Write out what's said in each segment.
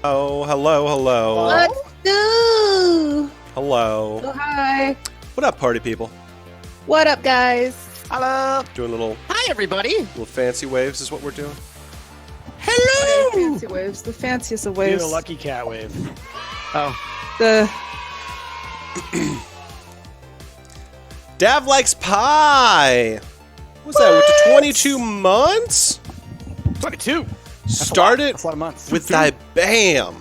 Oh, hello. Let's go. Hello. Oh, hi. What up, party people? What up, guys? Hello. Doing Hi, everybody. little fancy waves is what we're doing. Hello. Fancy waves, the fanciest of waves. Do a lucky cat wave. Oh, The Dav likes pie. What's that? With the 22 months? 22. Start it That's a lot of months. with thy bam.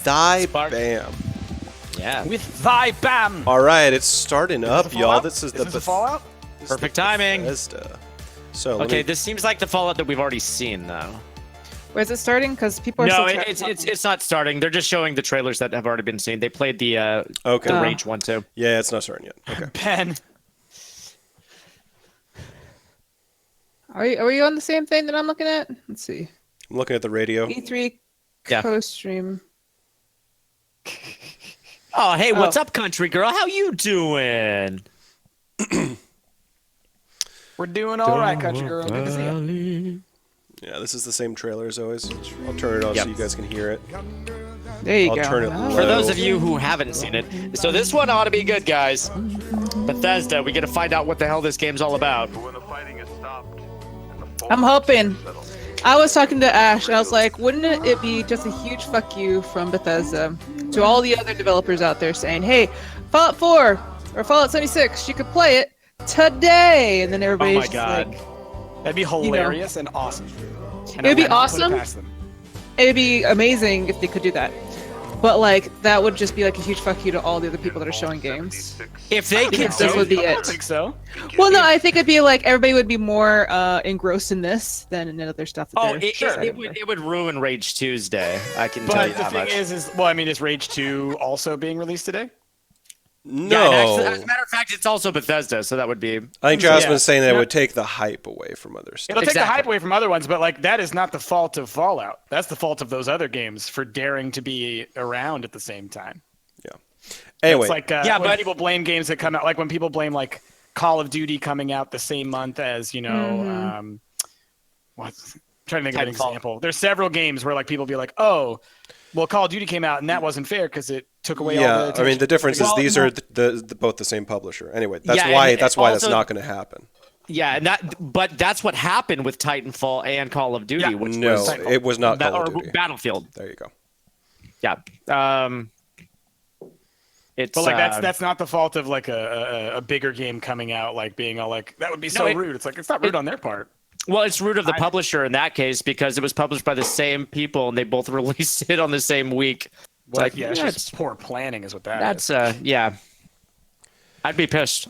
Thy Spark. bam. yeah. With thy bam. All right, it's starting up, the y'all. Fallout? This is Is this the Fallout? this is Perfect the timing. Bethesda. So let Okay, me- this seems like the Fallout that we've already seen, though. where's it starting? Because people are No, still it's not starting. They're just showing the trailers that have already been seen. They played the okay. the Oh. Rage one too. Yeah, it's not starting yet. Okay. Ben. Are you on the same thing that I'm looking at? Let's see. I'm looking at the radio. E3 Yeah. co-stream. Oh, hey, what's Oh. up, country girl? How you doing? We're doing all right, country girl. Good to see you. Yeah, this is the same trailer as always. I'll turn it off so Yep. you guys can hear it. There you I'll go. turn it Oh. low. For those of you who haven't seen it, so this one ought to be good, guys. Bethesda, we get to find out what the hell this game's all about. When the fighting is stopped, and the I'm fallout hoping. settles. I was talking to Ash, and I was like, wouldn't it be just a huge fuck you from Bethesda to all the other developers out there saying, hey, Fallout 4 or Fallout 76, you could play it today, and then Oh everybody's my just god. like, That'd be hilarious and awesome. And It would be I would not put it awesome. past them. it'd be amazing if they could do that. But like, that would just be like a huge fuck you to all the other people that are showing games. If they can Because this do would be I don't it. think so. Well, no, I think it'd be like everybody would be more engrossed in this than in other stuff. That Oh, they're it, excited it would ruin Rage Tuesday. I can tell But you the that thing much. is, well, I mean, is Rage 2 also being released today? No. Yeah, and actually, as a matter of fact, it's also Bethesda, so that would be. I think Jasmine's Yeah. saying that it Yeah. would take the hype away from other stuff. It'll take the Exactly. hype away from other ones, but like that is not the fault of Fallout. That's the fault of those other games for daring to be around at the same time. Anyway, It's like Yeah, when but- people blame games that come out, like when people blame like Call of Duty coming out the same month as, you know, what's I'm trying to think of an Titanfall. example. There's several games where like people be like, oh, well, Call of Duty came out and that wasn't fair because it took away all the yeah, I attention. mean the difference is Well, these no. are both the same publisher. Anyway, that's Yeah, why and that's also- not going to happen. Yeah, but that's what happened with Titanfall and Call of Duty, Yeah. which No, was it was not Call or of Duty. Battlefield. There you go. Yeah. It's But like that's not the fault of like a bigger game coming out, like being all like that would be so it- rude. It's like it's not rude on their part. well, it's root of the publisher in that case because it was published by the same people and they both released it on the same week. It's Like, like, yeah, it's yeah, just poor planning is what that is. that's yeah. I'd be pissed.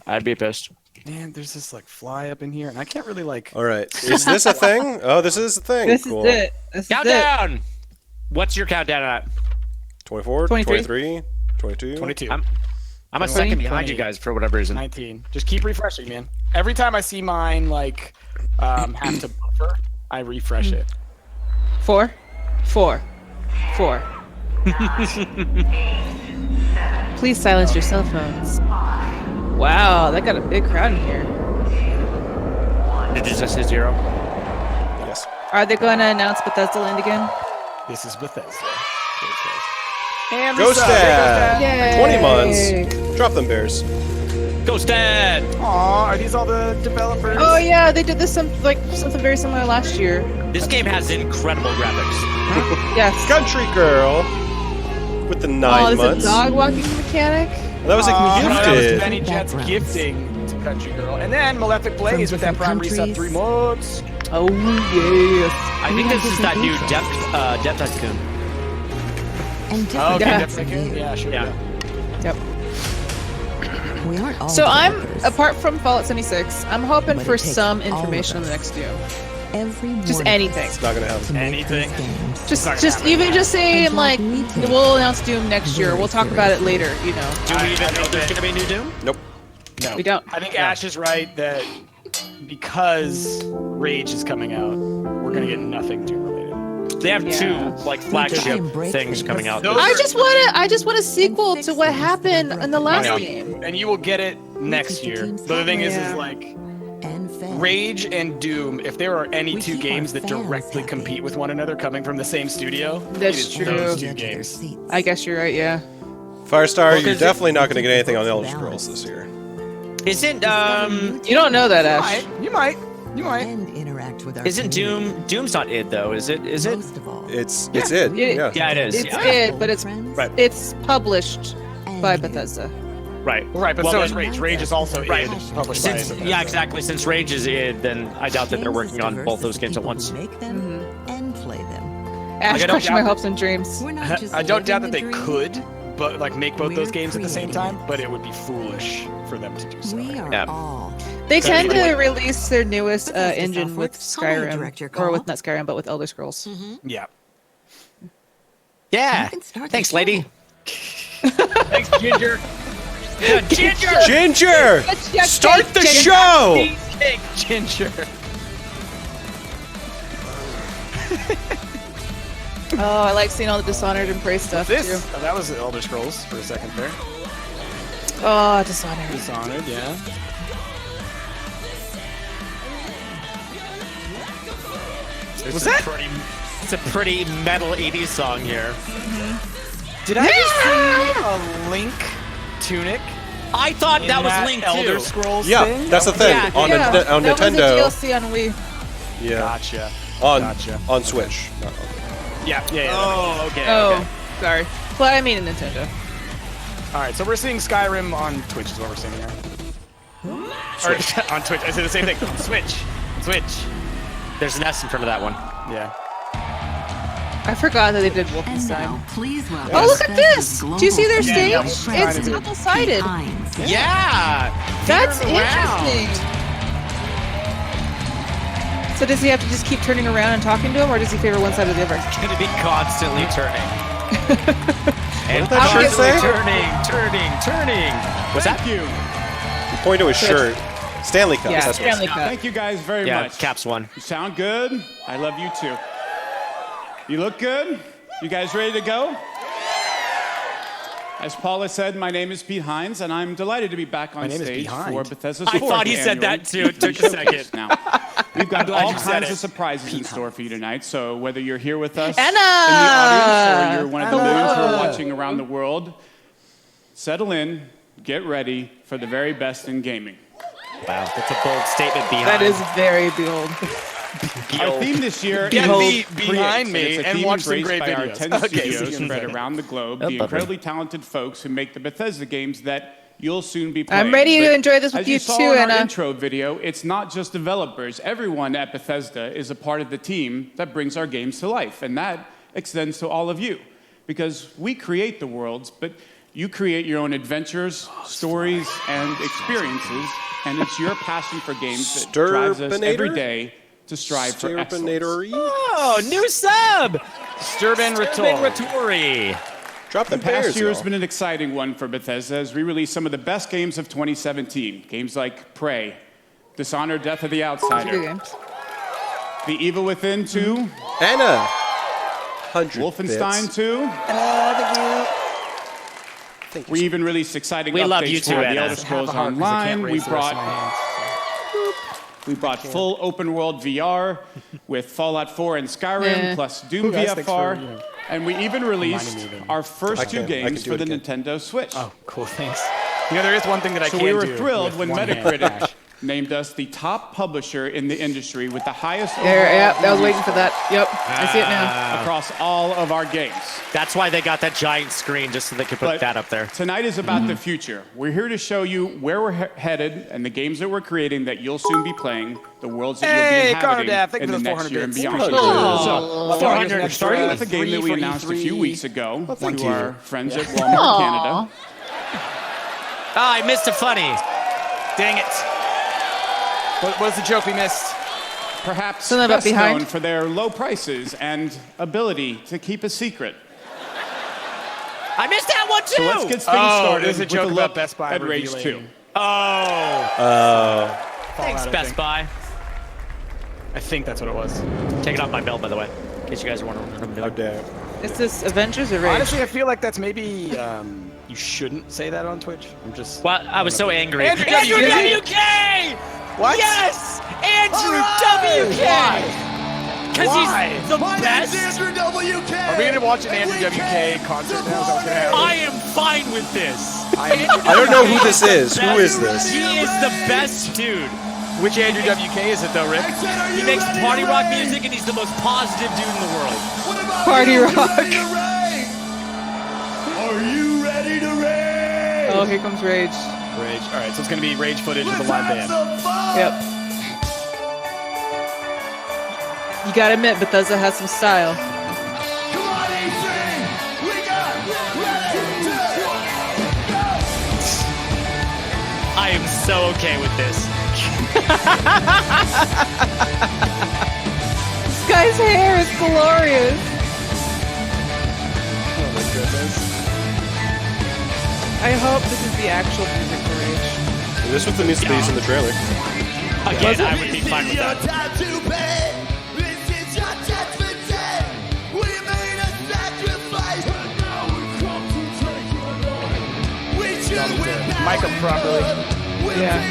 Man, there's this like fly up in here, and I can't really like. All right, is this a thing? Oh, this is a thing. This cool. is it. This is it. Countdown. What's your countdown at? 24, 23? 23, 22. 22, I'm a 20, second behind 20. you guys for whatever reason. 19. Just keep refreshing, man. Every time I see mine like have to buffer, I refresh it. 4, 4, 4. Please silence your cell phones. Wow, that got a big crowd in here. Did you just say 0? Yes. Are they going to announce Bethesda Land again? This is Bethesda. And Ghost Dad. Yay! 20 months. Drop them bears. Ghost Dad. Aw, are these all the developers? Oh yeah, they did this something very similar last year. This game has incredible graphics. Yes. Country girl with the 9 Oh, there's months. a dog walking mechanic. That was like That was gifted. Benny Jet's gifting to Country Girl. And then Malefic Blaze with that Prime Resub 3 months. Oh yes. I think this is that new Death Tycoon. And Oh, different okay, Yeah. that's making, yeah, sure. Yeah. Yep. we aren't all So I'm developers. apart from Fallout 76, I'm hoping But for it takes some all of information on the us. next Doom. Every Just one of anything. us Not going to happen. to make Anything. these games. Just even just saying like we'll announce Doom next year. We'll talk about it later. You know. Do we even I know think there's that- going to be a new Doom? Nope. No. We don't. I think Ash is right that because Rage is coming out, we're going to get nothing Doom related. They have Yeah. two like flagship Break things the- coming out. Those I are- just want a sequel to what happened in the I last know, game. and you will get it next year. But the thing is Yeah. like and fans. Rage and Doom, if there are any We two keep games our that fans directly happy. compete with one another coming from the same studio, That's it is true. those two Edge of their games. seats. I guess you're right. Yeah. Firestar, you're 'cause definitely not going to get anything on Elder Scrolls this year. Isn't You don't know that, Ash. You might. And interact with our isn't community. Doom's not id though? Is it? Is it? Most of all, It's it. Yeah. Yeah. Yeah, it is. It's Yeah. it, but it's friends Right. it's published by and Bethesda. Right. Right, but Well, so then- is Rage. Rage is also Right. published by Since, Bethesda. yeah, exactly. Since Rage is id, then I doubt that they're Shames working as on diverse both as those the games at people once. who make them and play them. Ash I don't crushed my doubt- hopes and dreams. We're not just I don't doubt that living they the dream. could, but like make both those We're games at the same creating time. But it would be foolish for them to do so. We are Yeah. all. They tend to Anyway. release their newest Bethesda engine with Softworks. How may I direct Skyrim, your or with call? not Skyrim, but with Elder Scrolls. Yeah. Yeah. You can start Thanks, the lady. Thanks, Ginger. Yeah, Ginger. Ginger! Yeah, Start the Ginger. show! Ginger. Oh, I like seeing all the Dishonored and Prey stuff This. too. Oh, that was Elder Scrolls for a second there. Oh, Dishonored. Dishonored, yeah. Was that? It's a pretty metal 80s song here. Did I just see a Link tunic? I thought in that was Link Elder too. Scrolls Yeah, thing? that's the thing. Yeah, On, yeah, on that Nintendo. was a DLC on Wii. Yeah. Gotcha. On Gotcha. on Switch. Not on- Yeah. Oh, okay. Oh, okay. sorry. Well, I mean a Nintendo. All right, so we're seeing Skyrim on Twitch is what we're seeing here. Or, on Twitch. I said the same thing. On Switch. Switch. There's an S in front of that one. Yeah. I forgot that they did And Wolfenstein. now, please welcome Oh, look at Bethesda's this! global Do you see their Yeah, stage? yeah. It's president, double-sided. Pete Hines. Yeah. That's Veer around. interesting. So does he have to just keep turning around and talking to him, or does he favor one side or the other? Gonna be constantly turning. And did that shirt constantly say? turning. What's that? Thank you. Point to his shirt. Stanley Cup. Yeah, That's what Stanley Cup. Thank you guys very Yeah, much. Caps one. You sound good. I love you too. You look good. You guys ready to go? As Paula said, my name is Pete Hines, and I'm delighted to be back on My name is stage Pete Hines. for Bethesda's I fourth thought he said annual that too. It took a second. Now, we've got glad all you said kinds it. of surprises in store for you tonight. So whether you're here with us Anna! in the audience or you're one of the millions who Hello. are watching around the world, settle in, get ready for the very best in gaming. Wow, that's a bold statement behind. That is very bold. Our theme this year Get is me Create, behind and me it's a and theme watch some embraced great by our videos. 10 Okay, studios see you in a spread second. around the globe, Oh, the bummer. incredibly talented folks who make the Bethesda games that you'll soon be playing. I'm ready to But enjoy this with as you saw too, in Anna. our intro video, it's not just developers. Everyone at Bethesda is a part of the team that brings our games to life, and that extends to all of you, because we create the worlds, but you create your own adventures, stories, and experiences, and it's your passion for games that drives us every Sturpinator? day to strive for excellence. Sturpinator-y? Oh, new sub. Sturban Urban Rator. Ratori. Drop the The past bears, year has y'all. been an exciting one for Bethesda as we released some of the best games of 2017. Games like Prey, Dishonored, Death of the Good Outsider, games. The Evil Within 2, Anna. 100 Wolfenstein bits. 2. Thank you. We even released exciting We updates love you too, for The Anna. Elder Scrolls Have a heart 'cause I can't Online. We raise the rest of my brought, hands. we brought full open world VR with Fallout 4 and Skyrim, Yeah. plus Doom Guys, thanks VFR. for, you know, And we even released reminding me of it. our first I two can games do for it the again. Nintendo Switch. Oh, cool, thanks. You know, there is one thing that I So can't we were do thrilled with when one hand. Metacritic named us the top publisher in the industry with the highest There, overall yeah, I was review waiting for that. Yep, I see it now. across all of our games. That's why they got that giant screen just so they could put But that up there. Tonight is about the future. We're here to show you where we're headed and the games that we're creating that you'll soon be playing, the worlds that you'll Hey, be inhabiting Cardaf, thank in you the for the next 400 year and bits. beyond. Oh. So, 400 we're starting with a extra. game that we Free for announced a few E3. weeks ago thank to you. our friends at Walmart Canada. Ah, I missed a funny. Dang it. What was the joke we missed? Perhaps Something about best behind? known for their low prices and ability to keep a secret. I missed that one too. So let's get things Oh, started there's a with joke a about look Best Buy at Rage revealing- 2. Oh. Thanks, Fallout, I Best think. Buy. I think that's what it was. Taking off my belt, by the way, in case you guys are wondering what I'm Oh, doing. damn. Is this Avengers or Rage? Honestly, I feel like that's maybe you shouldn't say that on Twitch. I'm just. Well, I was so angry. Andrew W. WK! What? Yes! Andrew WK! Because he's the best. Are we gonna watch an Andrew WK concert now? Is that what's gonna happen? I am fine with this. I don't know who this is. Who is this? He is the best dude. Which Andrew WK is it though, Rick? He makes party rock music and he's the most positive dude in the world. Party rock. Are you ready to rage? Oh, here comes Rage. Rage. All right, so it's gonna be Rage footage of the live band. Yep. You gotta admit, Bethesda has some style. Come on, E3! We got ready to go! I am so okay with this. This guy's hair is glorious. Oh my goodness. I hope this is the actual music for Rage. This was the music they used in the trailer. Again, I would be fine with that. Time to pay. This is your judgment day. We made a sacrifice. And now we come to take your life. We choose with Mic up properly. Yeah.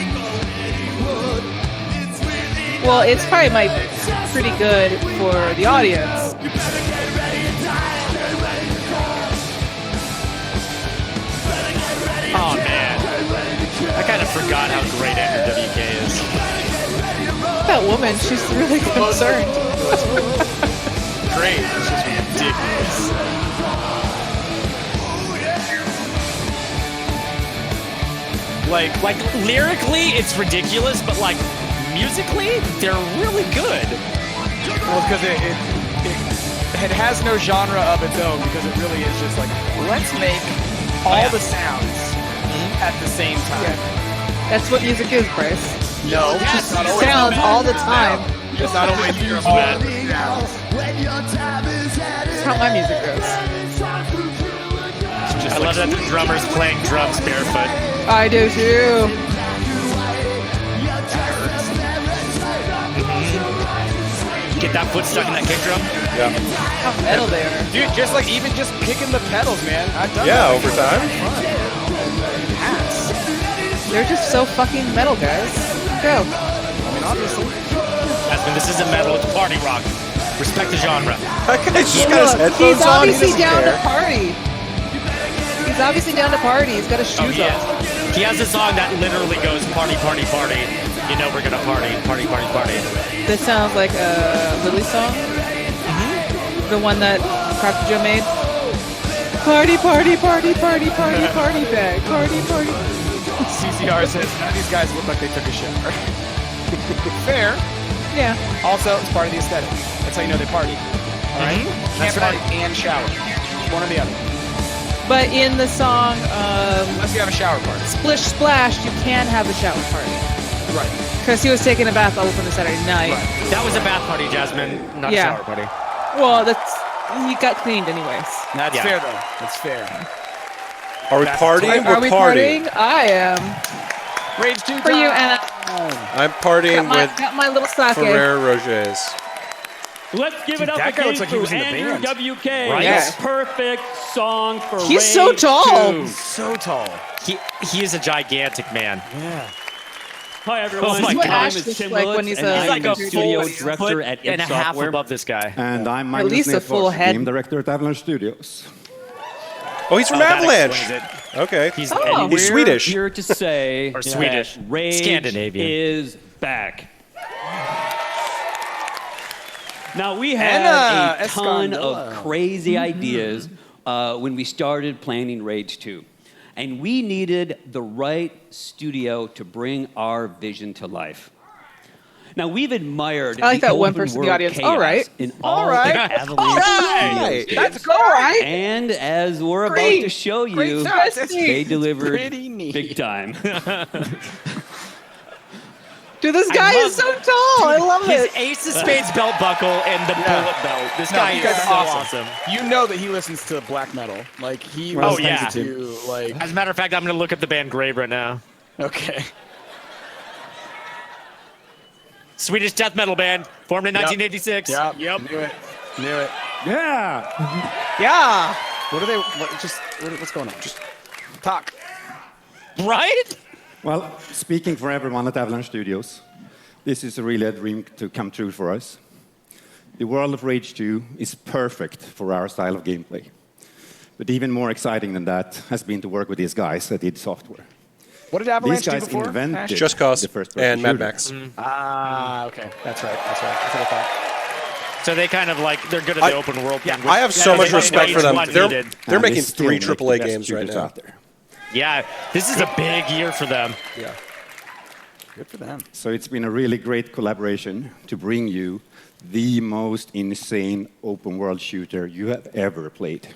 Well, it's probably pretty good for the audience. Oh man, I kind of forgot how great Andrew WK is. That woman, she's really concerned. Great, it's just ridiculous. Like lyrically, it's ridiculous, but like musically, they're really good. Well, because it has no genre of its own, because it really is just like, let's make all the sounds at the same time. That's what music is, Bryce. No, Just sounds all the time. it's not always all the sounds. That's how my music goes. I love that the drummer's playing drums barefoot. I do too. Get that foot stuck in that kick drum. Yeah. How metal they are. Dude, just like even just picking the pedals, man. I've done Yeah, that over before. time. They're just so fucking metal, guys. Go. I mean, obviously. Jasmine, this isn't metal, it's party rock. Respect the genre. That guy's just got his Look, headphones he's on. He obviously doesn't down to care. party. He's obviously down to party. He's got his Oh, shoes he on. is. He has a song that literally goes party, party, party. You know we're gonna party, party, party, party. This sounds like a Lily song. The one that Cracker Joe made. Party, party, party, party, party, party bag. Party, party. CCR says none of these guys look like they took a shower. Fair. Yeah. Also, it's part of the aesthetic. That's how you know they party. All right? Can't party and shower. One or the other. But in the song Unless you have a shower party. Splish Splash, you can have a shower party. Right. Because he was taking a bath all up on the Saturday night. That was a bath party, Jasmine, not Yeah. a shower party. Well, he got cleaned anyways. That's Yeah. fair, though. That's fair. Are we partying? Are We're we partying. partying? I am. Rage 2 For you, Anna. I'm partying with Got my little sake. Ferrer Rogers. Let's give it up that guy again looks like he to was in the Andrew band. WK. Right? Yeah. Perfect song for He's so Rage tall. 2. So tall. He is a gigantic man. Yeah. Hi everyone. Oh my My God. name Ash is looks Tim like Willits, when he's and a- I'm He's like the a studio full director foot at and a half Software. above this guy. And I'm At Magnus least a full Nilfors, head. Game Director at Avalanche Studios. Oh, he's from That Avalanche. explains it. Okay. He's Oh. He's Swedish. Here to say Or that Swedish. Rage Scandinavian. is back. Now we had Anna a ton Escondola. of crazy ideas when we started planning Rage 2. And we needed the right studio to bring our vision to life. Now we've admired I like the that one open person in the world audience. chaos All right. in All all right. the Avalanche right. Studios That's all right. and as we're Great. about to show Great you, testing. they delivered Pretty neat. big time. Dude, this guy is so tall. I love His it. Ace of Spades belt buckle and the bullet belt. This guy this is guy's so awesome. You know that he listens to black metal. Like, he Oh, listens yeah. to, like... As a matter of fact, I'm going to look at the band Grave right now. Okay. Swedish death metal band, formed in 1986. Yep. Knew it. Knew it. Yeah! Yeah. What are they... what's going on? Just talk. Right? Well, speaking for everyone at Avalanche Studios, This is really a dream to come true for us. The world of Rage 2 is perfect for our style of gameplay. But even more exciting than that has been to work with these guys that did software. What did Avalanche These guys do before? invented Ash? Just Cause the first and Mad shooter. Max. Ah, okay. That's right. That's what I thought. So they kind of like they're good at the open world thing. I have so which- much respect for them. what They're needed. And making they still 3 make the AAA best games right shooters now. out there. Yeah, this is a big year for them. Yeah. Good for them. So it's been a really great collaboration to bring you the most insane open world shooter you have ever played.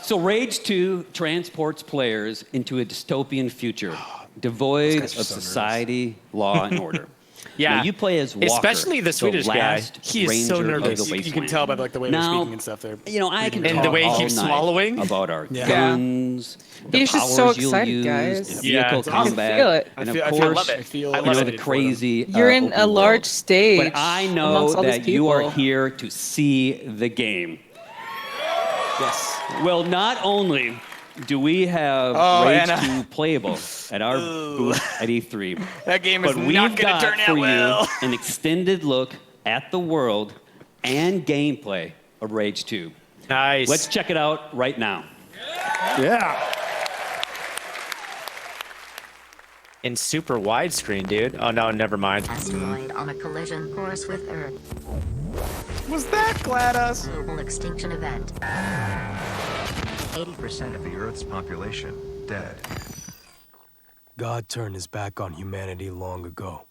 So Rage 2 transports players into a dystopian future, devoid of society, law, and order. Yeah, Now, you play as Walker, especially the Swedish guy. last He is so ranger of nervous. the You can wasteland. tell by like the way they're Now, speaking and stuff. They're You know, I can And talk the way he all keeps night swallowing. about our Yeah. guns, the He's just so powers you'll excited, use, guys. the Yeah. vehicle I can combat, feel it. and I of feel- I course, love it. I feel you know, excited the for them. crazy. You're in open a world. large stage. But I know amongst all these that you are people. here to see the game. yes. Well, not only do we have Oh, Rage Anna. 2 playable at our booth at E3, That game is but we've not going to got turn for out well. you an extended look at the world and gameplay of Rage 2. Nice. Let's check it out right now. Yeah. In super widescreen, dude. Oh no, never mind. Asteroid on a collision course with Earth. Was that GLaDOS? Global extinction event. 80% of the Earth's population dead. God turned his back on humanity long ago.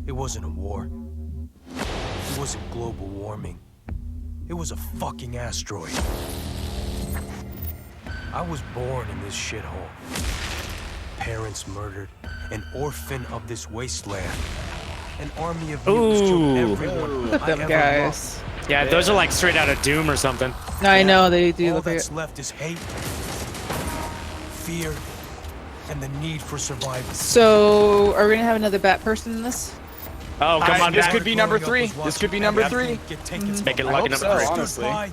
It wasn't a war. It wasn't global warming. It was a fucking asteroid. I was born in this shithole. Parents murdered, an orphan of this wasteland. An army of mutants killed everyone Look at I them ever guys. Yeah, those are like straight out of Doom or something. I know they do All look that's like left is hate, fear, and the need for survival. So, are we gonna have another bat person in this? Oh, come on This back. could be number 3. This could be number 3. Make it I lucky hope number so, 3. honestly. Stood by,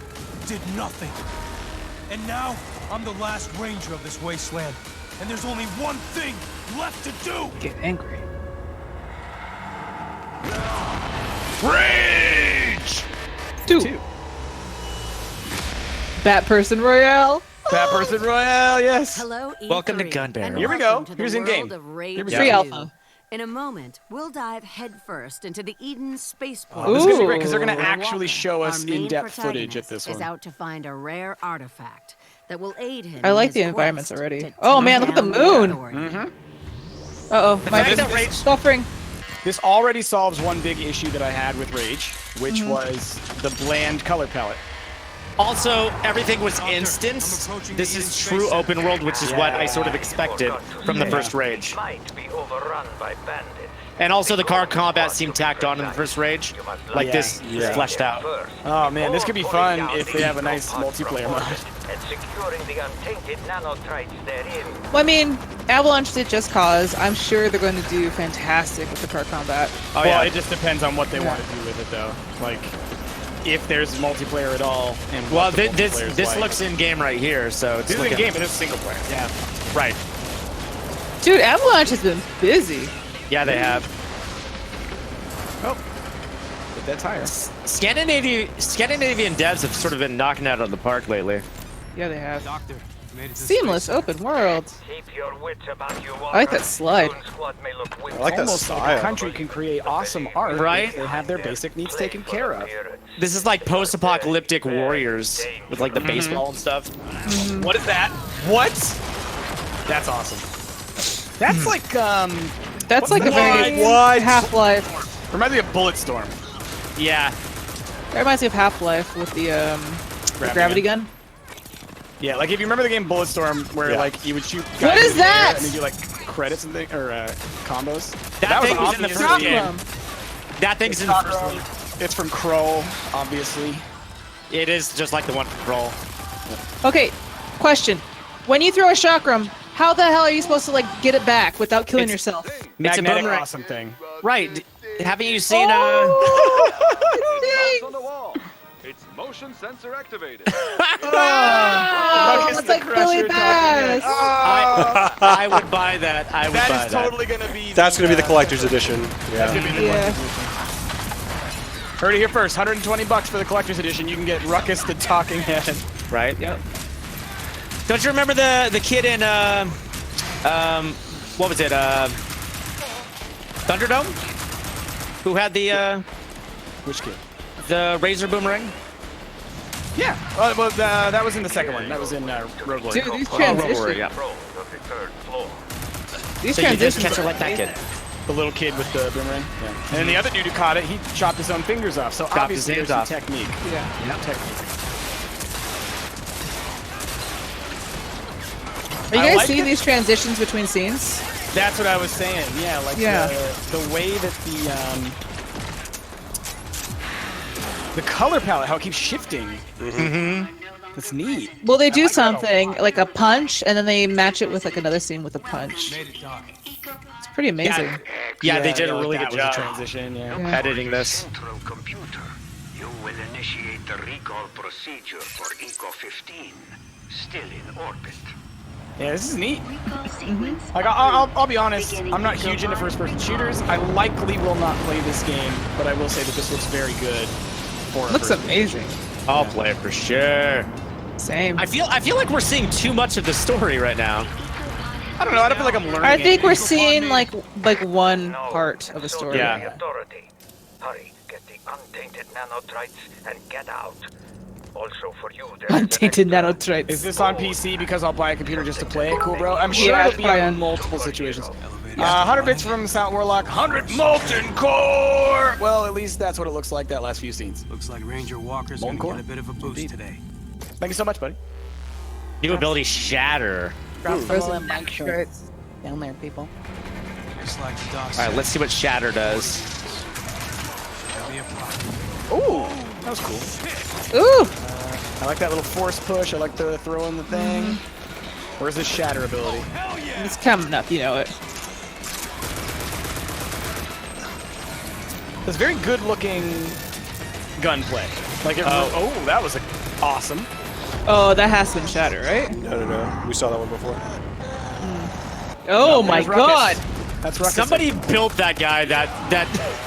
did nothing. And now, I'm the last ranger of this wasteland. And there's only one thing left to do! Get angry. Rage! 2. Bat person royale. Bat Person Royale, yes. Hello, Welcome to E3, Gun Barrel. and Here we welcome go. to the Here's in-game. world of Rage Here we go. Free 2. alpha. In a moment, we'll dive headfirst into the Eden spaceport. This is going to be Ooh. great because they're going to Walker, actually show us our main in-depth footage at protagonist, this is one. out to find a rare artifact that will aid him. I in like his the environments quest already. to Oh take man, look at the down moon. authority. Uh-oh, my fact that vision Rage- is suffering. This already solves one big issue that I had with Rage, which Mm-hmm. was the bland color palette. Also, everything was instanced. This is true open world, which is what I sort of expected from the first Rage. Might be overrun by bandits. And also the car combat seemed tacked on in the first Rage. Like this is fleshed out. Oh man, this could be fun if they have a nice multiplayer mode. And securing the untainted nanotrites therein. Well, I mean, Avalanche did Just Cause. I'm sure they're going to do fantastic with the car combat. Oh, Well, yeah. it just depends on what they want to do with it though. Like, if there's multiplayer at all. And Well, what the this multiplayer's this like. looks in game right here, so it's This is in looking- game, but it's single player. Yeah, right. Dude, Avalanche has been busy. Yeah, they have. But that's higher. Scandinavian devs have sort of been knocking out of the park lately. Yeah, they have. Doctor, made it to Seamless open world. Keep your wits about you, I like that slide. Goon Squad may look weak. I like that Almost like style. a country can create awesome art Right? if they have their basic needs taken care of. This is like post-apocalyptic warriors with like the baseball and stuff. What is that? What? That's awesome. That's like That's like a very What? Half-Life. reminds me of Bulletstorm. Yeah. That reminds me of Half-Life with the gravity gun. Yeah, like if you remember the game Bulletstorm, where like you would shoot. Guys What is in the air that? And then do like credits and things or combos. That thing was in the obviously- first game. Problem. That thing's in the first one. It's from Kroll, obviously. It is just like the one from Roll. Okay, question. When you throw a chakram, how the hell are you supposed to like get it back without killing It's- yourself? It's a Magnetic boomerang. awesome thing. Right. Haven't you seen Oh, On the wall. It's Motion sensor activated. Oh, it's like Billy Bass. I would buy that. I would buy that. That is totally going to be. That's going to be the collector's edition. That's Yeah. going to be the collector's edition. Heard it here first. $120 for the collector's edition. You can get Ruckus the Talking Head. Right. Yep. Don't you remember the kid in what was it? Thunderdome? Who had the Which kid? The Razor Boomerang? Yeah. Well, that was in the second one. That was in Road Warrior. Dude, these Road Warrior, transitions. yeah. These So you just transitions catch it are like that kid. The little kid with the boomerang. Yeah. And then the other dude who caught it, he chopped his own fingers off. So Chopped his obviously hands there's off. some technique. Yeah. Technique. Are you I guys like seeing it. these transitions between scenes? That's what I was saying. Yeah, like Yeah. the way that the color palette, how it keeps shifting. Mm-hmm. That's neat. Well, they do something like a punch, and then they match it with like another scene with a punch. It's pretty amazing. Yeah, they did a really that good was job transition. Yeah. editing this. Central computer. You will initiate the recall procedure for Eco 15. Still in orbit. Yeah, this is neat. Like, I'll be honest, I'm not huge into first-person shooters. I likely will not play this game, but I will say that this looks very good. For a Looks first-person amazing. I'll play it for sure. Same. I feel like we're seeing too much of the story right now. I don't know. I don't feel like I'm learning. I think it. we're seeing like one part of a story. Yeah. Authority. Hurry, get the untainted nanotrites and get out. Also for you, there is an Untainted nanotrites. Is this on PC because I'll buy a computer just to play it? Cool, bro. I'm sure Yeah, it'll be probably on on- multiple situations. 100 bits from Silent Warlock. 100 molten core. Well, at least that's what it looks like. That last few scenes. Looks like Ranger Walker's Molten gonna core? get a bit of a boost today. Thank you so much, buddy. New ability Shatter. Frozen Shirts down there, people. Looks like the doc All right, let's see what Shatter does. be a problem. Ooh, that was cool. Ooh. I like that little force push. I like the throw in the thing. Where's the shatter ability? It's coming up, you know it. It's very good looking gunplay. Like it that was awesome. Oh, that has been Shatter, right? No. We saw that one before. Oh my There's Ruckus. god. That's Ruckus. Somebody built that guy that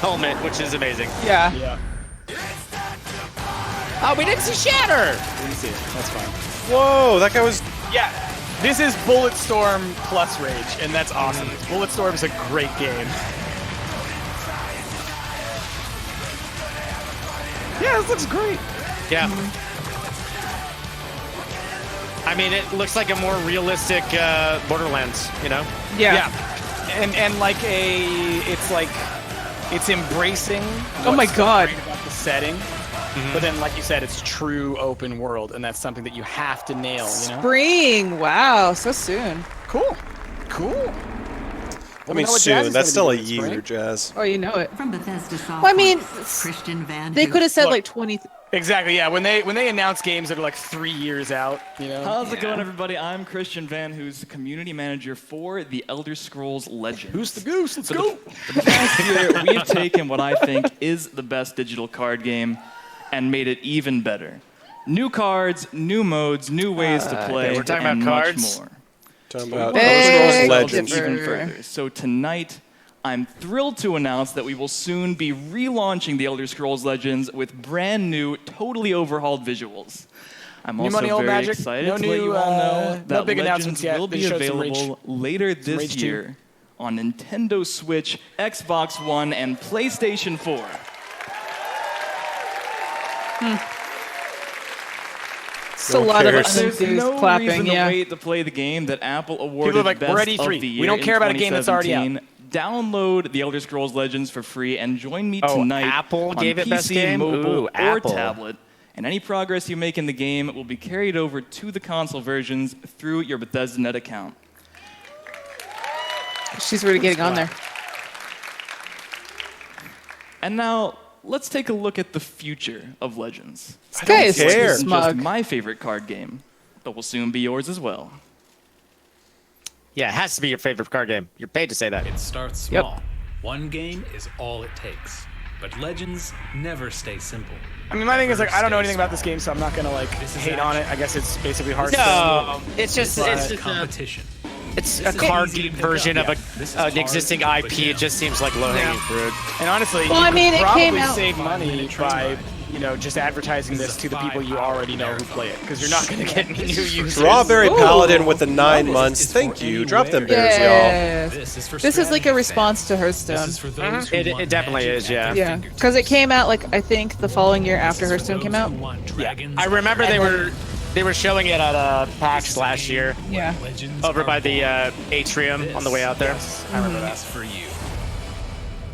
helmet, which is amazing. Yeah. Yeah. Oh, we didn't see Shatter. Didn't see it. That's fine. Whoa, that guy was. Yeah. This is Bulletstorm plus Rage, and that's awesome. Bulletstorm is a great game. Yeah, this looks great. Yeah. I mean, it looks like a more realistic Borderlands, you know? Yeah. And like it's embracing. Oh my what's so god. great about the setting. But then, like you said, it's true open world, and that's something that you have to nail, you know? Spring. Wow, so soon. Cool. Cool. I mean, soon. That's still a year, Jazz. Oh, you know it. From Bethesda Software. Well, I mean, Christian Van. they could have said Look. like 20. Exactly. Yeah. When they announce games that are like 3 years out, you know. How's it going, everybody? I'm Christian Van, who's the community manager for The Elder Scrolls Legends. Who's the goose? Let's For go. the past year, we've taken what I think is the best digital card game and made it even better. New cards, new modes, new ways to play, we're talking and about much cards? more. Talking about Big Elder Scrolls difference. Legends. Even further. So tonight, I'm thrilled to announce that we will soon be relaunching The Elder Scrolls Legends with brand new, totally overhauled visuals. I'm New also money, old very magic. excited No to let new, you all know no that big Legends announcements yet. will They be showed some available later this Rage 2. year on Nintendo Switch, Xbox One, and PlayStation 4. It's a lot of cares? There's enthused no clapping. reason Yeah. to wait to play the game that Apple awarded People are like, Best we're at of E3. the We Year don't care in about a game that's already out. 2017. Download The Elder Scrolls Legends for free and join me Oh, tonight Apple on gave it PC, Best Game? mobile, Ooh, or Apple. tablet. And any progress you make in the game will be carried over to the console versions through your Bethesda.net account. She's really getting on there. And now, let's take a look at the future of Legends. This guy is care. too It's just smug. my favorite card game, but will soon be yours as well. Yeah, it has to be your favorite card game. You're paid to say that. It starts Yep. small. One game is all it takes. But Legends never stay simple. I mean, my thing is like I don't know anything about this game, so I'm not gonna like hate on it. I guess it's basically hard. No, it's just competition. It's a card game version of an existing IP. It just seems like low-hanging fruit. And honestly, well, you I mean, could it probably came out save money by just advertising this to the people you already know who play it, because you're not going to get any new users. Strawberry Paladin with the 9 months. Thank you. Drop them bears, y'all. This is like a response to Hearthstone. It definitely is, yeah. Yeah, because it came out like I think the following year after Hearthstone came out. Yeah. I remember they were showing it at PAX last year. Yeah. Over by the atrium on the way out there. I remember that. For you.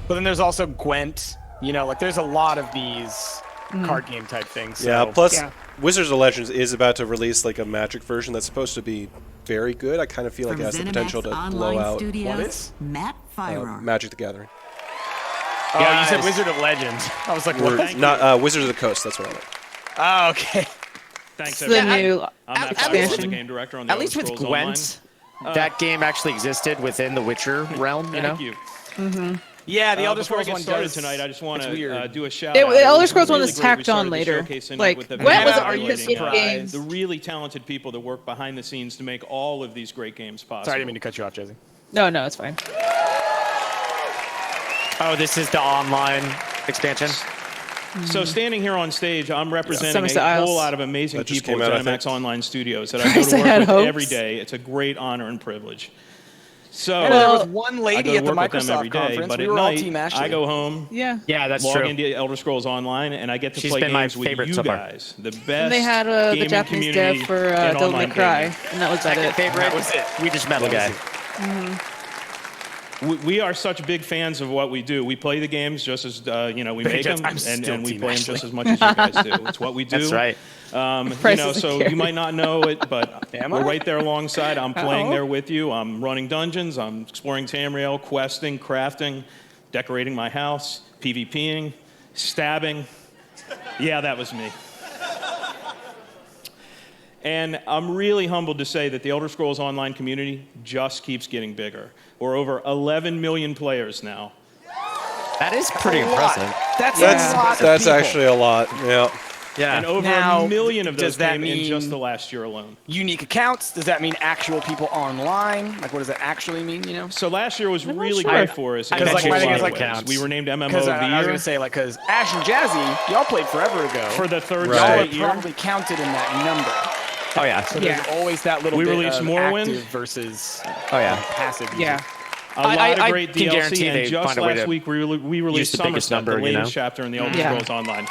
But then there's also Gwent. Like there's a lot of these card game type things. So. Yeah, plus Wizards of Legends is about to release like a Magic version that's supposed to be very good. I kind of feel like it has the potential to blow out Matt Magic the Gathering. Oh, you said Wizard of Legends. I was like, what? Not Wizard of the Coast, that's what I meant. Oh, okay. Thanks, everyone. I'm Matt expansion. the game director on the At least with Elder Scrolls Gwent, that game actually existed within the Witcher realm, you know? Thank you. Mm-hmm. Yeah, the Elder Before I Scrolls get one started does. tonight, I just want to do a shout The out. Elder It Scrolls one really is great. We tacked started on the later. showcase tonight Like, with the Gwent was highlighting, artistic games. the really talented people that work behind the scenes to make all of these great games possible. Sorry, I didn't mean to cut you off, Jesse. No, it's fine. Oh, this is the online expansion? So standing here on stage, I'm representing Somerset a Isles. whole lot of amazing That just people came out, at I think. ZeniMax Online Studios that I go to I had work with hopes. every day. It's a great honor and privilege. So And there was one I lady go at to the work with them every Microsoft day, conference. but We at were all night, Team Ashley. I go home, Yeah, that's log true. into Elder Scrolls Online, and I get to She's play been my games with favorite you so far. guys. The best And they had the gaming Japanese community dev for in Devil May online Cry, gaming. and that was about it. Favorite? That was it. We just met a guy. We are such big fans of what we do. We play the games just as we make them, and we play them just as much as you guys do. It's what we do. That's right. So you might not know it, but we're right there alongside. I'm playing there with you. I'm running dungeons. I'm exploring Tamriel, questing, crafting, decorating my house, PvPing, stabbing. Yeah, that was me. And I'm really humbled to say that the Elder Scrolls Online community just keeps getting bigger. We're over 11 million players now. That is pretty impressive. That's a lot of That's people. actually a lot. Yeah. Yeah. And over Now, a million of does those that came in mean- just the last year alone. Unique accounts? Does that mean actual people online? Like, what does that actually mean, So last year was really sure. great for us. in Because, like, a my lot thing of is, like, ways. counts. We were named MMO Because of I the was year going to say, like, because Ash and Jazzy, y'all played forever ago. for the third Right. y'all are straight year. probably counted in that number. Oh, yeah. So there's always that little We bit released of Morrowind. active versus Oh, yeah. passive users. Yeah. A lot I of great can DLC, guarantee and they just find a way last to week we released use the biggest Somerset, number, the you latest know? chapter in the Elder Yeah. Scrolls Online.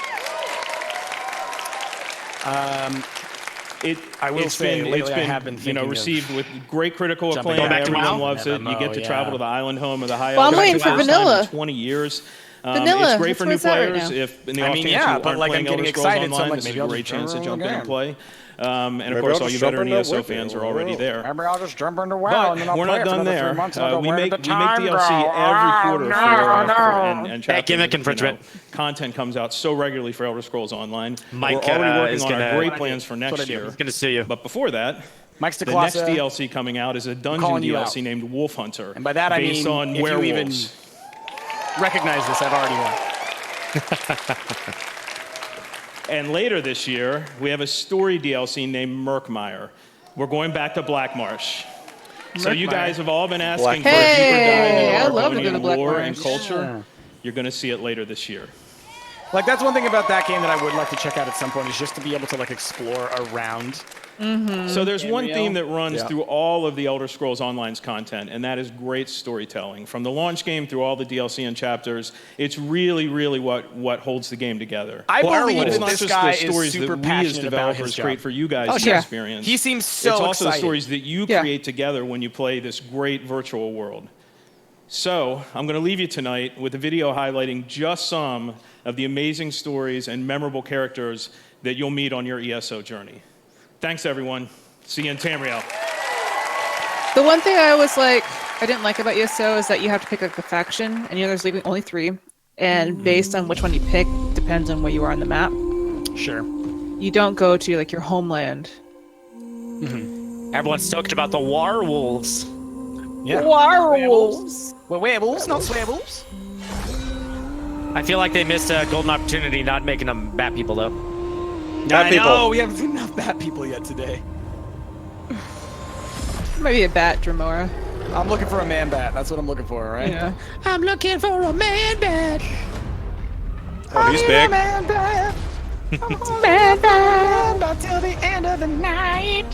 I will it's say, been, lately I have been thinking of received with great critical jumping acclaim. back to Everyone WoW. loves it. You get to MMO, travel yeah. to the island home of the High Well, I'm Elves waiting for for the first time vanilla. in 20 years. Vanilla, It's great for new that's where it's at right players. now. If in the I off mean, chance yeah, you but, aren't like, I'm playing Elder getting Scrolls excited, so I'm Online, like, this is maybe a I'll great just chance to jump jump in in and play. And Maybe of course, I'll all you just jump veteran into ESO Wiki. fans are already there. Maybe I'll just jump into WoW But and then I'll we're play not it for done another there. 3 months and I'll go, We where make did the time DLC go? every quarter and Hey, chapter, gimmick infringement. content comes out so regularly for Elder Scrolls Online. Mike, we're already is working on our gonna- great plans for next year. He's gonna sue you. But before that, Mike's the next DeClassa, DLC coming out is a dungeon calling you DLC out. named Wolf Hunter. And by that I based mean, on if you even werewolves. recognize this, I've already won. And later this year, we have a story DLC named Murkmire. We're going back to Blackmarsh. So you Murkmire. guys have all been asking for a Hey, deeper dive I into love to go Argonian to lore and Blackmarsh. culture. Yeah. You're going to see it later this year. Like, that's one thing about that game that I would like to check out at some point is just to be able to, like, explore around. So there's one Tamriel. theme that runs Yeah. through all of the Elder Scrolls Online's content, and that is great storytelling. From the launch game through all the DLC and chapters, it's really, really what holds the game together. I believe it's that not this just guy the is stories super that we as passionate about his developers job. create for you guys Oh, to yeah. experience. He seems so It's also the excited. stories that you Yeah. create together when you play this great virtual world. So I'm going to leave you tonight with a video highlighting just some of the amazing stories and memorable characters that you'll meet on your ESO journey. Thanks, everyone. See you in Tamriel. The one thing I didn't like about ESO is that you have to pick like the faction, and there's only 3, and based on which one you pick depends on where you are on the map. Sure. You don't go to like your homeland. Everyone's stoked about the werewolves. Yeah. Werewolves. Well, werewolves, not swearwolves. I feel like they missed a golden opportunity not making them bat people though. Bat people. No, we haven't seen enough bat people yet today. Maybe a bat, Dremora. I'm looking for a man bat. That's what I'm looking for, right? Yeah. I'm looking for a man bat. Oh, he's big. Man bat. Man bat. Until the end of the night.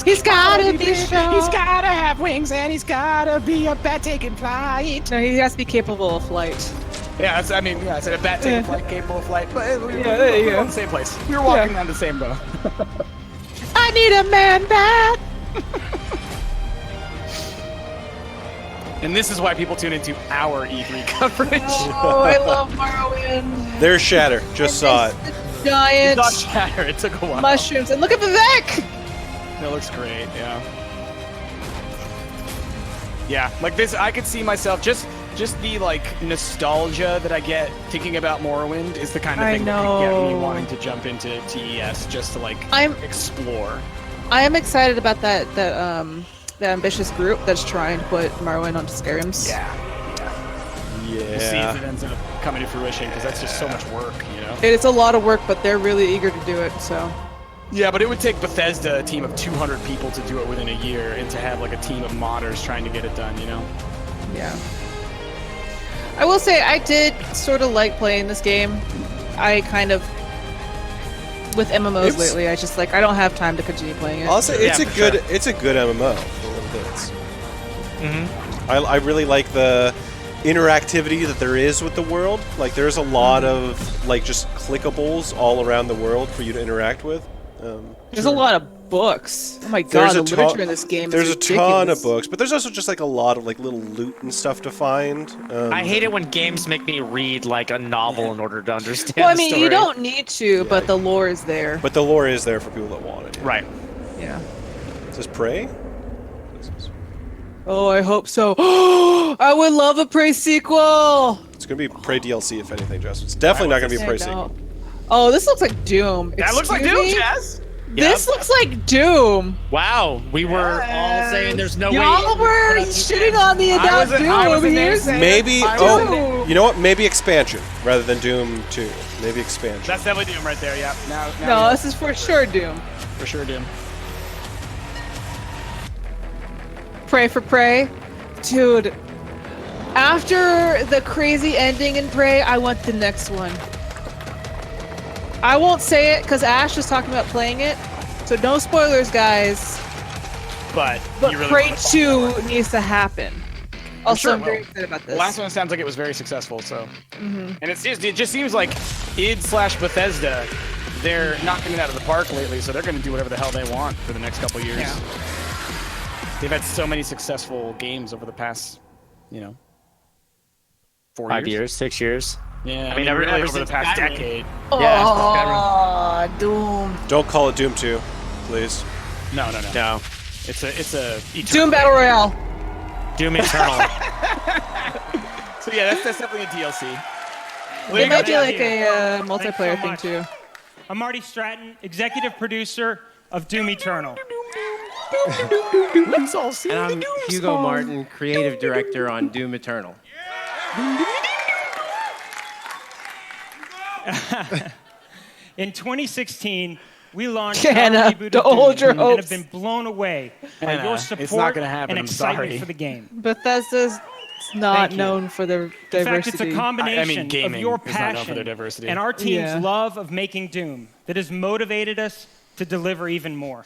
He's gotta be strong. He's gotta have wings and he's gotta be a bat taking flight. No, he has to be capable of flight. Yeah, I said a bat taking flight, capable of flight. But we there you were go. on the same place. We were walking down the same boat. I need a man bat. And this is why people tune into our E3 coverage. Oh, I love Morrowind. There's Shatter. Just saw it. Giant Not Shatter. It took a while. mushrooms. And look at Vivek! That looks great, yeah. Yeah, like this, I could see myself, just the, like, nostalgia that I get thinking about Morrowind is the kind of thing that could get me wanting to jump into TES just to, like, explore. I am excited about that ambitious group that's trying to put Morrowind onto Skyrim's. Yeah. We'll see if it ends up coming to fruition, because that's just so much work, you know? It's a lot of work, but they're really eager to do it, so... Yeah, but it would take Bethesda, a team of 200 people, to do it within a year, and to have like a team of modders trying to get it done, you know? Yeah. I will say, I did sort of like playing this game. I kind of... With MMOs lately, I just like, I don't have time to continue playing it. Honestly, it's a good MMO for what it is. Mm-hmm. I really like the interactivity that there is with the world. Like, there's a lot of, like, just clickables all around the world for you to interact with. There's a lot of books. Oh my god, the literature in this game There's is a ton of ridiculous. books, but there's also just, like, a lot of, like, little loot and stuff to find. I hate it when games make me read like a novel in order to understand. Well, I the mean, story. you don't need to, but the lore is there. But the lore is there for people that want it. Yeah. Right. Yeah. Is this Prey? Oh, I hope so. I would love a Prey sequel! It's going to be Prey DLC, if anything, Jess. It's definitely not going to be a Prey sequel. Oh, this looks like Doom. That looks like Excuse Doom, me? Jazz! This looks like Doom! Wow, we were all saying there's no way. Y'all were shitting on me about Doom. Here's Maybe, Doom. you know what? Maybe expansion rather than Doom 2. Maybe expansion. That's definitely Doom right there, yeah. Now No, this is for sure Doom. For sure Doom. Pray for Prey. Dude, after the crazy ending in Prey, I want the next one. I won't say it because Ash was talking about playing it, so no spoilers, guys. But But you really Prey wanna follow 2 it. needs to happen. I'm Also, sure it I'm very will. excited about The this. last one sounds like it was very successful, so. Mhm. And it just seems like id/Bethesda, they're knocking it out of the park lately, so they're going to do whatever the hell they want for the next couple years. Yeah. They've had so many successful games over the past, 4 5 years, 6 years. Yeah, I mean, ever really over the since past Skyrim. decade. Oh, Doom. Don't call it Doom 2, please. No. No. It's a Doom Battle Royale. Doom Eternal. So yeah, that's definitely a DLC. It might be like a Thanks multiplayer so thing much. too. I'm Marty Stratton, executive producer of Doom Eternal. Let's all sing And I'm Hugo Martin, creative director on Doom Eternal. In 2016, we launched Hannah, our reboot don't of hold Doom your and hopes. have been blown away by Hannah, your it's not support gonna happen, and I'm excitement sorry. for the game. Bethesda's not Thank you. known for their In diversity. fact, it's a combination gaming of your is not known for passion their diversity. and our team's Yeah. love of making Doom that has motivated us to deliver even more.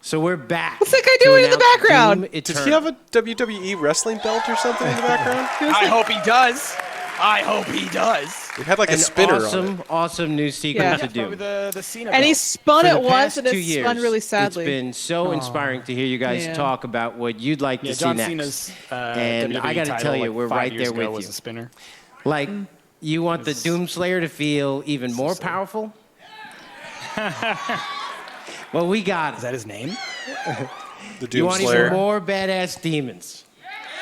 So we're back. What's that guy to doing in the announce background? Doom Did Eternal. he have a WWE wrestling belt or something in the background? I hope he does. I hope he does. It had like a An spinner on it. awesome new sequel Yeah. to Probably Doom. the Cena And he belt. spun For it the once past and it 2 years, spun really sadly. It's been so inspiring to hear you guys Yeah. talk about what you'd like to see John next. Cena's and WWE I got to title, tell you, like, we're 5 right years there ago with was you. a spinner. Like, you want the Doom Slayer to feel even more powerful? Well, we got it. Is that his name? The You Doom want Slayer. even more badass demons?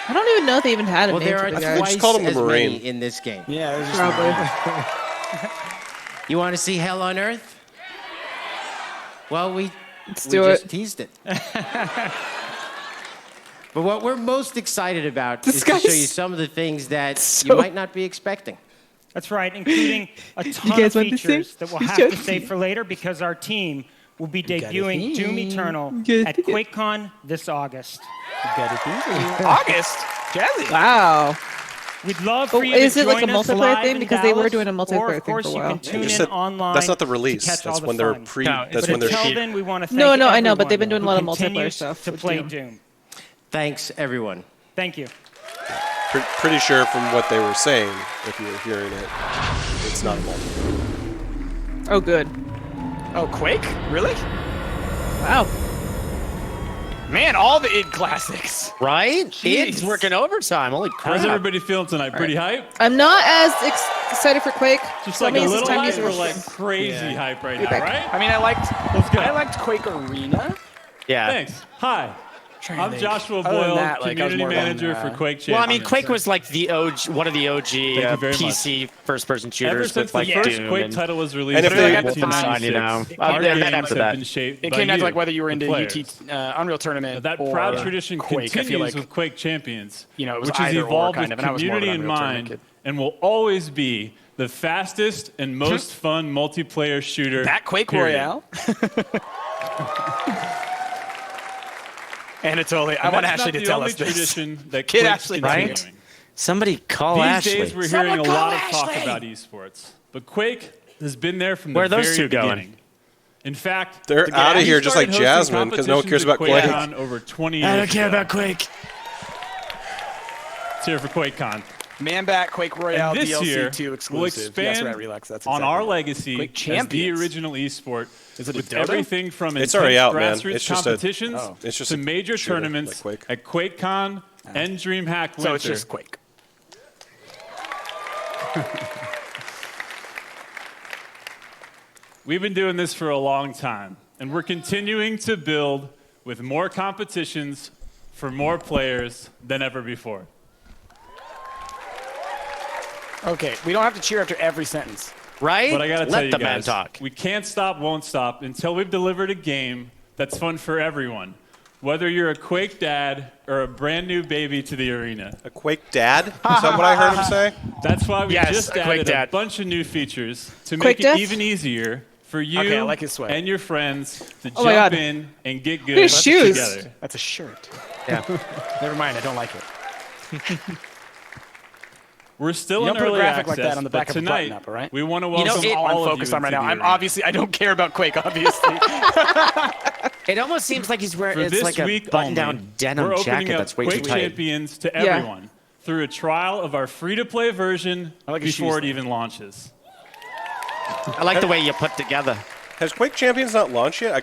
I don't even know if they even had a Well, name there for are the I guy. think they twice just called him a as Marine. many in this game. Yeah, it was just Probably. You want to see hell on earth? Well, we do just it. teased it. But what we're most excited about is to show you some of the things that you might not be expecting. That's right, including a ton of features that we'll have to save for later because our team will be debuting Doom Eternal at QuakeCon this August. August? Jazzy. Wow. We'd love for you is to it like a join us multiplayer live thing? in Because they were Dallas, doing a or multiplayer of thing course for a you while. can tune Just in said- online. that's not the to release. catch That's all when the they're fun. pre- No, that's but when they're until shooting. then, we want to thank No, I know, but everyone they've been doing a lot of who multiplayer continues stuff to with play Doom. Doom. Thanks, everyone. Thank you. Pretty sure from what they were saying, if you were hearing it, it's not a multiplayer. Oh, good. Oh, Quake? Really? Wow. Man, all the id classics. Right? Jeez. Id's working overtime. Holy crap. How's everybody feeling tonight? Pretty hype? I'm not as excited for Quake. Just So like a many little times hype we're- or like crazy hype right Be now, back. right? I mean, I go. liked Quake Arena. Yeah. Thanks. Hi. I'm Joshua Other than Boyle, that, like, I was community more manager on, for Quake Champions. Well, I mean, Quake was like the OG, one of the OG you very PC first-person Ever shooters since with like the first Doom Quake and title was released And if in they- 1996, you know, our then games after have that. been shaped It by came down to you, like whether you were into the players. Unreal Tournament That or proud tradition Quake. I continues feel like with Quake Champions, you know, it was which has either or evolved kind with of, and I was more of community an in Unreal Tournament mind and will always be the fastest and most fun multiplayer shooter. That Quake period. Royale. And it's only. I And want that's Ashley not to the tell only us this. tradition that Kid Quake's Ashley, continuing. right? Somebody call These Ashley. days we're hearing a lot of talk about esports, but Quake has been there from the Where are those very two going? beginning. In fact, They're the outta guys here just like started hosting Jasmine, 'cause no one cares competitions about at Quake. QuakeCon over 20 years I don't care ago. about Quake. It's here for QuakeCon. Man Back Quake Royale And this DLC year, 2 we'll exclusive. expand Yes, right, relax. That's on exactly our right. legacy Quake as the Champions. original esport Is it a with Dota? everything from It's intense already out, man. grassroots It's just a- competitions it's just to a major shooter, tournaments like Quake. at QuakeCon and DreamHack Winter. So it's just Quake. We've been doing this for a long time, and we're continuing to build with more competitions for more players than ever before. Okay, we don't have to cheer after every sentence. Right? But I gotta tell Let you the man guys, talk. we can't stop, won't stop until we've delivered a game that's fun for everyone. Whether you're a Quake dad or a brand new baby to the arena. A Quake dad? Is that what I heard him say? That's why we Yes, just a Quake added a dad. bunch of new features to Quake make it death? even easier for you Okay, I like his sweater. and your friends to Oh my jump God. in and get good His shoes. together. That's a shirt. Yeah. Never mind, I don't like it. We're still You in don't put a early graphic access, like that on the back but of a tonight button-up, all right? we want to You know, welcome That's all all I'm of focused you on right into now. the I'm arena. obviously, I don't care about Quake, obviously. It almost seems like he's wearing For it's this like a week button-down only, denim we're opening jacket up that's way too Quake tight. Champions to Yeah. everyone through a trial of our free-to-play version like his before shoes, it though. even launches. I like the way you put together. Has Quake Champions not launched yet?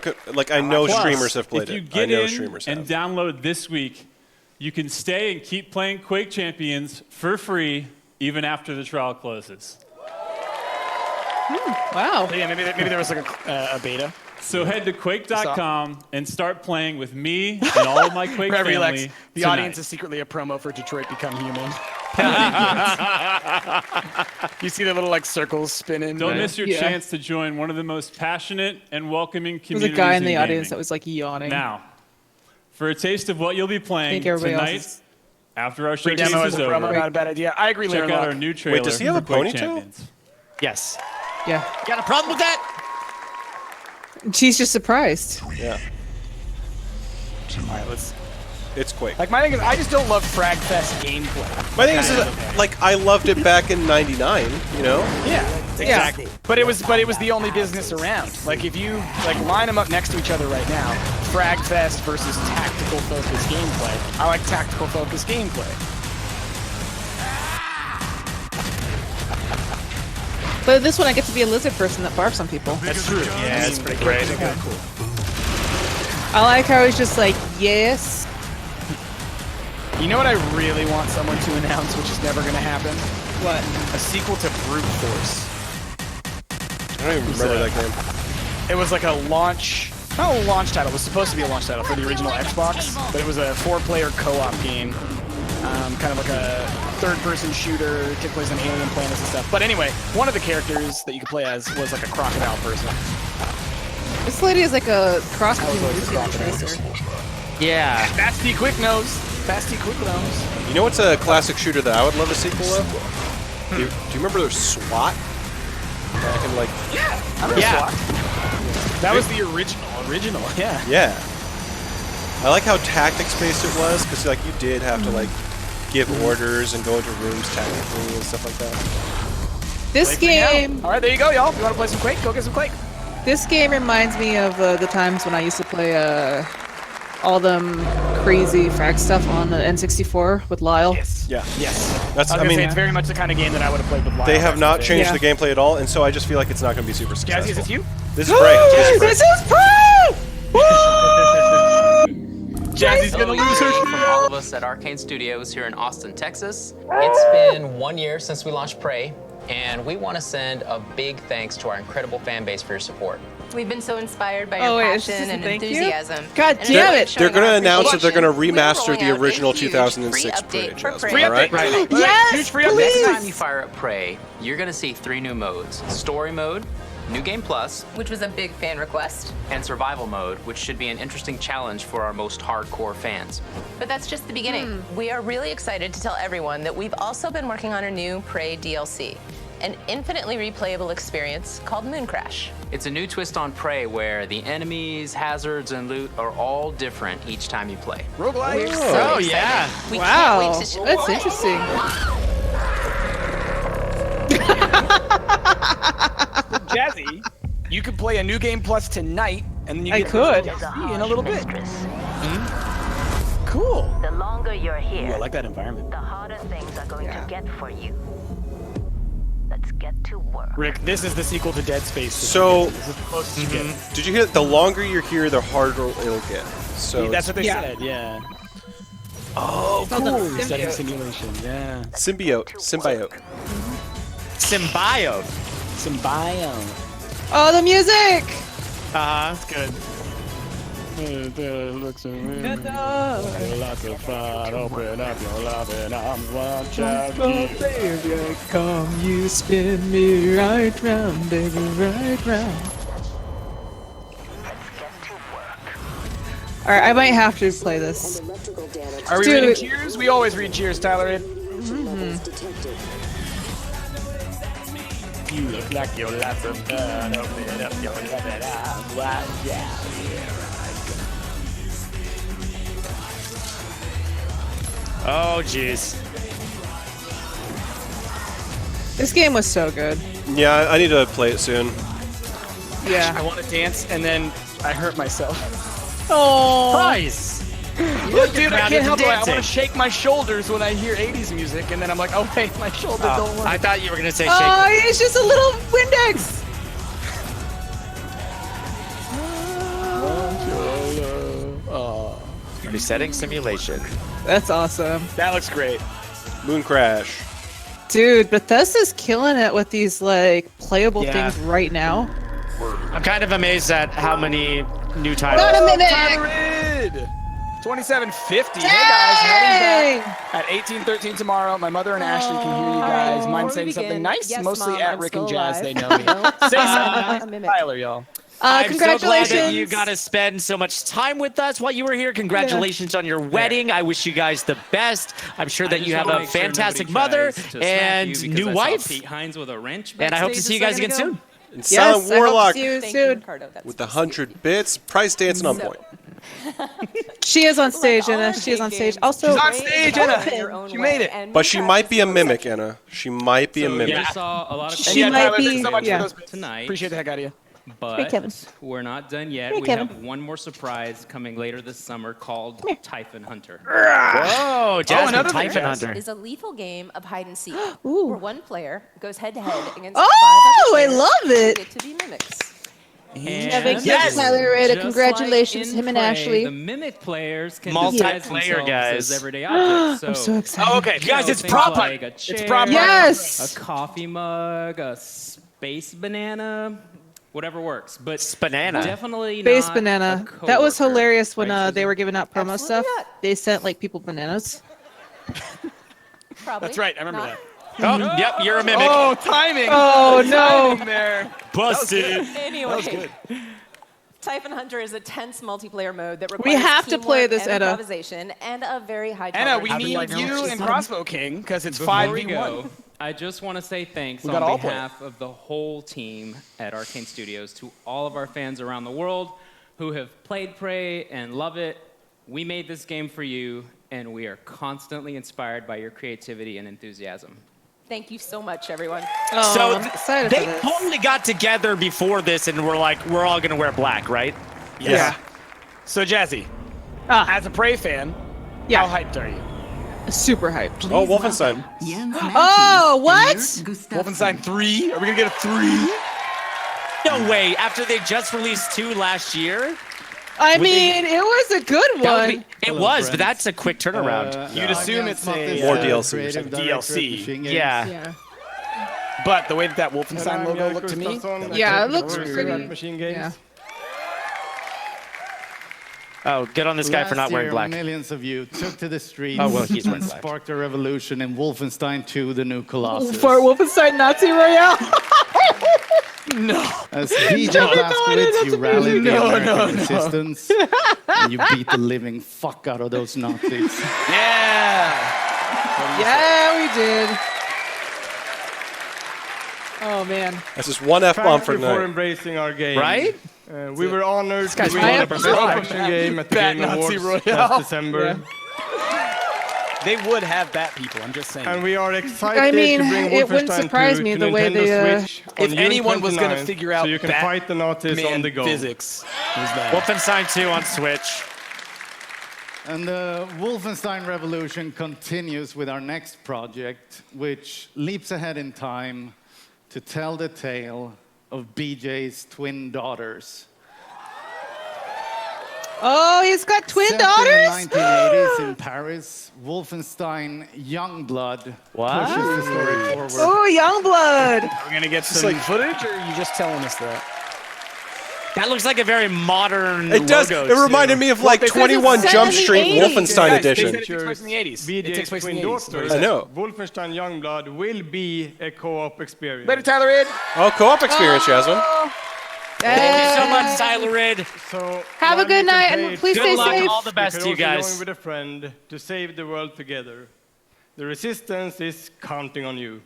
I know Plus, streamers have played if you it. get I know in streamers and have. download this week, you can stay and keep playing Quake Champions for free even after the trial closes. Wow. Yeah, maybe there was like a beta. So head to Quake.com and start playing with me and all of my Quake Right, relax. family The tonight. audience is secretly a promo for Detroit Become Human. You see the little like circles spinning. Don't right? miss your Yeah. chance to join one of the most passionate and welcoming There was a communities guy in the gaming. audience that was like yawning. Now, for a taste of what you'll be I playing think everybody tonight, else is... after our Free showcase demo is as a promo, over, not a bad idea. I agree, check Leon out Locke. our new trailer does he have a for Quake ponytail? Champions. Yes. Yeah. Got a problem with that? She's just surprised. Yeah, All right, let's. it's Quake. Like my thing is, I just don't love Fragfest gameplay. My thing is, like, I loved it back in '99. You know? Yeah, exactly. But it was the only business around. Like if you like line them up next to each other right now, Fragfest versus tactical focused gameplay. I like tactical focused gameplay. But this one, I get to be a lizard person that barfs on people. That's true. Yeah, it's pretty great. I like how he's just like, yes. You know what I really want someone to announce, which is never going to happen? What? A sequel to Brute Force. I don't even remember that game. It was like a launch, not a launch title. It was supposed to be a launch title for the original Xbox, but it was a 4-player co-op game, kind of like a third-person shooter. It took place on alien planets and stuff. But anyway, one of the characters that you could play as was like a crocodile person. This lady is like a cross I was between always Lucy a and crocodile. Tracer. Yeah. That's the quick nose. Fasty quick rounds. You know what's a classic shooter that I would love a sequel of? Do you remember SWAT? Back in like... Yeah. I remember SWAT. That was the original. Yeah. Yeah. I like how tactics-based it was, because like you did have to like give orders and go into rooms tactically and stuff like that. This game. All right, there you go, y'all. You want to play some Quake? Go get some Quake. This game reminds me of the times when I used to play all them crazy frag stuff on the N64 with Lyle. Yes. Yeah. Yes. That's. I mean, it's very much the kind of game that I would have played with Lyle. They have not changed the gameplay at all, and so I just feel like it's not going to be super successful. Jazzy, is this you? This is Prey. This is Prey! Jazzy's gonna lose her. From all of us at Arcane Studios here in Austin, Texas. It's been 1 year since we launched Prey, and we want to send a big thanks to our incredible fan base for your support. We've been so inspired by your passion and enthusiasm. God damn it! They're going to announce that they're going to remaster the original 2006 Prey. Free update. Right? Yes, Huge free update. Next time you fire up Prey, you're going to see 3 new modes. Story mode, New Game Plus, which was a big fan request, and Survival mode, which should be an interesting challenge for our most hardcore fans. But that's just the beginning. We are really excited to tell everyone that we've also been working on a new Prey DLC, an infinitely replayable experience called Moon Crash. It's a new twist on Prey where the enemies, hazards, and loot are all different each time you play. Roguelike. We're so excited. Yeah. We Wow, can't wait to that's interesting. Jazzy, you could play a New Game Plus tonight, and then you I get could. in a little bit. Cool. The longer you're here, Ooh, I like that environment. the harder things are going to get for you. Let's get to work. Rick, this is the sequel to Dead Space. So, This is the closest you get. did you hear? The longer you're here, the harder it'll get. So That's what they said, yeah. Oh, Called cool. a Setting symbiote. simulation, yeah. symbiote. Symbiote. Symbiote. Oh, the music! It's good. Looks lots of fun. Open up your love and arms. One child. Baby, come you spin me right round, baby, right round. Alright, I might have to play this. Are we Dude. reading cheers? We always read cheers, Tyler. You look like you're lots of fun. Open up your love and arms. One child. Oh, jeez. This game was so good. Yeah, I need to play it soon. Yeah. I want to dance, and then I hurt myself. Oh. Prize. Look, dude, I can't help it. I want dancing. to shake my shoulders when I hear 80s music, and then I'm like, oh, wait, my shoulders don't work. I thought you were going to say shake. Oh, it's just a little Windex. Resetting simulation. That's awesome. That looks great. Moon Crash. Dude, Bethesda's killing it with these like playable Yeah. things right now. I'm kind of amazed at how many new titles. Not a minute. Tyler 2750. Hey guys, heading back at 1813 tomorrow. My mother and Ashley can hear you guys. Mine saying something nice, Yes, mostly Mom, at I'm Rick still and Jazz. alive. They know me. Say something A nice, mimic. Tyler, y'all. I'm Congratulations. so glad that you got to spend so much time with us while you were here. Congratulations on your wedding. I wish you guys the best. I'm sure that you have a fantastic mother and new wife. Pete Hines with a wrench. And I hope to see you guys again soon. And Yes, Silent I hope Warlock to see you Thank soon. you, Ricardo. That's with the 100 bits. Price dancing on point. She is on stage, Anna. She is on stage. Also, She's on stage, Anna. She made it. But she might be a mimic, Anna. She might be a mimic. We saw a lot of She And might Tyler, be- thanks so much yeah. for those bits. tonight, Appreciate the heck out of you. but Kevin. we're not done yet. Hey, We Kevin. have one more surprise coming later this summer called Typhon Hunter. Whoa, Jasmine another Typhon thing. Hunter. Is a lethal game of hide and seek, Ooh. where one player goes head to head against Oh, five I other love players it. who get to be mimics. Yeah, big yes. Tyler Rita. Just Congratulations, like in him and Prey, Ashley. The mimic players can Multiplayer disguise themselves guys. as everyday objects. I'm so excited. Oh, okay. you Guys, know, it's things prop like hunt. a chair, It's prop hunt. Yes. a coffee mug, a space banana, whatever works. But Banana. definitely Space not banana. a That was coworker, hilarious when right, they were giving out promo Absolutely stuff. not. They sent like people bananas. Probably. That's right. I remember not. that. Oh, yep, you're a mimic. Oh, timing. Oh, no. Timing there. Busted. Anyway, Typhon Hunter is a tense multiplayer mode that We requires have to play teamwork this, and Edda. improvisation and a very high Anna, we tolerance. need you and Crossbow King because it's Before 5v1. we go, I just want to say thanks We on gotta all play. behalf of the whole team at Arcane Studios to all of our fans around the world who have played Prey and love it. We made this game for you, and we are constantly inspired by your creativity and enthusiasm. Thank you so much, everyone. So I'm excited they for this. totally got together before this and were like, we're all going to wear black, right? Yeah. So, Jazzy, as a Prey fan, how hyped are you? Super hyped. Oh, Wolfenstein. Oh, what? Wolfenstein 3? Are we going to get a 3? No way. After they just released 2 last year? I mean, it was a good That would one. be, it was, but that's a quick turnaround. You'd assume it's More a DLC. DLC. Yeah. But the way that Wolfenstein logo looked to me, Yeah, it looks pretty. Machine Games. Yeah. Oh, good on this guy for not wearing black. Millions of you took to the streets Oh, well, he's wearing and black. sparked a revolution in Wolfenstein 2, The New Colossus. For Wolfenstein Nazi Royale. no. As DJ Blazkowicz, you rallied the American resistance, and you beat the living fuck out of those Nazis. Yeah, we did. Oh man. That's just one F-bomb for Thank you for tonight. embracing our game. Right? We were honored to guy's win right. the best action game at the Bat Game Nazi Awards Royale. last December. They would have bat people, I'm just saying. And we are excited I mean, to bring it wouldn't Wolfenstein surprise 2 me to the way Nintendo they, Switch if on June anyone was going to 29th, figure out so you can fight the Nazis on the go. physics, it was that. Wolfenstein 2 on Switch. And the Wolfenstein revolution continues with our next project, which leaps ahead in time to tell the tale of BJ's twin daughters. Oh, he's got twin Set daughters. in the 1980s in Paris, Wolfenstein Youngblood pushes the story forward. Oh, Youngblood. Are we going to get some footage, or are you just telling us that? That looks like a very modern It does. logo, It reminded too. me of like 21 Jump Street Wolfenstein Guys, Edition. It takes place in the 80s. It takes place in the 80s. Daughters, I know. Wolfenstein Youngblood will be a co-op experience. Later, Tyler Id. Oh, co-op experience, Jasmine. Thank you so much, Silerid. So Have a while good you can night, play and it please Good stay luck, safe. all the best you to you can also guys. join with a friend to save the world together. The resistance is counting on you.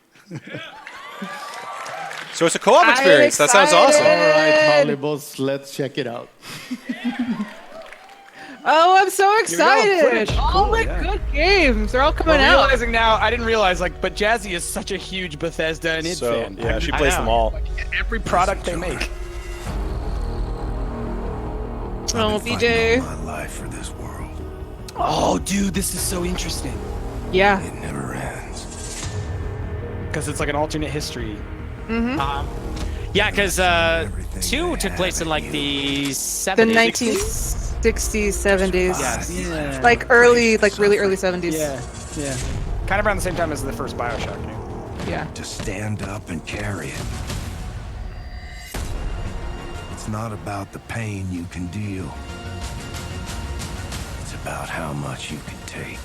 So it's a co-op experience. That sounds awesome. All right, Hollybus, let's check it out. Oh, I'm so go. excited. Footage. All Cool, the yeah. good games. They're all coming I'm out. realizing now, I didn't realize, but Jazzy is such a huge Bethesda and id So, fan. yeah, she plays them all. Every product they make. Oh, BJ. My life for this world. Oh, dude, this is so interesting. Yeah. It never ends. Because it's like an alternate history. Mm-hmm. Yeah, because 2 took place in like the 70s. The 1960s, 70s. Yeah. Like early, like really early 70s. Yeah. Kind of around the same time as the first Bioshock game. Yeah. To stand up and carry it. It's not about the pain you can deal. It's about how much you can take.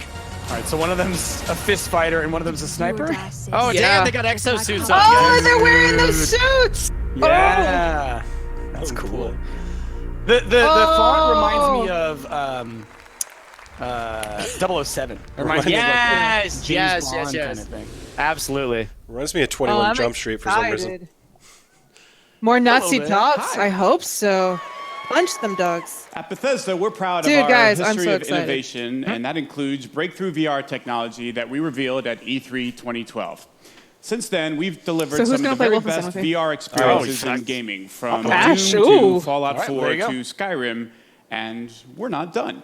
All right, so one of them's a fist fighter and one of them's a sniper? Oh, Yeah. damn, they got exosuits on. Oh, they're wearing the suits. Yeah. That's cool. The font reminds me of 007. It reminds me of like James Bond kind of thing. Absolutely. Reminds me of 21 I'm Jump Street for some reason. excited. More Nazi man. dogs. Hi. I hope so. Punch them dogs. At Bethesda, we're proud Dude, of our guys, I'm history so of excited. innovation, and that includes breakthrough VR technology that we revealed at E3 2012. Since then, we've delivered So who's some of gonna the play very Wolfenstein best with me? VR experiences Oh, in gaming, from Ash, Doom ooh. to Fallout All right, 4 there you to go. Skyrim, and we're not done.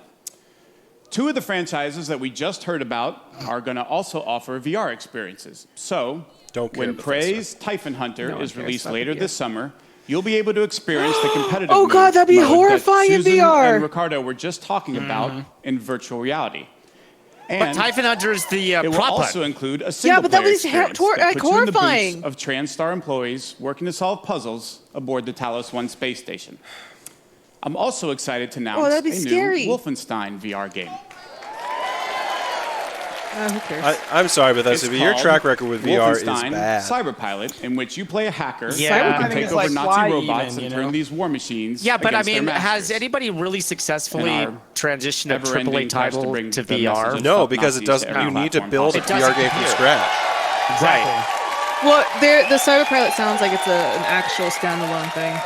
2 of the franchises that we just heard about are going to also offer VR experiences. So, Don't care, when Bethesda. Prey's Typhon Hunter No one is cares released about later VR. this summer, you'll be able to experience the competitive Oh, God, that'd be mode that horrifying in Susan VR. and Ricardo were just talking about in virtual reality. But And Typhon Hunter is the it will prop also hunt. include a Yeah, single but that player was experience that puts you in the horrifying. boots of TranStar employees working to solve puzzles aboard the Talos 1 space station. I'm also excited to announce that'd be a scary. new Wolfenstein VR game. Who cares? I'm sorry, Bethesda, It's but your called track record with VR is Wolfenstein bad. Cyberpilot, in which you play a hacker Yeah. and take is over like Nazi why robots even, and you turn know? these war machines. Yeah, but I against their mean, has masters. anybody really successfully And our transitioned a never-ending AAA quest to title bring to the message VR? of No, fuck because it Nazis doesn't. to every You need to platform build a possible. VR game from scratch. Right. Well, the Cyberpilot sounds like it's an actual standalone thing.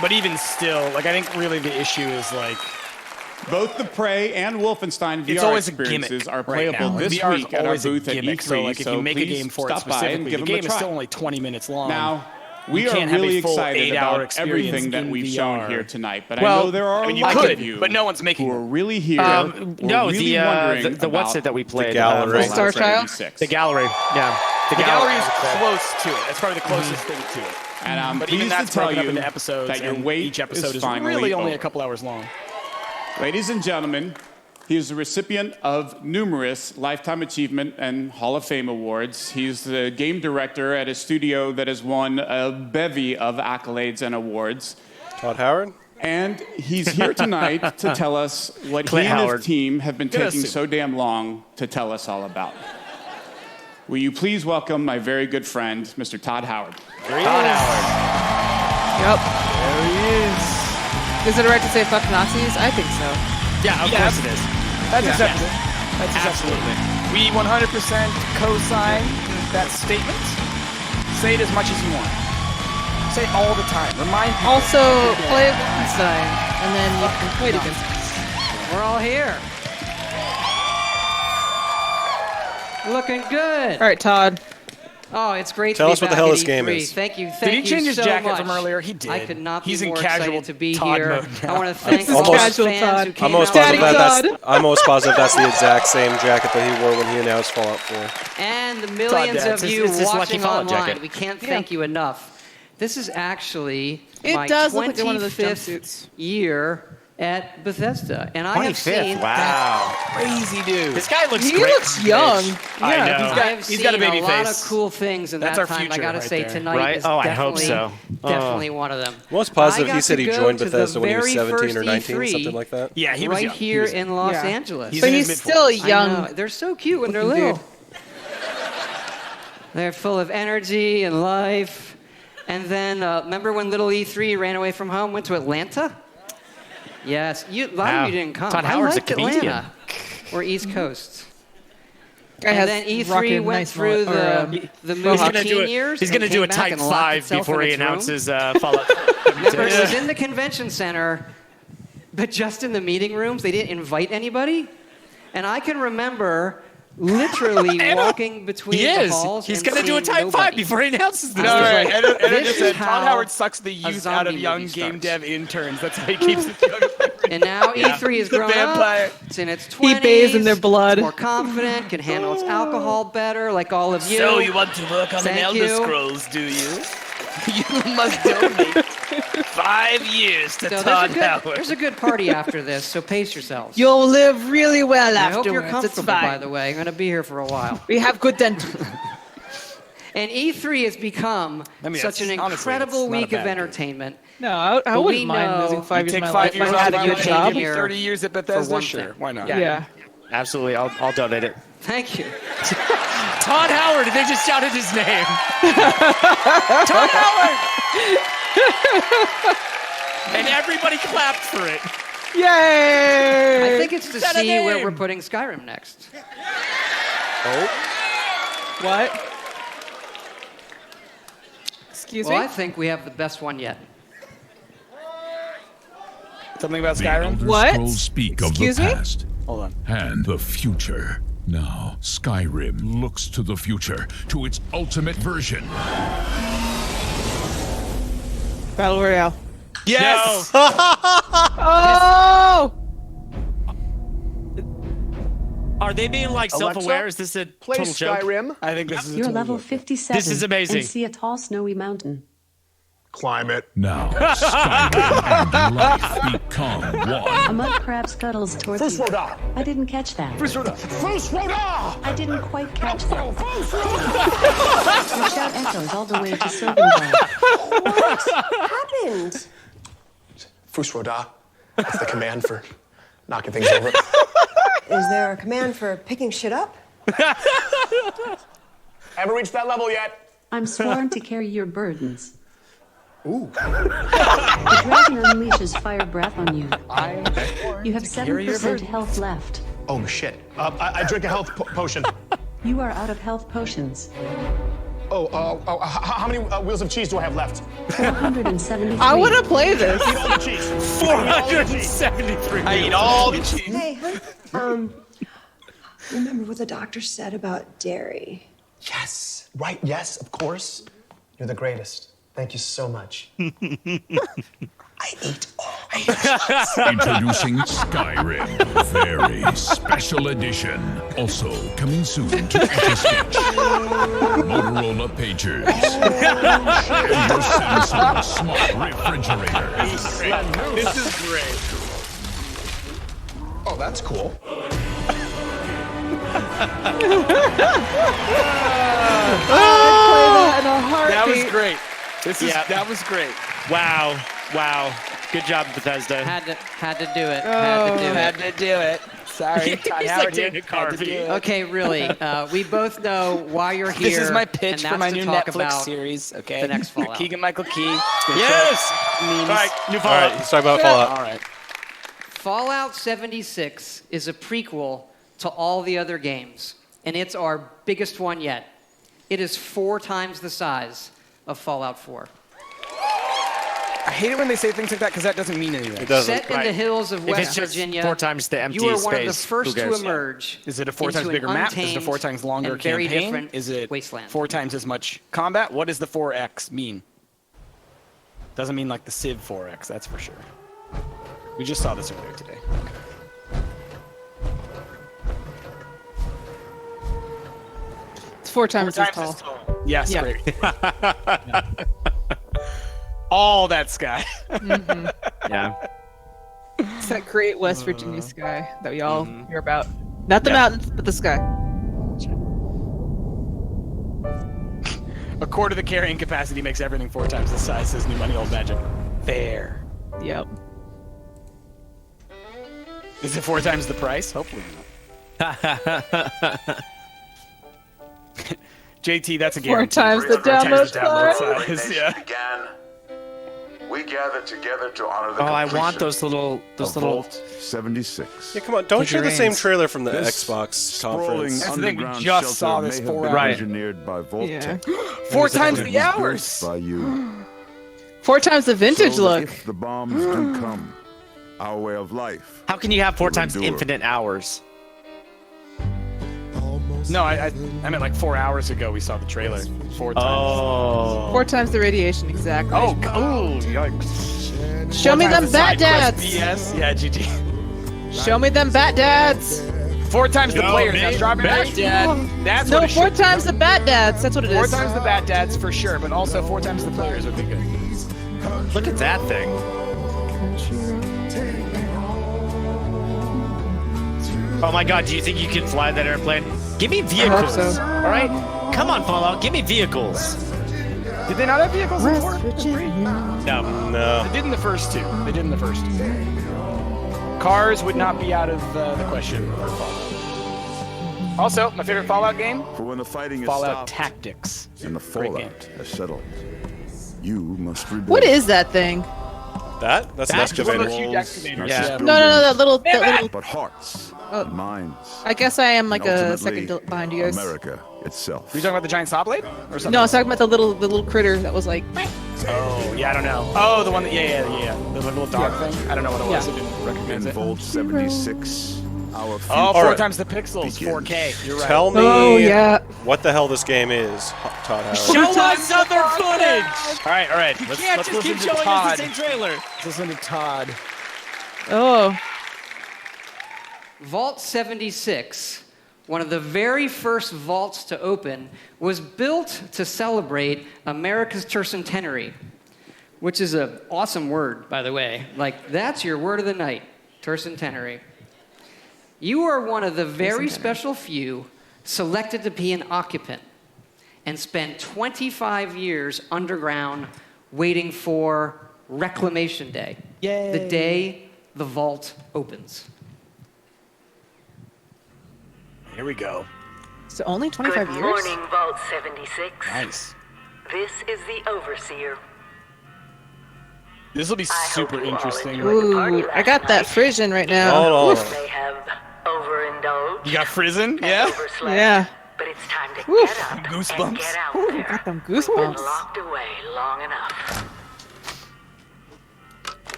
But even still, like I think really the issue is like Both the Prey and Wolfenstein it's VR always a experiences gimmick are right playable now. this VR is week at our always a booth at gimmick, E3. so like if you make a please game for it stop by and specifically, give the them a game is try. still only 20 minutes long. Now, we You are can't have a really full excited 8-hour about experience everything that in we've VR. shown here tonight, but Well, I know there are I mean, a you lot could, of you but no one's making who are really here. No, really wondering the what's about it that we played? gallery. Fallout Starchild? 76. The gallery. Yeah. The gallery is close to it. That's probably the closest thing to it. And I'm But even pleased that's to tell broken up you into episodes, that your and wait each episode is finally really only over. a couple hours long. Ladies and gentlemen, he is the recipient of numerous Lifetime Achievement and Hall of Fame awards. He's the game director at a studio that has won a bevy of accolades and awards. Todd Howard? And he's here tonight to tell us what Clint he and Howard. his team have been Get us taking soon. so damn long to tell us all about. Will you please welcome my very good friend, Mr. Todd Howard. Todd Howard. Yep. There he is. Is it right to say fuck Nazis? I think so. Yeah, of course it is. That's Yeah. acceptable. That's acceptable. We 100% co-sign that statement. Say it as much as you want. Say it all the time. Remind people. Also, play Wolfenstein, and then you can fight against us. We're all here. Looking good. All right, Todd. Oh, it's great Tell to be us what the back hell at this game E3. is. Thank you. Thank Did he you change his so jacket much. from earlier? He did. I could not He's be in more casual excited to be Todd here. mode now. I want to thank Almost- all the Casual fans Todd. who came I'm almost out Daddy positive tonight. Todd. I'm almost positive that's the exact same jacket that he wore when he announced Fallout 4. And the millions Dad, of it's you his Lucky watching Fallout online. jacket. We can't thank you enough. This is actually It my does look like one of those 25th jumpsuits. year at Bethesda, and I have 25th. seen Wow. Crazy dude. This guy looks He great. looks young. I Yeah, know. I have he's seen got a baby lot face. of cool things in That's that our time. I future gotta right say there. tonight Right? is Oh, I definitely, hope so. definitely one of them. Most positive I got he said to he go joined to the Bethesda when he was very 17 or first 19, E3 something like that. Yeah, he was right young. He here was- in Los Yeah. Angeles. He's But in he's his still mid-40s. I young. know. They're so cute when they're looking little. dude. They're full of energy and life. And then, remember when little E3 ran away from home, went to Atlanta? Yes, a lot Wow. of you didn't come. Todd I Howard's a liked comedian. Atlanta. Or East Coast. Guy And has then E3 rocking went nice through mullet- or, the He's movie gonna do teen a, years. he's gonna and do a came back type and locked 5 itself before in he its room. announces Fallout. Remember, it was in the convention center, but just in the meeting rooms. They didn't invite anybody. And I can remember literally walking between He the is. halls. He's and going to do a seeing type 5 nobody. before he announces this. No, right. like, Edna this just is said how Todd Howard sucks the a youth out of zombie young movie game starts. dev interns. That's how he keeps it young. And now Yeah. E3 is The grown vampire. up. It's in its 20s. He bathes in their blood. More confident, can handle its alcohol better, like all of you. So you want to work on Thank an Elder you. Scrolls, do you? You must donate 5 years to So Todd there's Howard. a good party after this, so pace yourselves. You'll live really well I hope you're afterwards. It's comfortable, fine. by the way. I'm going to be here for a while. We have good dental. And E3 has become I mean, such an it's- honestly, incredible it's not a week of bad thing. entertainment. No, I But we wouldn't mind know- losing 5 You years take of my 5 life. years if I off had a of good your job. job, 30 years at Bethesda, one sure, thing. why not? Yeah. Absolutely. I'll donate it. Thank you. Todd Howard. They just shouted his name. Todd Howard. And everybody clapped for it. Yay! I think it's to Is that a see where name? we're putting Skyrim next. What? Excuse Well, me? I think we have the best one yet. Something about The Skyrim? Elder What? Scrolls speak of Excuse the me? past Hold on. and the future. Now, Skyrim looks to the future, to its ultimate version. Battle Royale. Yes! Oh! Are they being like self-aware? Is this a Play total joke? Skyrim. I think this is a You're total level joke. 57. This is amazing. And see a tall, snowy mountain. Climb it. Now, Skyrim and life become A one. mud crab scuttles towards First you. Roda. I didn't catch that. First Roda. First Roda! I didn't quite catch that. Your shout echoes all the way to Sylvanville. What happened? First Roda. That's the command for knocking things over. Is there a command for picking shit up? Haven't reached that level yet. I'm sworn to carry your burdens. Ooh. The dragon unleashes fire breath on you. You have 7% health left. Oh shit. I drink a health potion. You are out of health potions. How many wheels of cheese do I have left? 473. I want to play this. I eat all the cheese. 473. I eat all the cheese. Hey, remember what the doctor said about dairy? Yes. Right. Yes. Of course. You're the greatest. Thank you so much. I ate all. Introducing Skyrim, very special edition. Also coming soon to Etch-a-Sketch, Motorola pagers, and the Samsung smart refrigerator. This is great. Oh, that's cool. That was great. That was great. Wow. Good job, Bethesda. Had to do it. Had to do it. Sorry, Todd He's Howard like here. Dana Carvey. Okay, really. We both know why you're here. This is my pitch and for my that's to new talk Netflix about series. Okay, the next Fallout. Keegan-Michael Key. Yes. Memes. All right, new All Fallout. right, let's talk about Fallout. All right. Fallout 76 is a prequel to all the other games, and it's our biggest one yet. It is 4 times the size of Fallout 4. I hate it when they say things like that because that doesn't mean anything. It doesn't. Set in the hills of If it's West just Virginia, 4 times the empty you are one of the space, first who to cares? emerge. Is it a 4 times into bigger an map? Is it a untamed 4 times longer and very campaign? different Is it wasteland. 4 times as much combat? What does the 4X mean? Doesn't mean like the Civ 4X, that's for sure. We just saw this earlier today. It's 4 times as tall. Yes, Yeah. great. All that sky. Yeah. It's that great West Virginia sky that we all hear about. Not the mountains, but the sky. A quarter the carrying capacity makes everything 4 times the size, says New Money Old Magic. Fair. Yep. Is it 4 times the price? Hopefully not. JT, that's a 4 guarantee. times the download size. size. Yeah. Began. We gathered together to honor the Oh, I completion want those little of Vault 76. Yeah, come on, don't Put show your the same hands. trailer from the This Xbox conference. Sprawling I think we underground just saw shelter this may 4 have been hours. engineered by Vault Yeah. Tech. 4 times It the was hours. built by you. 4 times the vintage So that look. If the bombs do come, our way of life. How can you have 4 times endure. infinite hours? No, I meant like 4 hours ago we saw the trailer. 4 times. Oh. 4 times the radiation, exactly. Oh, yikes. Show me them bat dads. BS. Yeah, GG. Show me them bat dads. 4 times the Yo, players. man, Now, Strawberry bat Dad. That's No, what it 4 should times the bat dads. That's what it is. 4 times the bat dads for sure, but also 4 times the players would be good. Look at that thing. Oh my god, do you think you can fly that airplane? Give me vehicles. so. All right? Come on, Fallout. Give me vehicles. Did they not have vehicles in 4? No. They did in the first 2. They did in the first 2. Cars would not be out of the question for Fallout. Also, my favorite Fallout game? For when the fighting is Fallout stopped Tactics. and the Great game. fallout has settled, you must rebuild. What is that thing? That's an That's one of excavator. those huge excavators. Yeah. No, that little. But hearts, Oh. minds. I guess I am like and a ultimately, second behind you guys. America itself. Are you talking about the giant saw blade? Or something? No, I was talking about the little critter that was like. Oh, yeah, I don't know. Oh, the one that, yeah. The little dog thing? I don't know what it was. I didn't recognize In it. Vault 76, our future Oh, 4 Alright. times the pixels, 4K. You're right. Tell me Oh, yeah. what the hell this game is, Todd Howard. Show us other footage! All right. You Let's can't just listen keep to showing Todd. us the same trailer. Let's listen to Todd. Oh. Vault 76, one of the very first vaults to open, was built to celebrate America's tercentenary, which is an awesome word, by the way. Like, that's your word of the night, tercentenary. You are one of the very special few selected to be an occupant and spend 25 years underground waiting for Reclamation Day, the day the vault opens. Here we go. So only 25 Good years? morning, Vault 76. Nice. This is the Overseer. This will be super interesting. Ooh, I got that Frisian right now. Oh, Oof. They have overindulged. You got Frizen? Yeah? Overslept, Yeah. But it's time to Oof. get up Goosebumps. and get out Ooh, there. got them We've been goosebumps. locked away long enough.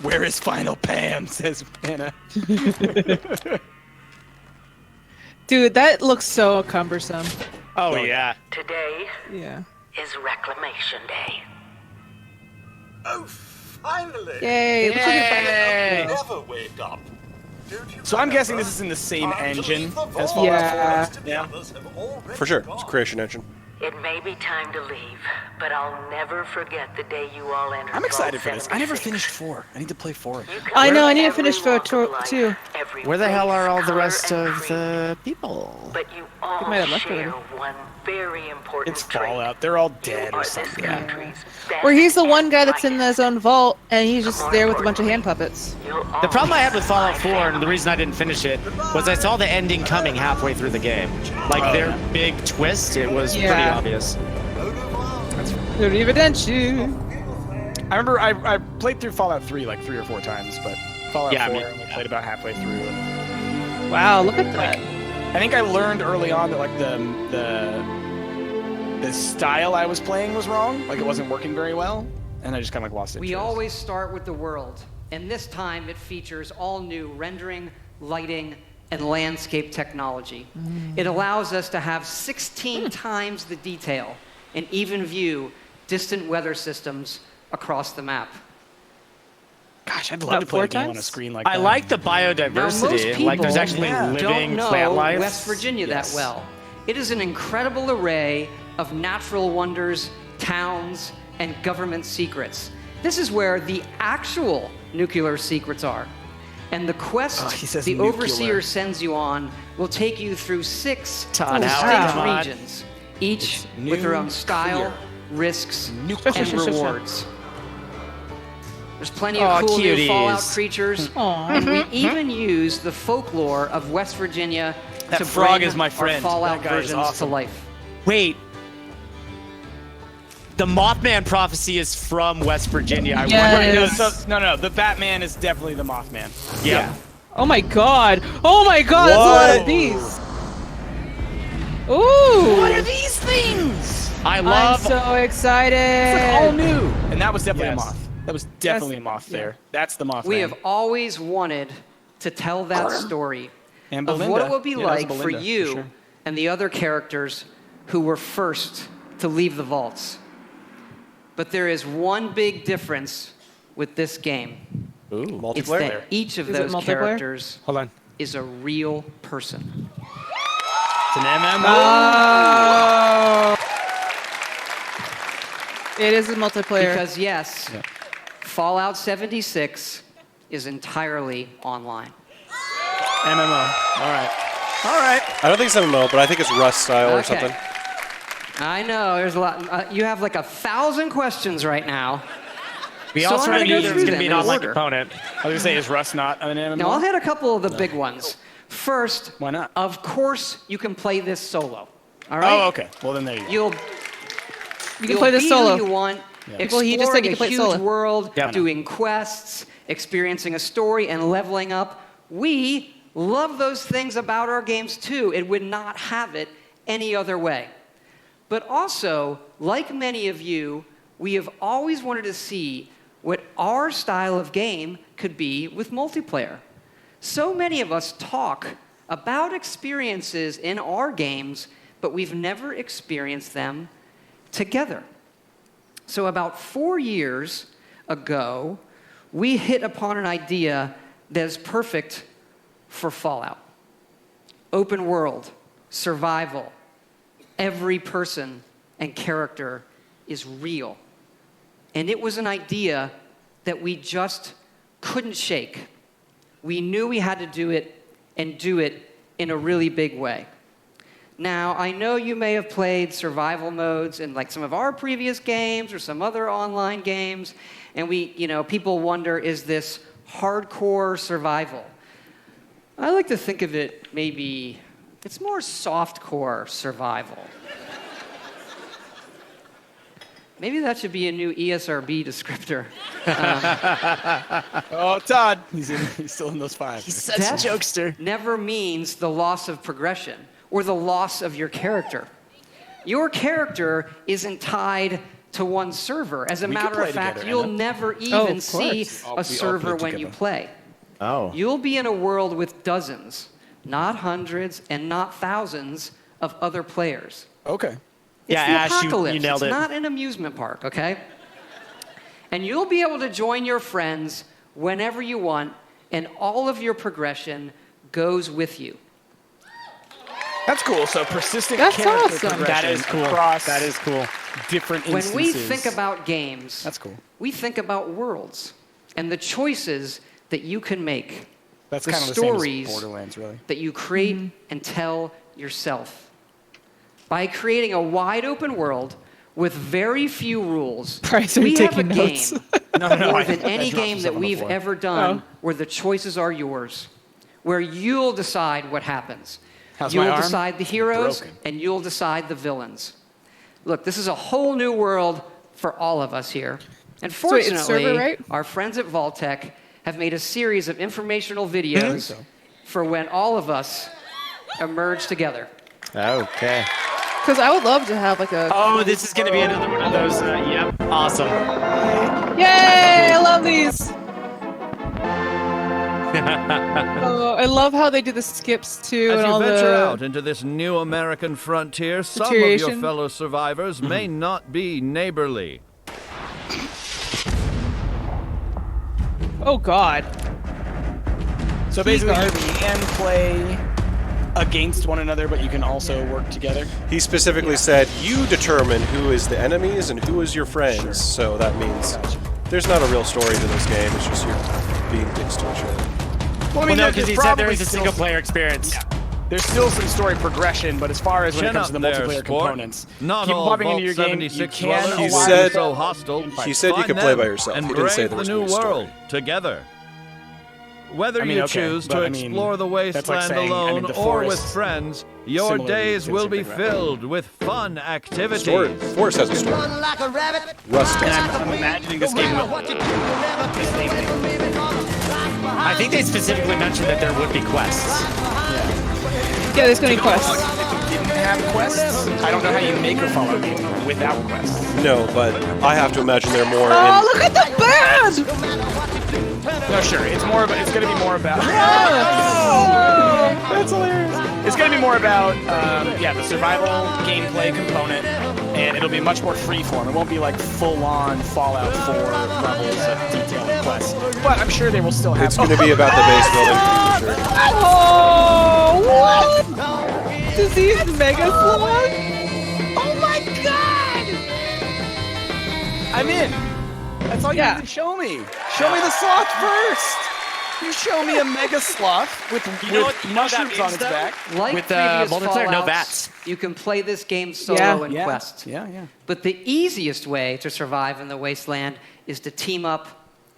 Where is Final Pam? Says Anna. Dude, that looks so cumbersome. Oh, yeah. Today Yeah. is Reclamation Day. Oh, finally! Yay, look at Yay. your Never wake up. So I'm guessing this is in the same engine as Fallout Yeah. 4. Yeah. For sure. It's a creation engine. It may be time to leave, but I'll never forget the day you all entered. I'm excited Vault for this. I never 76. finished 4. I need to play 4. I know, I need to finish for too. Where the hell are all the rest of the people? But you all might have left share already. one very important It's Fallout. They're all dead or this something. country's Or he's the one guy that's in his own vault, and he's just there with a bunch of hand puppets. The problem I had with Fallout 4, and the reason I didn't finish it, was I saw the ending coming halfway through the game. Like, their big twist, it was pretty Yeah. obvious. Arrivederci. I remember I played through Fallout 3 like 3 or 4 times, but Fallout Yeah, 4 me- I only played about halfway through. Wow, look at that. I think I learned early on that like the style I was playing was wrong, like it wasn't working very well, and I just kind of like lost it. We always start with the world, and this time it features all new rendering, lighting, and landscape technology. It allows us to have 16 times the detail and even view distant weather systems across the map. Gosh, I'd love to play a game on a screen like that. I like the Now, most biodiversity. people Like, there's actually don't living know plant life. West Virginia Yes. that well. It is an incredible array of natural wonders, towns, and government secrets. This is where the actual nuclear secrets are. And the quest he says the nuclear. Overseer sends you on will take you through 6 Todd distinct Howard, come on. regions, each with their own style, risks, and rewards. There's plenty of cool new Fallout creatures, and we even use the folklore of West Virginia That to frog bring is my our friend. Fallout That guy is versions awesome. to life. Wait. The Mothman prophecy is from West Virginia. I Right, no, Yes. no, the Batman is definitely the Mothman. Yeah. Oh my god. Oh my god, that's a lot of these. Ooh. What are these things? I love. I'm so excited. It's like all new. And that was definitely Yes. a moth. That was definitely a moth there. That's the Mothman. We have always wanted to tell that story And of what Belinda. it would be Yeah, that was like for Belinda, you for sure. and the other characters who were first to leave the vaults. But there is one big difference with this game. Ooh, It's multiplayer. that each of Is it those multiplayer? characters Hold on. is a real person. It's an MMO. Oh. It is a multiplayer. Because yes, Fallout 76 is entirely online. MMO. All right. All right. I don't think it's MMO, but I think it's Rust style or Okay. something. I know, there's a lot. You have like 1,000 questions right now. We So also I'm gonna knew go there was through going to be an them in online order. component. I was going to say, is Rust not an MMO? Now, I'll hit a couple of the big ones. First, Why not? of course, you can play this solo. All right? Oh, okay. Well, then there you go. You'll can play this be solo. Who you want, Well, he just said you exploring can a play it huge solo. world, Yeah. doing quests, experiencing a story, and leveling up. We love those things about our games too. It would not have it any other way. But also, like many of you, we have always wanted to see what our style of game could be with multiplayer. So many of us talk about experiences in our games, but we've never experienced them together. So about 4 years ago, we hit upon an idea that is perfect for Fallout. Open world, survival, every person and character is real. And it was an idea that we just couldn't shake. We knew we had to do it and do it in a really big way. Now, I know you may have played survival modes in like some of our previous games or some other online games, and people wonder, is this hardcore survival? I like to think of it maybe It's more softcore survival. Maybe that should be a new ESRB descriptor. Oh, Todd. He's still in those 5. He's such a jokester. Never means the loss of progression or the loss of your character. Your character isn't tied to one server. As a matter of fact, you'll never even see a server when you play. Oh. You'll be in a world with dozens, not hundreds and not thousands of other players. Okay. It's Yeah, the Ash, apocalypse. you nailed it. It's not an amusement park, okay? And you'll be able to join your friends whenever you want, and all of your progression goes with you. That's cool. So persistent That's character awesome. progression That is cool. across That is cool. different When instances. we think about games, That's cool. we think about worlds and the choices that you can make. That's the kind of the same as stories Borderlands, really. that you create and tell yourself. By creating a wide open world with very few rules, Bryce, are we you have a taking game notes? more than any game that we've ever done where the choices are yours, where you'll decide what happens. How's You'll my arm? decide the heroes, Broken. and you'll decide the villains. Look, this is a whole new world for all of us here. And So wait, it's fortunately, server, right? our friends at Vaultec have made a series of informational videos for when all of us emerge together. Okay. Because I would love to have like a. Oh, this is going to be another one of those. Yep. Awesome. Yay! I love these. Oh, I love how they do the skips too, As and you all venture the. out into this new American frontier, some of your Deterioration. fellow survivors may not be neighborly. Oh God. So basically, you can play against one another, but you can also work together. He specifically said, you determine who is the enemies and who is your friends. So that means there's not a real story to this game. It's just you're being dicks to each other. Well, I mean, no, there's because he said there probably is a still single player experience. Yeah. There's still some story progression, but as far as when it Chin comes to the up there, multiplayer sport. components, Not people all popping into Vault your game, you 76 can dwellers He align said- so hostile. He said you Find could play by them yourself. and He didn't say brave there was the gonna new be a story. world together. Whether I mean, you okay, choose but to I mean, explore the that's like wasteland saying I'm alone into or with Forest. friends, your Similarly, days will be considering that. filled with fun activities. Story. Forest has a story. Rust And does. I'm imagining this game will. I think they specifically mentioned that there would be quests. Yeah, there's gonna be quests. Didn't have quests. I don't know how you make a Fallout game without quests. No, but I have to imagine they're more Oh, in... look at the band! No, sure. It's more. It's going to be more about. That's hilarious. It's going to be more about, the survival gameplay component, and it'll be much more freeform. It won't be like full-on Fallout 4 levels of detail and quests. But I'm sure they will still have. It's going to be about the base building, for sure. Oh, what? Disease Mega Slug? Oh my God! I'm in. That's all you need to show me. Show me the sloth first. You show me a mega sloth with, mushrooms on its back. Like With, previous multiplayer, no Fallouts, bats. You can play this game solo and Yeah. quest. Yeah. But the easiest way to survive in the wasteland is to team up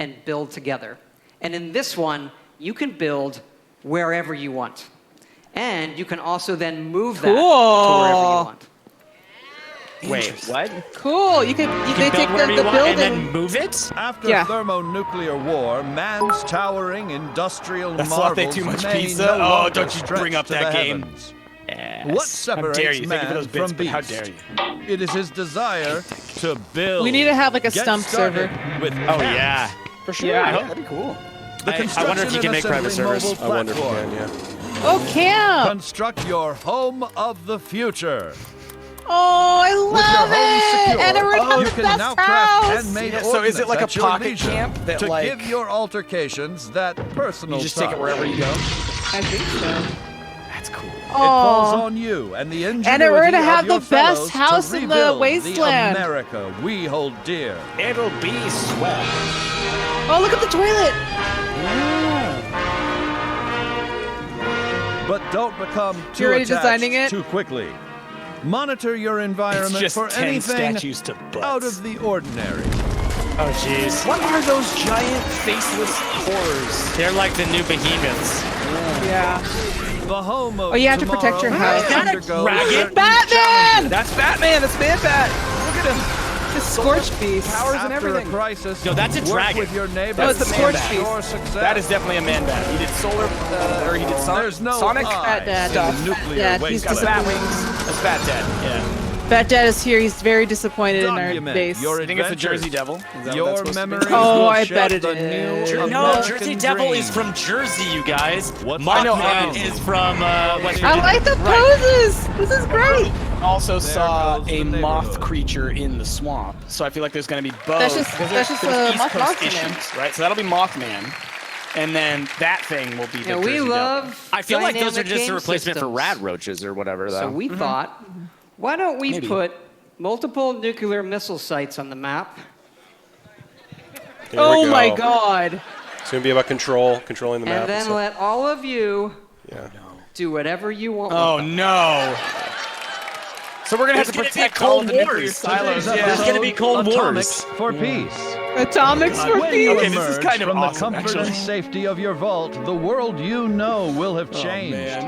and build together. And in this one, you can build wherever you want. And you can also then move that to wherever you want. Wait, what? Cool. You can they build take wherever the you want and building. then move it? After thermonuclear war, man's towering industrial That's marvels not they too much may pizza. no Oh, longer don't you bring stretch up to that the game. heavens. Yes. What How separates dare you? Thank you for man those bits, from but how beast? dare you? It is his desire to build. We need to have like a Get Stumpt started server. With Oh, cats. yeah. For sure. Yeah. That'd be cool. The I wonder if you construction can and make private assembly servers. mobile I wonder if you platform. can, yeah. Oh, camp! Construct your home of the future. Oh, I With your love home it! secure, And we're you the can best now craft house! handmade Yeah, so is it ordnance like a at your pocket leisure camp that, to like- give your altercations that personal You just take it touch. wherever you go. I think so. That's cool. It falls Oh. on you and the And ingenuity we're gonna of have your the best fellows house to in the rebuild wasteland. The America we hold dear. It'll be swell. Oh, look at the toilet! But don't become too You're already attached designing it? too quickly. Monitor your environment just for 10 anything statues to butts. out of the ordinary. Oh, jeez. What are those giant faceless horrors? They're like the new behemoths. Yeah. The home of Oh, you have to protect your house. Batman! That's Batman. That's Man-Bat. Look at him. His scorched beast. Powers and After everything. a crisis, No, that's a work dragon. with your neighbors. No, it's a for scorched beast. your success. That is definitely a Man-Bat. He did Solar, or he did There's no Sonic I Dad. in the nuclear Dad, he's waste. Got Bat Wings. That's Bat Dad. Yeah. Bat Dad is here. He's very disappointed in our Document base. your I think it's the adventures. Jersey Devil. Is that what Your that's supposed to be? memories Oh, will I shape bet it the is. new No, American Jersey Devil dream. is from Jersey, you guys. What's Mothman is from West I Virginia. like the poses. This is great. Also saw goes a the moth neighborhood. creature in the swamp, so I feel like there's going to be both. That's just- because that's just there's a East Coast Mothman. issues, right? So that'll be Mothman, and then that thing will be the Yeah, we Jersey love. I feel like those are dynamic just a game replacement for systems. rat roaches or whatever, though. So we thought, why don't we Maybe. put multiple nuclear missile sites on the map? Here Oh we my go. God. It's gonna be about controlling the map. And then stuff. let all of you Yeah. do whatever you want. Oh with them. no! So we're gonna have to There's gonna be protect Cold all the nuclear Wars. silos. Today's Yeah. There's gonna be Cold Atomic Wars. for peace. Atomics for When peace. you Okay, this is emerge kind of from awesome, the comfort actually. and safety of your vault, the world you know will have changed. man.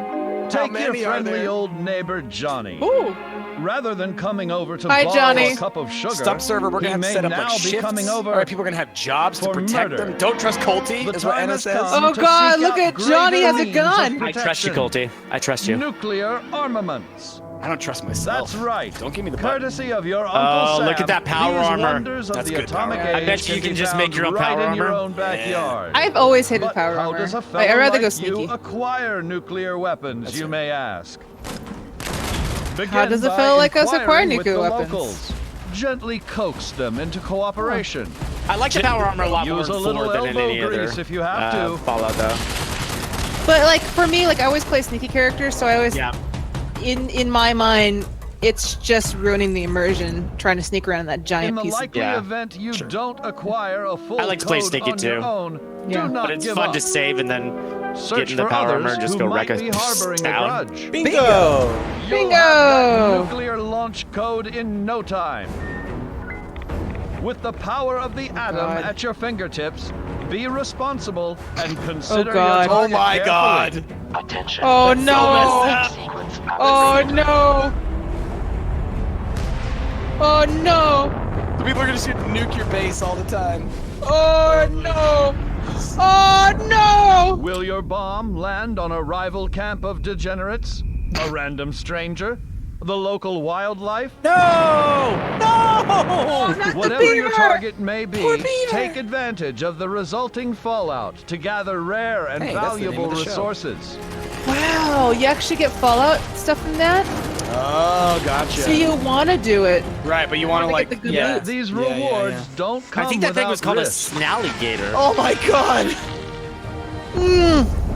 How Take your many are friendly there? old neighbor Johnny. Ooh. Rather than coming over to Hi, borrow Johnny. a cup of sugar, Stump server, we're he gonna have to may set up now like be shifts. coming over. All right, people are gonna have jobs to for protect murder. them. Don't trust Colty, The is what time Anna has says. come Oh to God, seek look out at Johnny greater has a means of gun. I trust you, protection. Colty. I trust you. Nuclear armaments. I don't trust myself. That's right. Don't give me the button. Courtesy of your Uncle Oh, Sam, look at that power these armor. wonders of That's the good atomic power age I bet you can can be just found make your own right power in your armor. own backyard. I've always hated But power how armor. does a Wait, fellow I'd rather go like sneaky. you acquire nuclear weapons, you may ask? How does a Begin fellow by like us acquire inquiring with nuclear the weapons? locals. Gently coax them into cooperation. I like the power armor a lot more Use in a little 4 than in elbow any other grease if you have to. Fallout, though. But like for me, like I always play sneaky characters, so I always in my mind, it's just ruining the immersion trying to sneak around that giant In the piece. likely event you don't acquire a full I like to play code sneaky on too. your own, Yeah. do not But it's give fun up. to save and then Search get in the for power armor others and just who go might wreck be a harboring a town. grudge. Bingo! You'll Bingo! have that nuclear launch code in no time. With the power of the atom God. at your fingertips, be responsible and consider God. your Oh target my carefully. God! Attention. Oh That's so no! messed Sequence Oh no! Oh no! The people are gonna shoot nuke your base all the time. Oh no! Oh no! Will your bomb land on a rival camp of degenerates? A random stranger? The local wildlife? No! No! Oh, not the Whatever your beaver! target may be, Poor beaver! take advantage of the resulting fallout to gather rare and Hey, that's the name valuable of the show. resources. Wow, you actually get Fallout stuff from that? Oh, gotcha. So you want to do it? Right, but you want to Wanna get like the good yeah. loot. These Yeah, yeah, rewards yeah. don't come I think that thing without was called risk. a snallygator. Oh my God!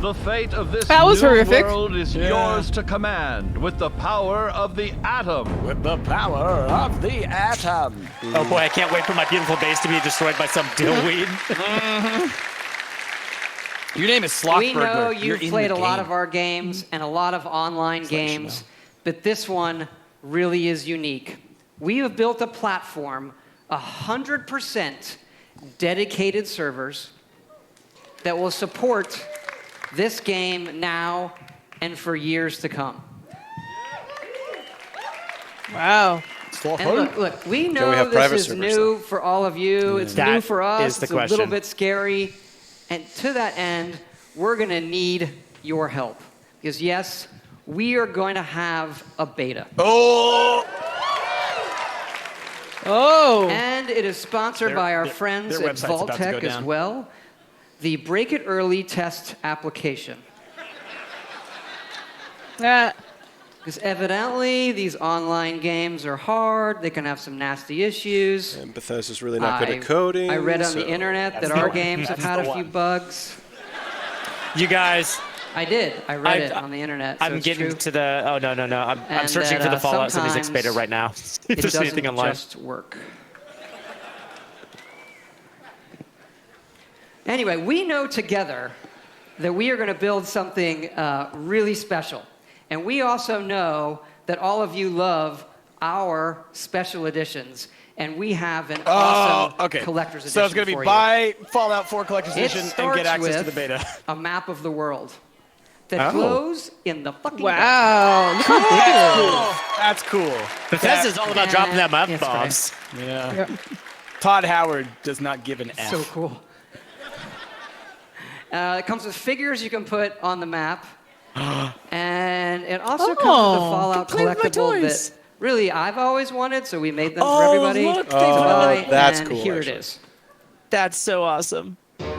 The fate of this That was new horrific. world is Yeah. yours to command with the power of the atom. With the power of the atom. Oh boy, I can't wait for my beautiful base to be destroyed by some dillweed. Your name is Slothburglar. We know You're you've in played the a lot game. of our games and a lot of online games, but this one really is unique. We have built a platform, 100% dedicated servers that will support this game now and for years to come. Wow. And look, we know we have this private is servers, new for all of you. It's That new for us. is the It's a little question. bit scary. And to that end, we're going to need your help. Because yes, we are going to have a beta. Oh! Oh! And it is sponsored by our friends their at website's about to go Vault-Tec as down. well. The Break It Early test application. Because evidently, these online games are hard. They can have some nasty issues. And Bethesda's really not good at coding. I read on so the internet that That's our the- games have that's had the a few one. bugs. You guys, I did. I read it I- on the internet. So I'm it's getting true. to the. Oh no. I'm And searching that, for the Fallout 76 sometimes beta right now. if It there's anything doesn't online. just work. Anyway, we know together that we are going to build something really special. And we also know that all of you love our special editions. And we have an awesome collector's edition So it's going to be for you. buy Fallout 4 Collector's It Edition and get starts access to with the beta. a map of the world. that glows in the fucking Wow. Look how big it is. That's cool. Bethesda's all about dropping them F-bombs. Yeah. Yep. Todd Howard does not give an F. So cool. It comes with figures you can put on the map. And it also comes with a Fallout play with my collectible toys. that really I've always wanted, so we made them for everybody. Look, that's and cool, here actually. it is. That's so awesome.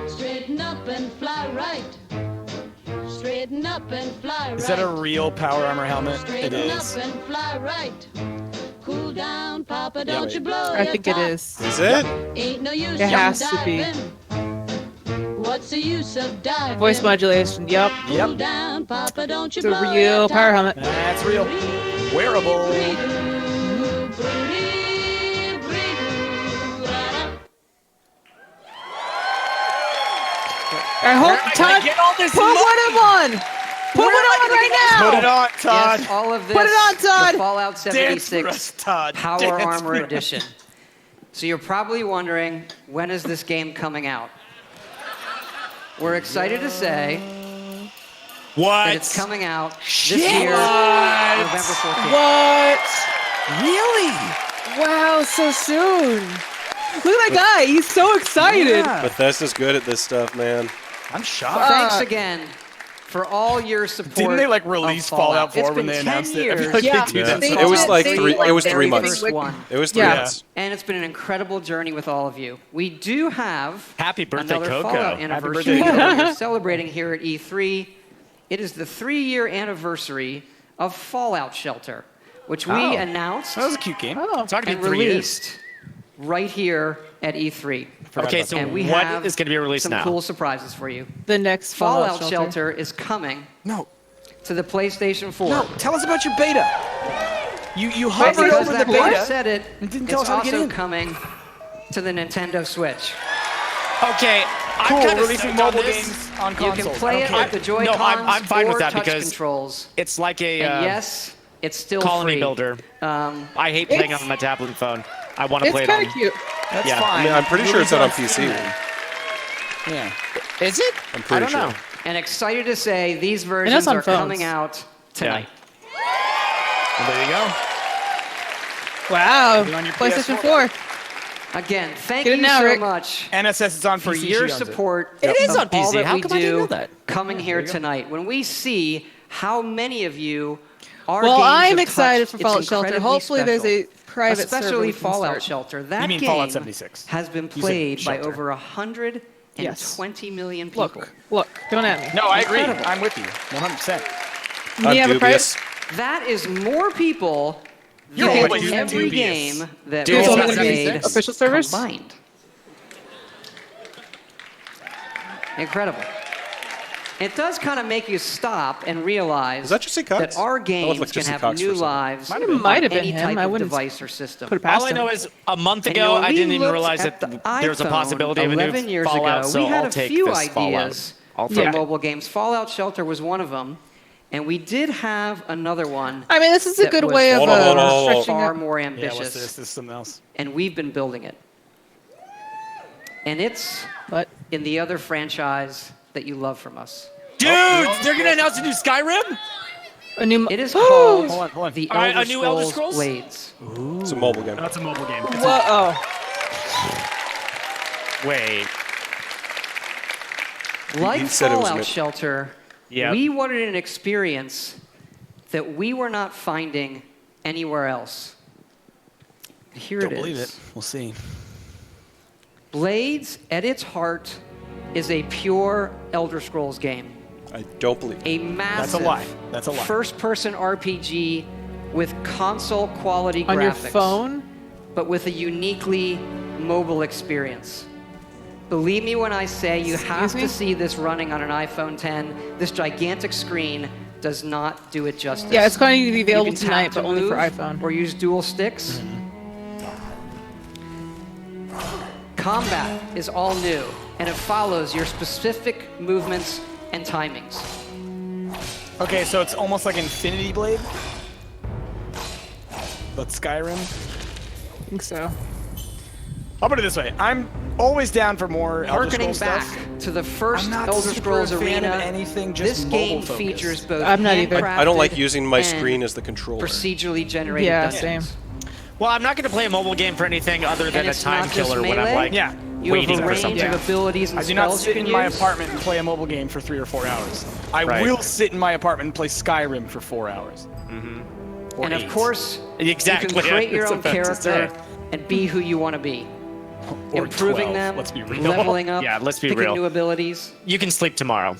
Straighten up and fly right. Straighten up and fly right. Is that a real power armor helmet? It Straighten is. up and fly right. Cool down, Papa, don't you blow I your think it top. is. Is it? Ain't no use It has in to be. diving. What's the use of diving? Voice modulation. Yep. Cool down, Papa, don't you It's a blow real your power top. helmet. That's real. Wearable. I hope Todd get all this put one on. Put one on right now. Put it on, Todd. Yes, all of this. Put it on, Todd. The Fallout Dance for 76 us, Todd. Power Dance Armor for us. Edition. So you're probably wondering, when is this game coming out? We're excited to say What? that it's coming out this Shit. year, What? November 14th. What? Really? Wow, so soon. Look at that guy. He's so excited. Bethesda's good at this stuff, man. I'm shocked. Thanks again for all your support. Didn't they like of release Fallout 4 It's when been they 10 announced it? I feel years. like Yeah. they do that They so It was often. like They three. did It was the 3 very months. first one. It was 3 Yeah. months. And it's been an incredible journey with all of you. We do have Happy birthday, another Coco. Fallout Happy anniversary birthday, that we're celebrating here at E3. It is the 3-year anniversary of Fallout Shelter, which we Oh. announced That was a cute game. Oh. It's already and been 3 years. released right here at E3. Okay, so and we what have is going to be released some now? cool surprises for you. The next Fallout Shelter is coming No. to the PlayStation 4. No. Tell us about your beta. You But hovered because over the that guy beta. said it, and didn't it's tell us how to get also in. coming to the Nintendo Switch. Okay, I'm Cool. kind of Releasing mobile games on You consoles. can play it I with the don't care. Joy-Cons I'm fine or with that touch because controls. it's like a And yes, it's still colony free. builder. Um, I hate playing It's- on my tablet and phone. I want to It's play it kind on. of cute. That's Yeah. fine. I mean, I'm pretty sure it's not on Release PC. Steam. Yeah. Is it? I'm I pretty don't sure. know. and excited to say these it's versions on are phones. coming out tonight. Well, there you go. Wow. Be on your PlayStation PS4. 4. Again, thank Get it you now, so Rick. much NSS is on for PC. your she owns it. support It is of on all PC. that How we come I didn't do know that? coming here tonight. When we see how many of you are Well, games I'm have excited touched, for it's Fallout Shelter. incredibly Hopefully there's a special. private server Especially we can Fallout start. Shelter. That You mean game Fallout 76. has been You said played by Shelter. over 120 million people. Look, don't at me. No, I agree. Incredible. I'm with you. 100%. Do you have a dubious. That is more people You're than always every dubious. game that Dude, It's we only have gonna be made official servers? combined. Incredible. It does kind of make you stop and realize Is that Jesse Cox? that our That games looked like can Jesse have Cox for a new second. lives Might have on been any him. type I of wouldn't device or system. put it past All I him. know is a month And, ago, when I we didn't even looked realize at that the there was a iPhone possibility of a 11 new years Fallout, ago, so we had I'll a take few this Fallout. ideas I'll for take it. mobile games. Fallout Shelter was one of them, and we did have another one. I mean, this is a that good was way of Hold on, hold on, hold on. stretching far up. more Yeah, ambitious. what's this? This is something else. And we've been building it. And it's What? in the other franchise that you love from us. Dude, they're going to announce a new Skyrim? A new. It is called Hold on. The All right, Elder a new Elder Scrolls Scrolls? Blades. It's a mobile game. That's a mobile game. It's Whoa. Oh. Wait. Like He said it was Fallout mid- Shelter, Yep. we wanted an experience that we were not finding anywhere else. Here Don't it is. believe it. We'll see. Blades, at its heart, is a pure Elder Scrolls game. I don't believe it. A massive That's a lie. That's a lie. first-person RPG with console-quality graphics. On your phone? But with a uniquely mobile experience. Believe me when I say you have Excuse me? to see this running on an iPhone 10. This gigantic screen does not do it justice. Yeah, it's going to be You available can tap tonight, to but only for move iPhone. Or use dual sticks. Combat is all new, and it follows your specific movements and timings. Okay, so it's almost like Infinity Blade, but Skyrim. I think so. I'll put it this way: I'm always down for more Elder Harkening Scrolls back stuff. to the first I'm not Elder super Scrolls fan of Arena, anything just this game mobile-focused. features both I'm not either. I don't like handcrafted using my and screen as the controller. procedurally generated dungeons. Same. Well, I'm not going to play a mobile game for anything other than And a it's time not just killer when I'm melee. like You have waiting a for range something. of abilities and I do not spells sit you in can my use. apartment and play a mobile game for 3 or 4 hours. I Right. will sit in my apartment and play Skyrim for 4 hours. Or And 8. of course, Exactly, you can create your it's own about to say. character and be who you want to be. Or Improving 12, them, let's be real. leveling up, Yeah, let's be picking real. new abilities. You can sleep tomorrow.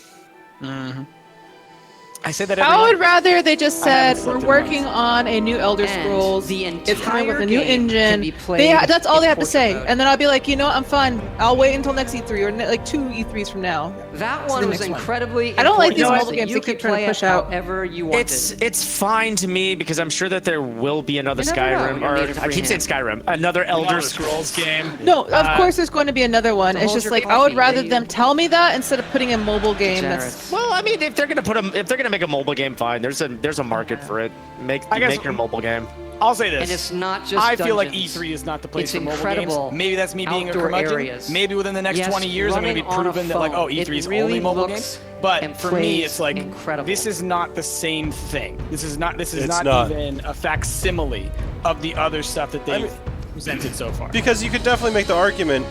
I say that every I would month. rather they just I haven't said slept we're in working months. on a new Elder And Scrolls. the It's coming with entire a new game can engine. be played That's all they in have to say, portrait mode. and then I'll be like, you know, what, I'm fine. I'll wait until next E3 or like 2 E3s from now. That To one the was next one. incredibly I don't like these important mobile that games you they keep could trying to play push it out. however you wanted. It's fine to me because I'm sure that there will be another You never know. Skyrim, You're or native I keep saying Skyrim, another Elder Scrolls game. No, of course there's going to be another one. So It's hold just your like I would coffee, rather lady. them tell me that instead of putting a mobile game that's. Well, I mean, if they're gonna make a mobile game, fine. There's a market for it. Make your mobile game. I'll say this. And it's not just I feel like dungeons. E3 is not the place It's for mobile incredible games. Maybe that's me being a outdoor curmudgeon. areas. Maybe within the next Yes, 20 years I'm going to be running on a proven that like, phone. oh, E3 is It really only mobile looks games. But and for me, plays it's like incredible. this is not the same thing. This is not It's not not. even a facsimile of the other stuff that they've presented so far. Because you could definitely make the argument,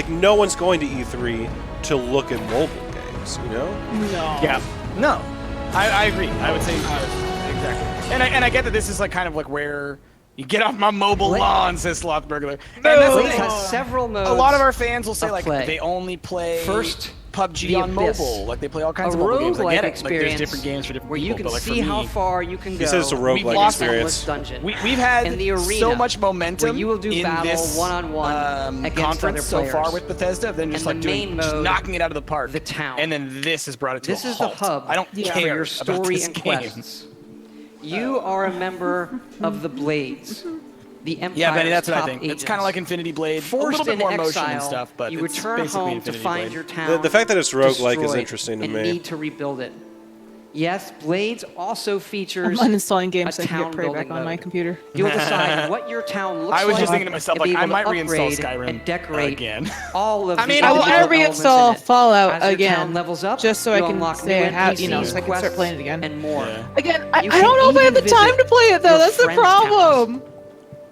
no one's going to E3 to look at mobile games, you know? No. Yeah. No. I agree. I would say exactly. And I get that this is like kind of like where you get off my mobile lawn, says Slothburglar. And that's the Blade thing. has several modes. A lot of our fans will say of like play. they only play First, PUBG the on Abyss. mobile. Like they play all kinds A of mobile games. I roguelike get it. Like experience there's different games for different where people. you can but like see for how me, far you can go. He says it's a roguelike We've lost experience. Endless Dungeon. We've had in the arena, so much momentum where you will do in battle this one-on-one against conference other so players. far with Bethesda of them just And like the doing main just mode, knocking it out of the park. the town. And then this has brought it to This a is the halt. hub I don't for care your about story this and game. quests. You are a member of the Blades, the Empire's Yeah, Benny, that's what I top think. agents. It's kind of like Infinity Blade, a Forced little bit in more exile, motion and stuff, but you it's return basically home to Infinity find Blade. your town The fact that it's roguelike is destroyed interesting to and me. need to rebuild it. Yes, Blades also features I'm uninstalling games so a I can town get Prey back building on my mode. computer. You'll decide what your town looks like. I was just thinking to myself, and be like, I able might to reinstall upgrade Skyrim and decorate again. all of I mean, the I want to individual elements in reinstall it. Fallout As your again, town levels up, just so I you'll can unlock say I new have, NPCs, so I can start quests, playing it again. and more. Again, I You don't know if I have the can time even to play it though. your That's the friends' problem.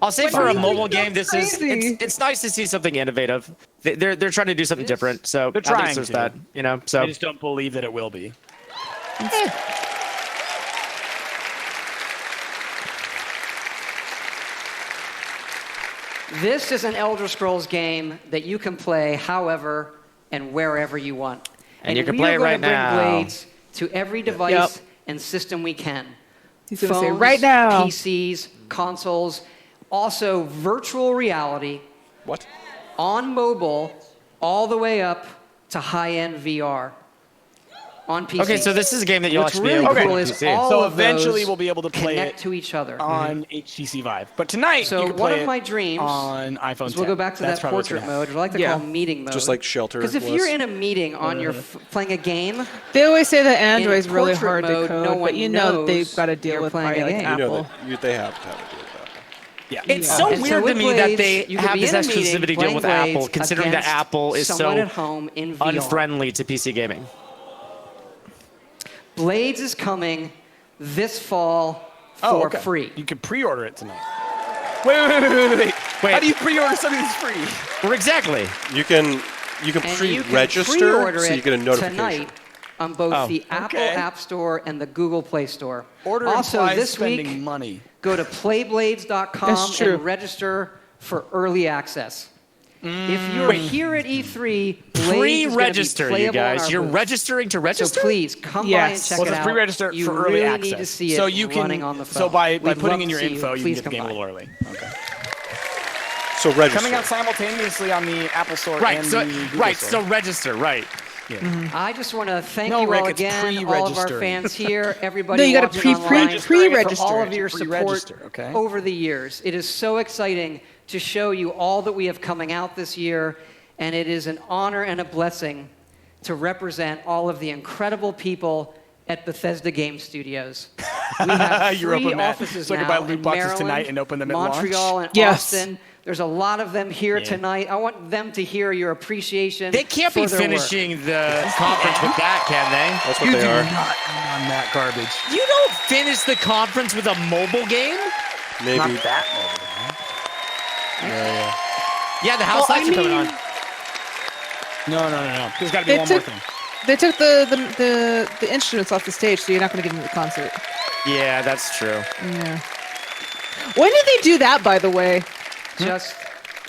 I'll say Like, for a really, mobile that's game, this is crazy. it's nice to see something innovative. They're trying to do something different, so They're at least trying there's to. that, you know. So I just don't believe that it will be. This is an Elder Scrolls game that you can play however and wherever you want. And you can we play are it going right to bring now. Blades to every device and system we can. He's gonna say Phones, right now. PCs, consoles, also virtual reality. What? On mobile, all the way up to high-end VR. On PC. Okay, so this is a game that you'll What's actually be really able to cool play on is PC. all So of eventually those we'll be able to play connect it to each other. on HTC Vive. But tonight So you can one play of my it dreams on iPhone 10. is we'll go back to That's that probably what's portrait gonna mode, happen. or I like to call meeting mode. Just like Shelter Because if was. you're in a meeting on your playing a game, They always say that Android's in really portrait hard to mode, code, no but one you know they've knows got to deal you're with playing probably a like game. You know Apple. that they have to have a deal with that. Yeah. It's so And weird with to me that Blades, they you can have be this in a meeting exclusivity deal playing with Apple, Blades considering that against Apple is someone so at home in VR. unfriendly to PC gaming. Blades is coming this fall for Oh, okay. free. You can pre-order it tonight. Wait. How do you pre-order something that's free? Well, exactly. You can And you can pre-register, pre-order so you it get a notification. tonight on both Oh. the Apple Okay. App Store and the Google Play Store. Order also, implies this spending week, money. go to playblades.com That's true. and register for early access. If you're here at E3, Blades Pre-register, is gonna be you playable in guys. our You're booth. registering to register? So please come by and Yes. check Well, it just out. pre-register You for early really access. need to see it so you can, running on the phone. So by We'd putting love in to your see info, you Please can get the game come a by. little early. Okay. So register. Coming out simultaneously on the Apple Store Right, and so the Google right, Store. so register, right. I just want to thank No, you Rick, all it's again, all of our pre-registering. fans here, everybody No, you gotta watching online, pre-register for all of it. your support Pre-register, okay. over the years. It is so exciting to show you all that we have coming out this year, and it is an honor and a blessing to represent all of the incredible people at Bethesda Game Studios. We have You're 3 open, Matt. offices So I can now buy loot in boxes Maryland, tonight and open them at launch? Montreal, and Yes. Austin. There's a lot of them here tonight. I want them to hear your appreciation. They can't be for their work. finishing the conference with that, can they? That's what they are. Not on that garbage. You don't finish the conference with a mobile game? Maybe. Not that mobile. Yeah, the house lights are coming on. No. There's got to be one more thing. They took the instruments off the stage, so you're not going to get into the concert. Yeah, that's true. Yeah. When did they do that, by the way? Just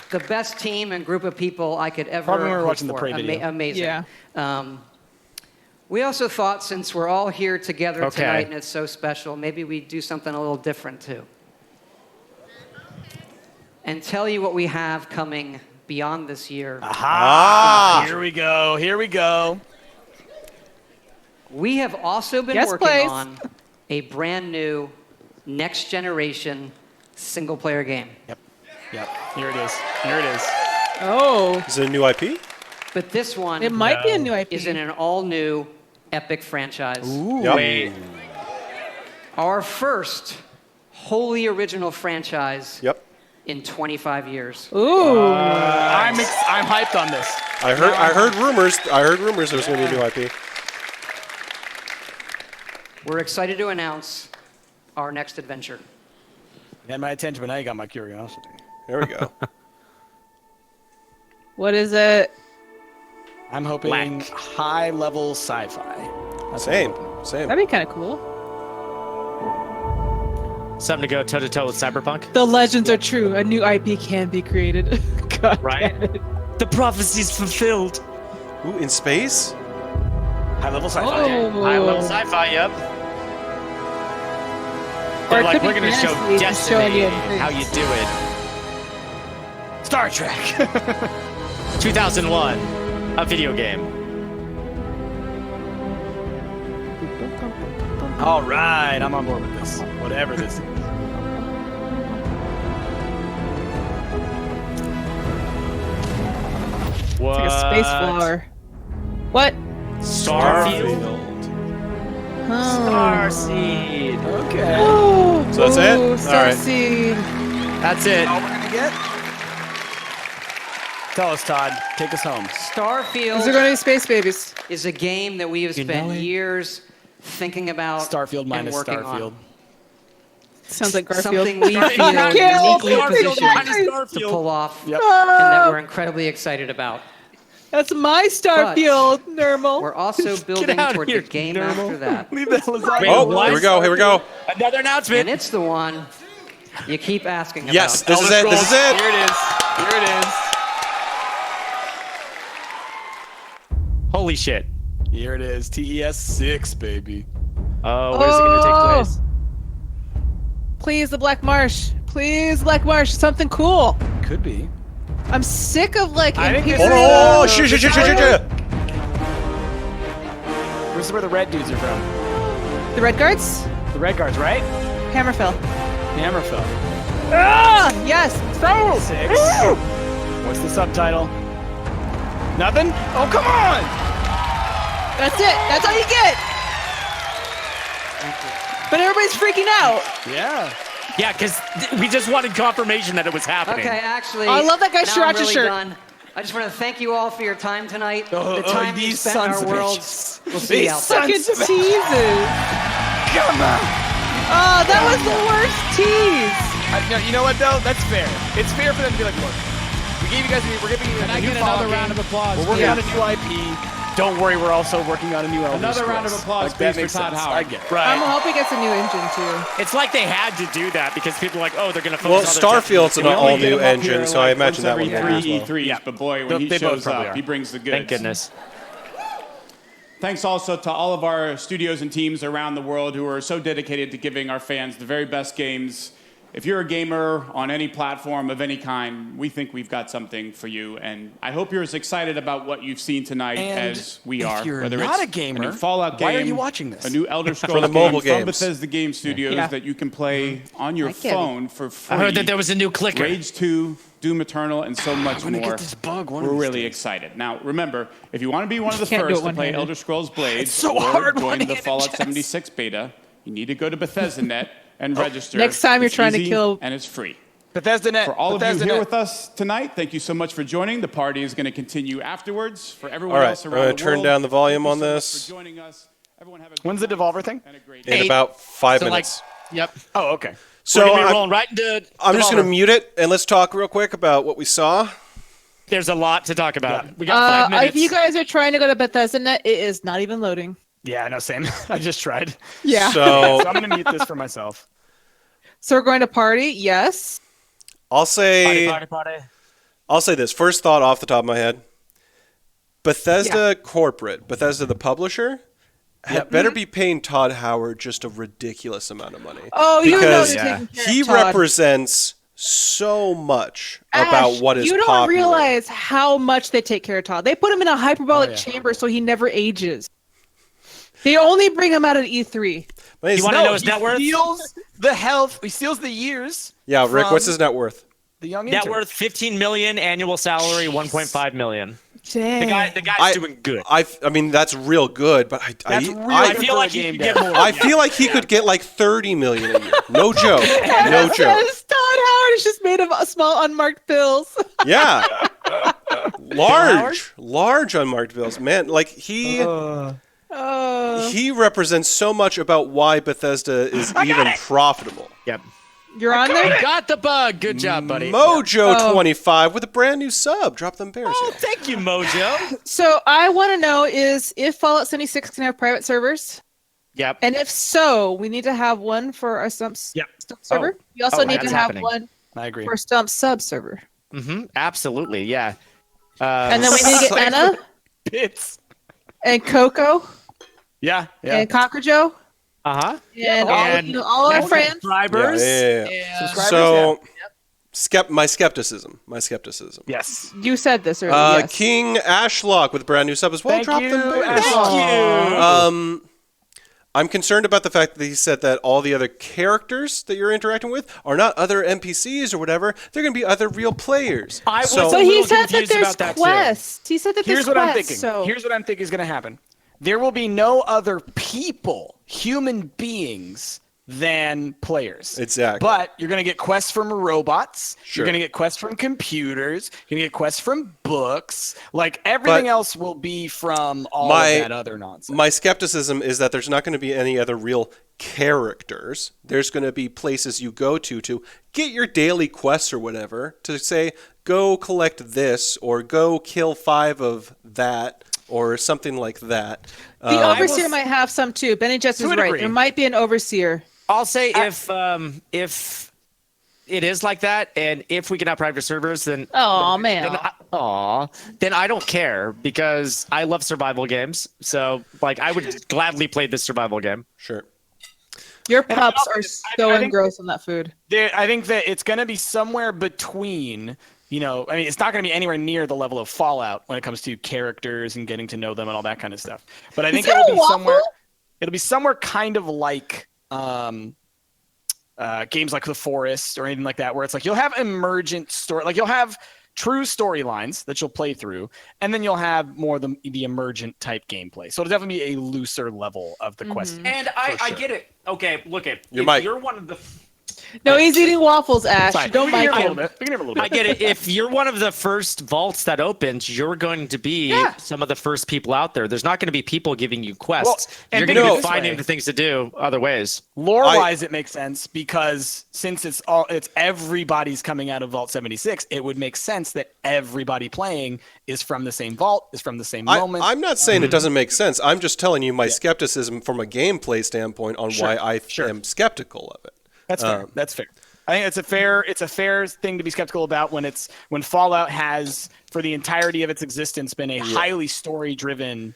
the best team and group of people I could ever Probably when we were hope watching the for. Prey video. Amazing. Yeah. We also thought, since we're all here together Okay. tonight and it's so special, maybe we do something a little different too. And tell you what we have coming beyond this year. Aha! Here we go. We have also been working on a brand new next generation single player game. Yep. Here it is. Oh. Is it a new IP? But this one It might be a new IP. is in an all new epic franchise. Ooh. Yep. Wait. Our first wholly original franchise Yep. in 25 years. Ooh. I'm hyped on this. I heard rumors there was going to be a new IP. We're excited to announce our next adventure. You had my attention, but now you got my curiosity. There we go. What is it? I'm hoping high-level sci-fi. That's Same. That'd be kind of cool. Something to go toe-to-toe with Cyberpunk? The legends are true. A new IP can be created. God Right? damn it. The prophecy's fulfilled. Ooh, in space? High-level sci-fi. Oh. High-level sci-fi, yep. Or it Like, could we're be going to show fantasy, just showing Destiny you how you do it. Star Trek. 2001, a video game. All right, I'm on board with this. Whatever this is. What? It's like a space flower. What? Starfield. Starseed. Okay. Oh, So that's it? ooh, All right. Starseed. That's it. All we're gonna get? Tell us, Todd. Take us home. Starfield Is there going to be space babies? is a game that we have spent years thinking about Starfield and minus working Starfield. on. Sounds like Garfield. Something we feel Garfield. uniquely Garfield. positioned to pull off Yep. and that we're incredibly excited about. That's my Starfield, Nermal. We're also building out of toward here, the game Nermal. after that. Leave that lasagna. Oh, what? here we go. Another announcement. And it's the one you keep asking Yes, about. this is it. This is it. Here it is. Here it is. Holy shit. Here it is. TES 6, baby. Oh, where's it going to take place? Please, the Black Marsh. Please, Black Marsh. Something cool. Could be. I'm sick of like. I think Imperial- Oh, shit. This is where the red dudes are from. The Red Guards. The red guards, right? Hammerfell. Hammerfell. Ah, yes. So. 6. What's the subtitle? Nothing? Oh, come on! That's it. That's all you get. But everybody's freaking out. Yeah. Yeah, because we just wanted confirmation that it was happening. Okay, actually, I love that guy's now I'm sriracha really shirt. done. I just want to thank you all for your time tonight. Oh, the time you these spent in sons our of worlds. bitches. We'll see you out there. Fucking teases. Come on! Oh, that was the worst tease. No, you know what, though? That's fair. It's fair for them to be like, look, we gave you guys, we're giving you a new another game. round of applause? We're working on a new IP. Don't worry, we're also working on a new Elder Another round of Scrolls. applause, Like, that please, makes for Todd sense. Howard. I get it. I'm hoping it's a new engine too. It's like they had to do that because people are like, oh, they're going to Well, focus on their Starfield's an We only get all-new him up engine, here, so I like, imagine that once one every will be three as well. E3s, but boy, when he They both shows probably up, are. he brings the goods. Thank goodness. Thanks also to all of our studios and teams around the world who are so dedicated to giving our fans the very best games. If you're a gamer on any platform of any kind, we think we've got something for you. And I hope you're as excited about what you've seen tonight And as we if are. you're Whether not it's a gamer, new Fallout game, why are you watching this? a new Elder Scrolls For the mobile game from games. Bethesda Game Studios Yeah. that you can play on your I get it. phone for free. I heard that there was a new clicker. Rage 2, Doom Eternal, and so much gonna more. get this bug one We're of these really days. excited. Now, remember, if you want to be one of the Can't do it first to play one-handed. Elder Scrolls Blades It's so or hard join the one-handed, Fallout Jess. 76 beta, you need to go to Bethesda.net and register. Next time you're It's trying to easy kill- and it's free. Bethesda.net. For all of you Bethesda.net. here with us tonight, thank you so much for joining. The party is going to continue afterwards. For everyone All right, else I'm around going the to world, turn down the volume thank on you so much this. for joining us. Everyone have a When's the Devolver thing? In about 5 minutes. Yep. Oh, okay. So We're gonna be rolling right into I'm just going to Devolver. mute it, and let's talk real quick about what we saw. There's a lot to talk about. We got 5 minutes. If you guys are trying to go to Bethesda.net, it is not even loading. Yeah, no, same. I just tried. Yeah. So I'm going to mute this for myself. So we're going to party? Yes. I'll say Party. I'll say this. First thought off the top of my head. Bethesda corporate, Bethesda the publisher, had better be paying Todd Howard just a ridiculous amount of money. Oh, you know because they're taking care he of Todd. represents so much Ash, about what is you don't popular. realize how much they take care of Todd. They put him in a hyperbolic chamber so he never ages. They only bring him out at E3. You want to know his net worth? He steals the health. He steals the years. Yeah, Rick, from what's his net worth? The young Net intern. worth $15 million, annual salary $1.5 million. Dang. The guy's doing good. I mean, that's real good, but I feel like he could get more. I feel like he could get like 30 million a year. No joke. No Yes, joke. yes, Todd Howard is just made of small unmarked bills. Yeah. Large unmarked bills. Man, like he represents so much about why Bethesda is even profitable. Yep. You're on there? Got the bug. Good job, buddy. Mojo25 with a brand new sub. Drop them bears. Oh, thank you, Mojo. So I want to know is if Fallout 76 can have private servers? Yep. And if so, we need to have one for our Stumpt server. We also need to have one I agree. for Stumpt sub server. Mm-hmm. Absolutely. Yeah. And then we need to get Anna Bits. and Coco Yeah. and Conquer Joe Uh-huh. and all our friends. Subscribers. Yeah. Subscribers, So, my skepticism. Yes. You said this earlier. Yes. King Ashlock with a brand new sub as well. Thank Drop you, them bears. Ashlock. I'm concerned about the fact that he said that all the other characters that you're interacting with are not other NPCs or whatever. They're going to be other real players. So he said that there's quests. He said that there's Here's what I'm quests. thinking. So Here's what I'm thinking is going to happen. There will be no other people, human beings, than players. Exactly. But you're going to get quests from robots. Sure. You're going to get quests from computers. You're going to get quests from books. Like everything else will be from all of that other nonsense. My skepticism is that there's not going to be any other real characters. There's going to be places you go to get your daily quests or whatever, to say, go collect this or go kill 5 of that or something like that. the overseer might have some too. Benny Jess is right. degree. There might be an overseer. I'll say if it is like that, and if we can have private servers, then then I don't care because I love survival games. So like I would gladly play this survival game. Sure. Your pups are so engrossed in that food. I think that it's going to be somewhere between, it's not going to be anywhere near the level of Fallout when it comes to characters and getting to know them and all that kind of stuff. But I think it'll be somewhere kind of like games like The Forest or anything like that, where it's like you'll have emergent story, like you'll have true storylines that you'll play through, and then you'll have more the emergent type gameplay. So it'll definitely be a looser level of the quest. And I get it. Okay, look at you're one of the. No, he's eating waffles, Ash. Fine. Don't We can mind hear him. a little bit. I get it. If you're one of the first vaults that opens, you're going to be some of the first people out there. There's not going to be people giving you quests. You're going to be finding the things to do other ways. Lore-wise, it makes sense because since it's everybody's coming out of Vault 76, it would make sense that everybody playing is from the same vault, is from the same moment. I'm not saying it doesn't make sense. I'm just telling you my skepticism from a gameplay standpoint on why I am skeptical of it. That's fair. That's fair. I think it's a fair thing to be skeptical about when Fallout has, for the entirety of its existence, been a highly story-driven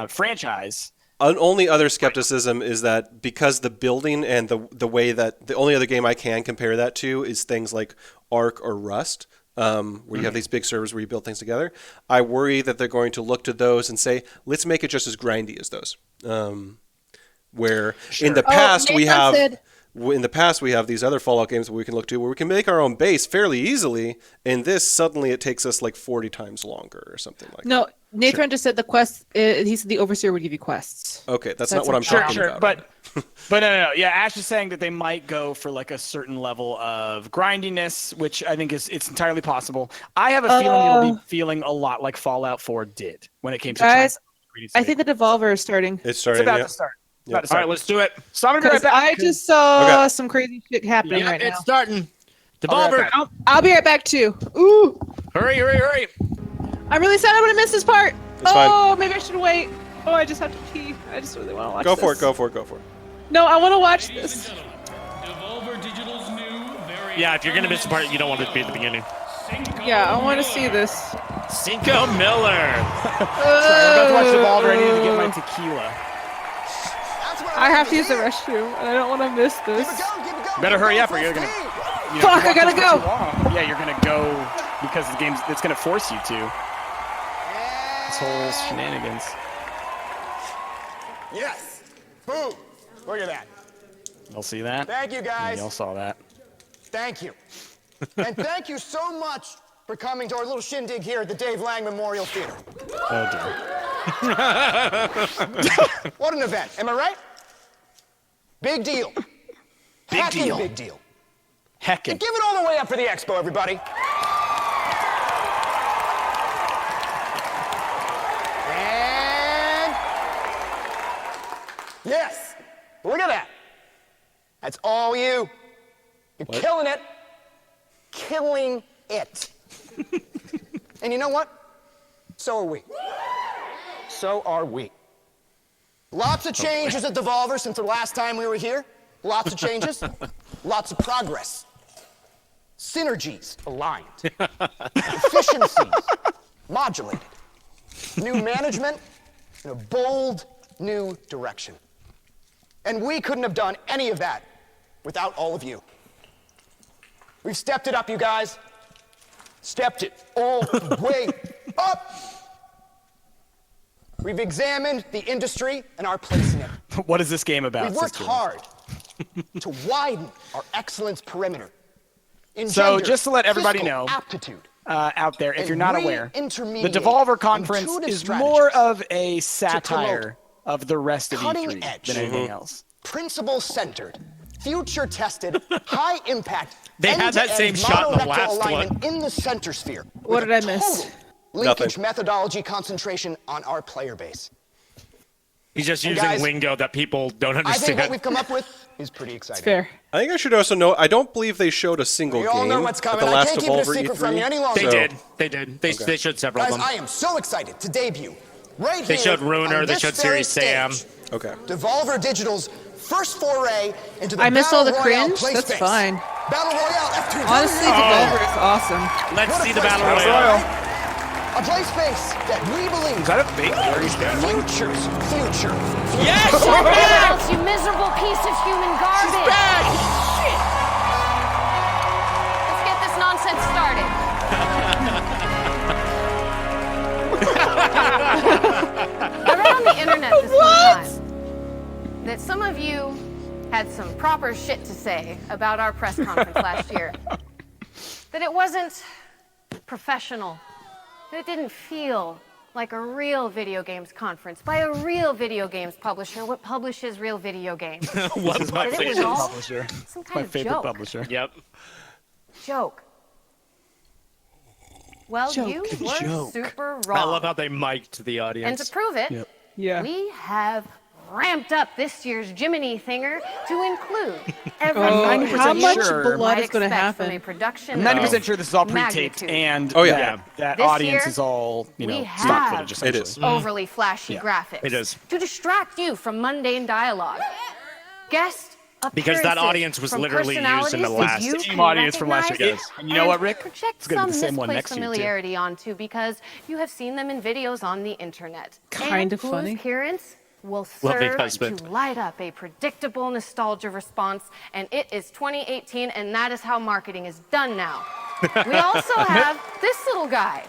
franchise. Only other skepticism is that because the building and the way that the only other game I can compare that to is things like Ark or Rust, where you have these big servers where you build things together. I worry that they're going to look to those and say, let's make it just as grindy as those. Where in the past in the past we have these other Fallout games that we can look to where we can make our own base fairly easily. In this, suddenly it takes us like 40 times longer or something like that. No, Nathan just said the quest. He said the Overseer would give you quests. Okay, that's not what I'm talking about. But no. Yeah, Ash is saying that they might go for like a certain level of grindiness, which I think it's entirely possible. I have a feeling it'll be feeling a lot like Fallout 4 did when it came to guys. I think the Devolver is starting. It's starting. It's about to start. Yeah. All right, let's do it. So I'm gonna be right back. I just saw some crazy shit happening right now. It's starting. Devolver. I'll be right back too. Ooh. Hurry. I'm really sad I'm gonna miss this part. It's fine. Maybe I should wait. Oh, I just have to pee. I just really want to watch Go this. for it. No, I want to watch this. Devolver Digital's new Yeah, if you're gonna miss the part, you don't want it to be at the beginning. Yeah, I want to see this. Cinco Miller. Sorry, I'm about to watch Devolver. I needed to get my tequila. I have to use the restroom, and I don't want to miss this. Better hurry up, or you're gonna. Fuck! I gotta go. Yeah, you're gonna go because the game's. It's gonna force you to. This whole shenanigans. Yes. Boom. Look at that. Y'all see that? Thank you, guys. Y'all saw that. Thank you. And thank you so much for coming to our little shindig here at the Dave Lang Memorial Theater. Oh dear. What an event. Am I right? Big deal. Big deal. Big deal. Heckin'. And give it all the way up for the expo, everybody. And yes, look at that. That's all you. You're killing it. Killing it. And you know what? So are we. So are we. Lots of changes at Devolver since the last time we were here. Lots of changes. Lots of progress. Synergies aligned. Efficiencies modulated. New management and a bold new direction. And we couldn't have done any of that without all of you. We've stepped it up, you guys. Stepped it all the way up. We've examined the industry and our place in it. What is this game about? We've worked hard to widen our excellence perimeter. So just to let everybody fiscal know, aptitude, out there, if you're not aware, the re-intermediate Devolver Conference intuitive is strategies more of a to satire promote of the rest of cutting E3 edge, than anything else. principle-centered, future-tested, high-impact, They had that same shot in the last alignment in the center sphere. What did I miss? Linkage methodology concentration on our player base. He's just And using guys, lingo that people don't I think understand. what we've come up with is pretty exciting. It's fair. I think I should also note, I don't believe they showed a single We game all know what's at coming. the I last can't keep it a Devolver secret E3. from you any longer. They did. They showed several Guys, of them. I am so excited to debut right They here showed Ruiner, on they this showed very Series Sam. stage, Okay. Devolver Digital's first foray into the I missed all the Battle Royale cringe. play That's space. fine. Battle Royale F2. Honestly, Devolver is awesome. Let's What a see the place Battle for us, Royale. right? A play space that we believe Is that a fake Larry's future's future. Yes! Shut your mouth, you miserable piece of human garbage! Shit! Let's get this nonsense started. I read on the internet this one time that some of you had some proper shit to say about our press conference last year. That it wasn't professional. That it didn't feel like a real video games conference by a real video games publisher. What publishes real video games? What My That it was favorite all publisher. some kind My of favorite joke. publisher. Yep. Joke. Well, Joke. you were Joke. super wrong. I love how they mic'd the And audience. to prove it, Yeah. we have ramped up this year's Jiminy Thinger to include every Oh, I'm how 90% much sure. blood might is going to expect from a happen? production I'm 90% of sure this is all pre-taped magnitude. and Oh, yeah. that This audience year, is all, we stock have- footage essentially. It is. overly flashy Yeah, graphics. it is. To distract you from mundane dialogue. Guest Because that appearances audience was from literally used in the personalities last- that you Same can audience from last year, recognize guys. And you know what, Rick? Project It's gonna be the some same one misplaced next year, too. familiarity onto because you have seen them in videos on the internet. Kind and of funny. Whose appearance will Lovely serve husband. to light up a predictable nostalgia response, and it is 2018, and that is how marketing is done now. We also have this little guy,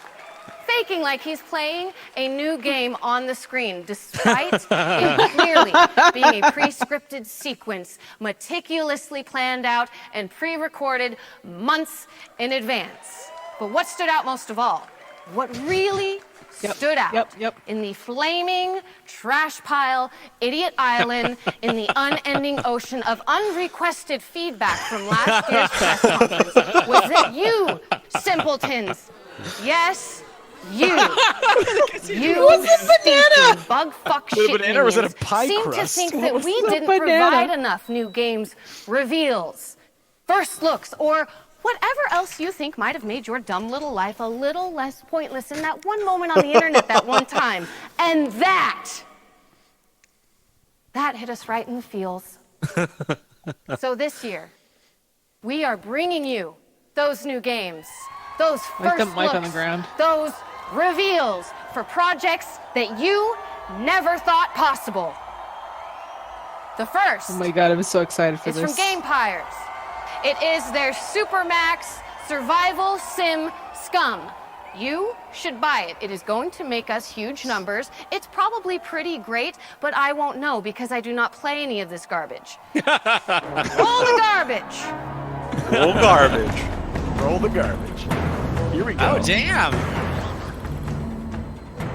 faking like he's playing a new game on the screen, despite it clearly being a pre-scripted sequence, meticulously planned out and pre-recorded months in advance. But what stood out most of all, what really stood out in the flaming trash pile, idiot island, in the unending ocean of unrequested feedback from last year's press conference was that you, simpletons, yes, you stinking bug fuck shit minions, seem to think that we didn't provide enough new games, reveals, first looks, or whatever else you think might have made your dumb little life a little less pointless in that one moment on the internet that one time. And that hit us right in the feels. So this year, we are bringing you those new games, those first looks, on the ground. those reveals for projects that you never thought possible. The first. Oh my god, I'm so excited for this. this. It's from Gamepires. It is their Supermax Survival Sim Scum. You should buy it. It is going to make us huge numbers. It's probably pretty great, but I won't know because I do not play any of this garbage. Roll the garbage. Roll garbage. Roll the garbage. Here we go. Oh, damn.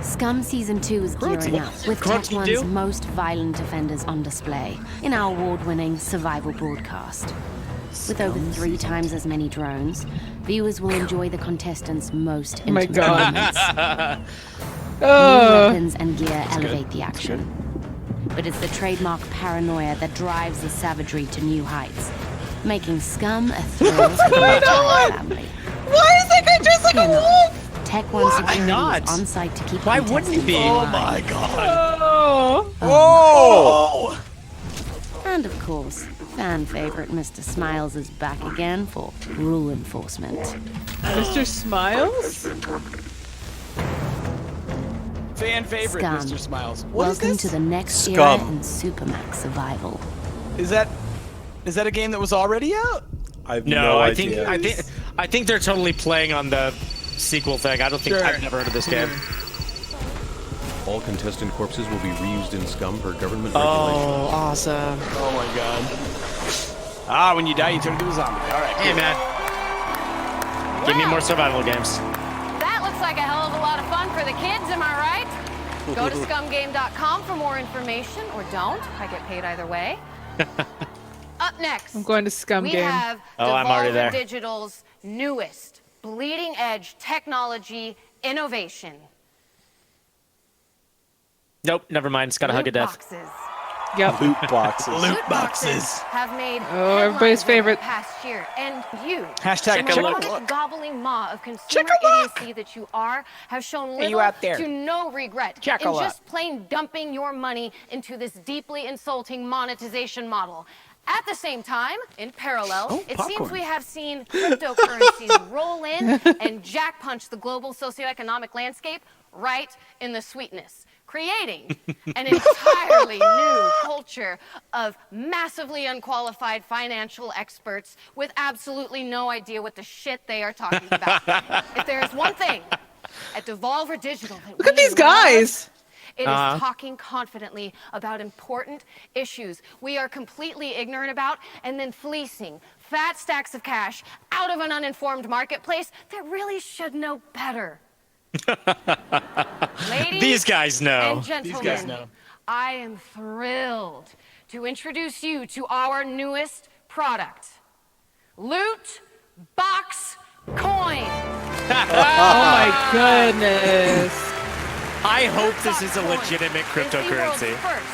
Scum Season 2 is gearing up, with Tech One's most violent offenders on display in our award-winning survival broadcast. With over 3 times as many drones, viewers will enjoy the contestants' most intimate moments. New weapons and gear elevate the action. But it's the trademark paranoia that drives the savagery to new heights, making Scum a thrill for the entire family. Why is that guy dressed like a wolf? Tech One security is on site to keep Why wouldn't he be? Oh my god. Oh! And of course, fan favorite Mr. Smiles is back again for rule enforcement. Mr. Smiles? Fan favorite, Scum. Mr. Smiles. Welcome to the next Scum. era in Supermax Survival. Is that a game that was already out? I have No, no idea. I think they're totally playing on the sequel thing. I don't think I've never heard of this game. All contestant corpses will be reused in Scum per government Oh, regulations. awesome. Oh my god. Ah, when you die, you turn into a zombie. All right. Hey, man. Give me more survival games. That looks like a hell of a lot of fun for the kids, am I right? Go to scumgame.com for more information, or don't. I get paid either way. Up next, I'm going to Scum we Game. have I'm already there. Devolver Digital's newest bleeding-edge technology innovation. Nope, never mind. It's got to hug a death. Boxes. Yep. Loot boxes. Loot boxes. Have made everybody's favorite. Past year, and you, Hashtag the check-a-look. moronic gobbling maw of consumer idiocy that you are, have shown Hey, little you out there. to no regret in Check-a-look. just plain dumping your money into this deeply insulting monetization model. At the same time, in parallel, it seems we have seen cryptocurrencies roll in and jack punch the global socioeconomic landscape right in the sweetness, creating an entirely new culture of massively unqualified financial experts with absolutely no idea what the shit they are talking about. If there is one thing at Devolver Digital that Look at these guys. It is talking confidently about important issues we are completely ignorant about, and then fleecing fat stacks of cash out of an uninformed marketplace that really should know better. Ladies These guys know. and gentlemen, I am thrilled to introduce you to our newest product, Loot Box Coin. Oh my goodness. I hope this is a legitimate cryptocurrency. First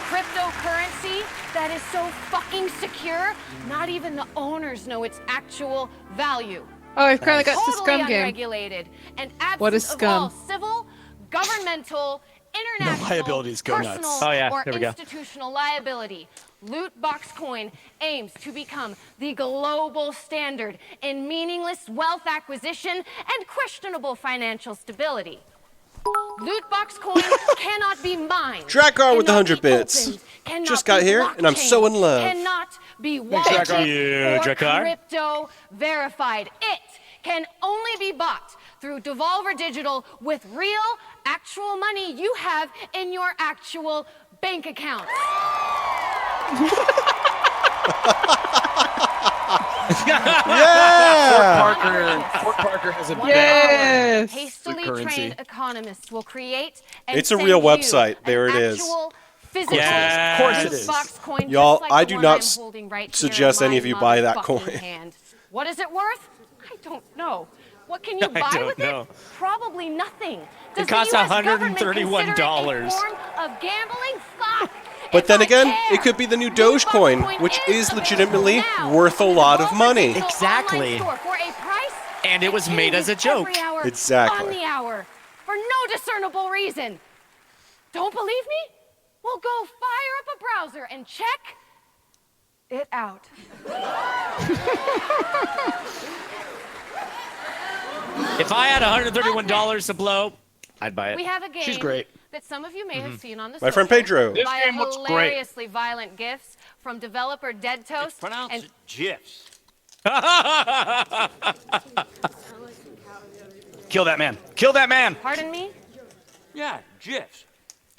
cryptocurrency that is so fucking secure, not even the owners know its actual value. Oh, I've kind of got Totally the Scum game. unregulated and absent What is of Scum? all civil, governmental, international, liabilities, go personal, nuts. Oh, yeah, or here we go. institutional liability. Loot Box Coin aims to become the global standard in meaningless wealth acquisition and questionable financial stability. Loot Box Coin cannot be mined. Drakkar with the cannot 100 be bits. opened, cannot Just got be here, and I'm so in blockchained, love. Cannot be Thanks, wallet Drakkar. You, or Drakkar. crypto verified. It can only be bought through Devolver Digital with real, actual money you have in your actual bank account. Yeah! Fort Parker has a Yes! Hastily currency. trained economists will create and It's a send real you website. There an it is. actual physical Of course it is. box coin, Y'all, just like I the do one not I'm holding right here suggest in any my of you buy that motherfucking coin. hand. What is it worth? I don't know. What can you I buy don't with know. it? Probably nothing. Does It costs the US government $131. consider it a form of gambling? Fuck. But then again, it could be the new Dogecoin, which is legitimately worth a lot of money. Exactly. For a price And it was made as a joke. every hour Exactly. on the hour for no discernible reason. Don't believe me? Well, go fire up a browser and check it out. If I had $131 to blow, I'd buy it. We have a game She's great. that some of you may have seen on the My friend social Pedro. This via game looks great. hilariously violent gifs from developer Dead Toast. Pronounce and it GIFs. Kill that man. Kill that man. Pardon me? Yeah, GIFs.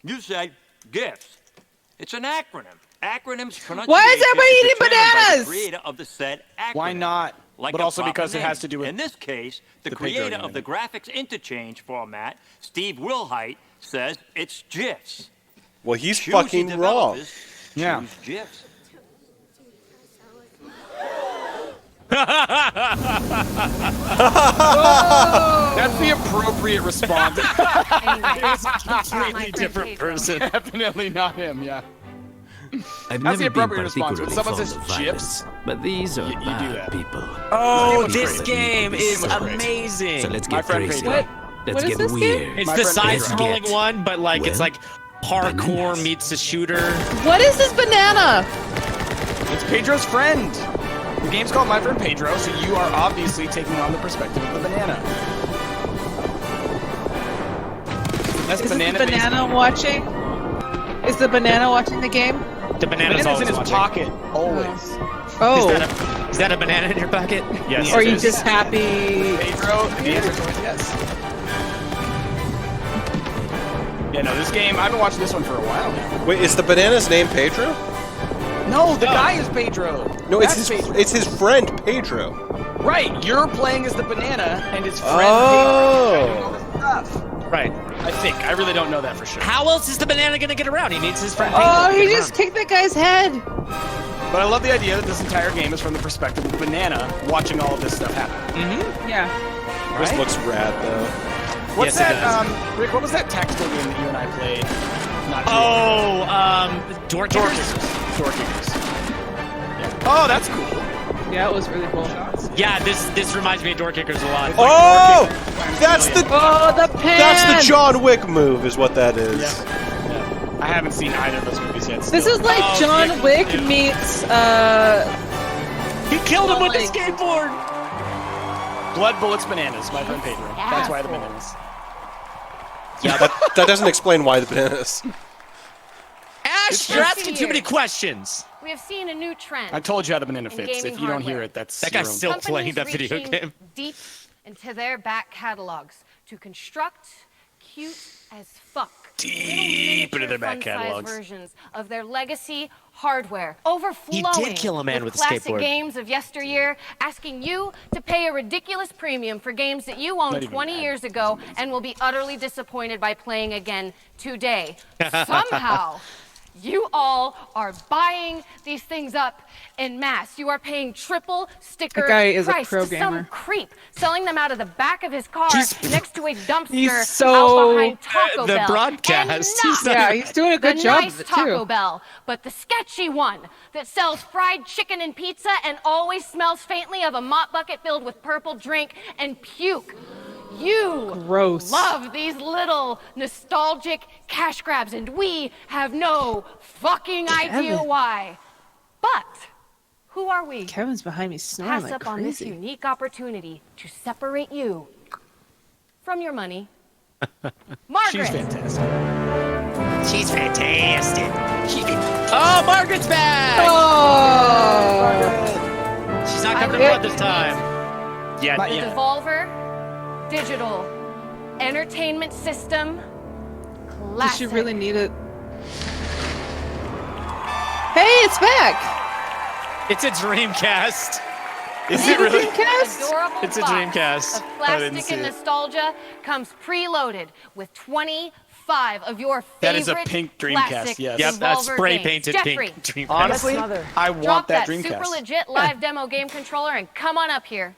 You say GIFs. It's an acronym. Acronyms pronunciation Why is everybody is eating determined by the bananas? creator of the said acronym. Why not? Like But a also proper because it name. has to do with In this case, the the creator Pedro of the graphics interchange format, Steve Wilhite, says it's GIFs. Well, he's Choosy fucking wrong. developers Yeah. choose GIFs. That's the appropriate response. It's a completely different person. Definitely not him, yeah. I've That's the never been appropriate response. When particularly someone fond says of violence, GIFs, but these are you do bad that. people. Oh, This this game is amazing. So let's My get friend crazy. Pedro. Let's What is get this weird. game? It's My the friend side-scrolling Pedro. one, but like it's Well, like parkour bananas. meets a shooter. What is this banana? It's Pedro's friend. The game's called My Friend Pedro, so you are obviously taking on the perspective of the banana. That's Is banana. the banana watching? Is the banana watching the game? The banana's Banana's always in his watching. pocket, always. Oh. Is that a banana in your pocket? Yes. Or are it you is. just happy? Pedro, the answer is always yes. Yeah, no, this game, I've been watching this one for a while now. Wait, is the banana's name Pedro? No, the guy is Pedro. No, That's Pedro. it's his friend Pedro. Right, you're playing as the banana, and his friend Oh. Pedro doing all this stuff. Right. I think. I really don't know that for sure. How else is the banana gonna get around? He needs his friend. Oh, Pedro to he get just around. kicked that guy's head. But I love the idea that this entire game is from the perspective of the banana watching all of this stuff happen. Mm-hmm. Yeah. This Right? looks rad though. What's Yes, it that, does. Rick, what was that tactical game that you and I played? Not Door Door Kickers? Kickers. Door Kickers. Yeah. Oh, that's cool. Yeah, it was really cool. Yeah, this reminds me of Door Kickers a lot. Oh, that's the pen. that's the John Wick move, is what that is. Yeah. I haven't seen either of those movies yet. This still. is like John Wick meets He killed him with his skateboard. Blood, bullets, bananas. My friend Pedro. That's why the bananas. Yeah, that doesn't explain why the bananas. Ash, you're asking too many questions. We have seen a new trend. I told you how the banana in fits. gaming If you don't hear hardware. it, that's That guy's your own still fault. playing that Companies video reaching game. deep into their back catalogs to construct cute as fuck Deep into their back fun-size catalogs. versions of their legacy hardware, overflowing kill a man with a classic skateboard. games of yesteryear, asking you to pay a ridiculous premium for games that you owned Not even 20 bad. years ago and will be utterly disappointed by playing again today. Somehow, you all are buying these things up en masse. You are paying triple sticker That guy is a price pro to some gamer. creep, selling them out of the back of his car next to a dumpster He's so- out behind Taco The Bell. broadcast. And He's not not Yeah, he's doing a good the job nice of it Taco too. Bell, but the sketchy one that sells fried chicken and pizza and always smells faintly of a mop bucket filled with purple drink and puke. You Gross. love these little nostalgic cash grabs, and we have no fucking idea Kevin. why. But who are we? Kevin's behind me snoring Pass like up on this crazy. unique opportunity to separate you from your money. Margaret. She's fantastic. She's fantastic. Oh, Margaret's back! Oh. She's not coming to blood this time. Yeah, The yeah. Devolver Digital Entertainment System Does classic. she really need it? Hey, it's back! It's a Dreamcast. Is it really? Adorable It's a box Dreamcast. of I didn't plastic see and it. nostalgia comes preloaded with 25 of your favorite That is a pink Dreamcast, classic yes. Yep, that Devolver spray games. painted Jeffrey, pink Dreamcast. Honestly, I drop want that super Dreamcast. legit live demo game controller and come on up here.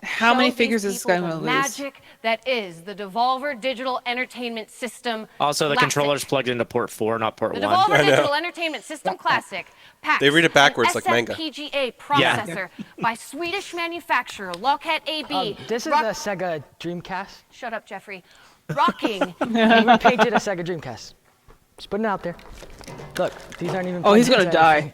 How many Show figures these is this guy people gonna the lose? magic that is the Devolver Digital Entertainment System. Also, the Classic. controller's plugged into port 4, not port The 1. Devolver Digital Entertainment System Classic packs They read it backwards an like manga. SFPGA processor by Swedish manufacturer Lockheed AB. This is a Sega Dreamcast. Shut up, Jeffrey. Rocking. And we painted a Sega Dreamcast. Just putting it out there. Look, these aren't even. Oh, he's gonna painted. die.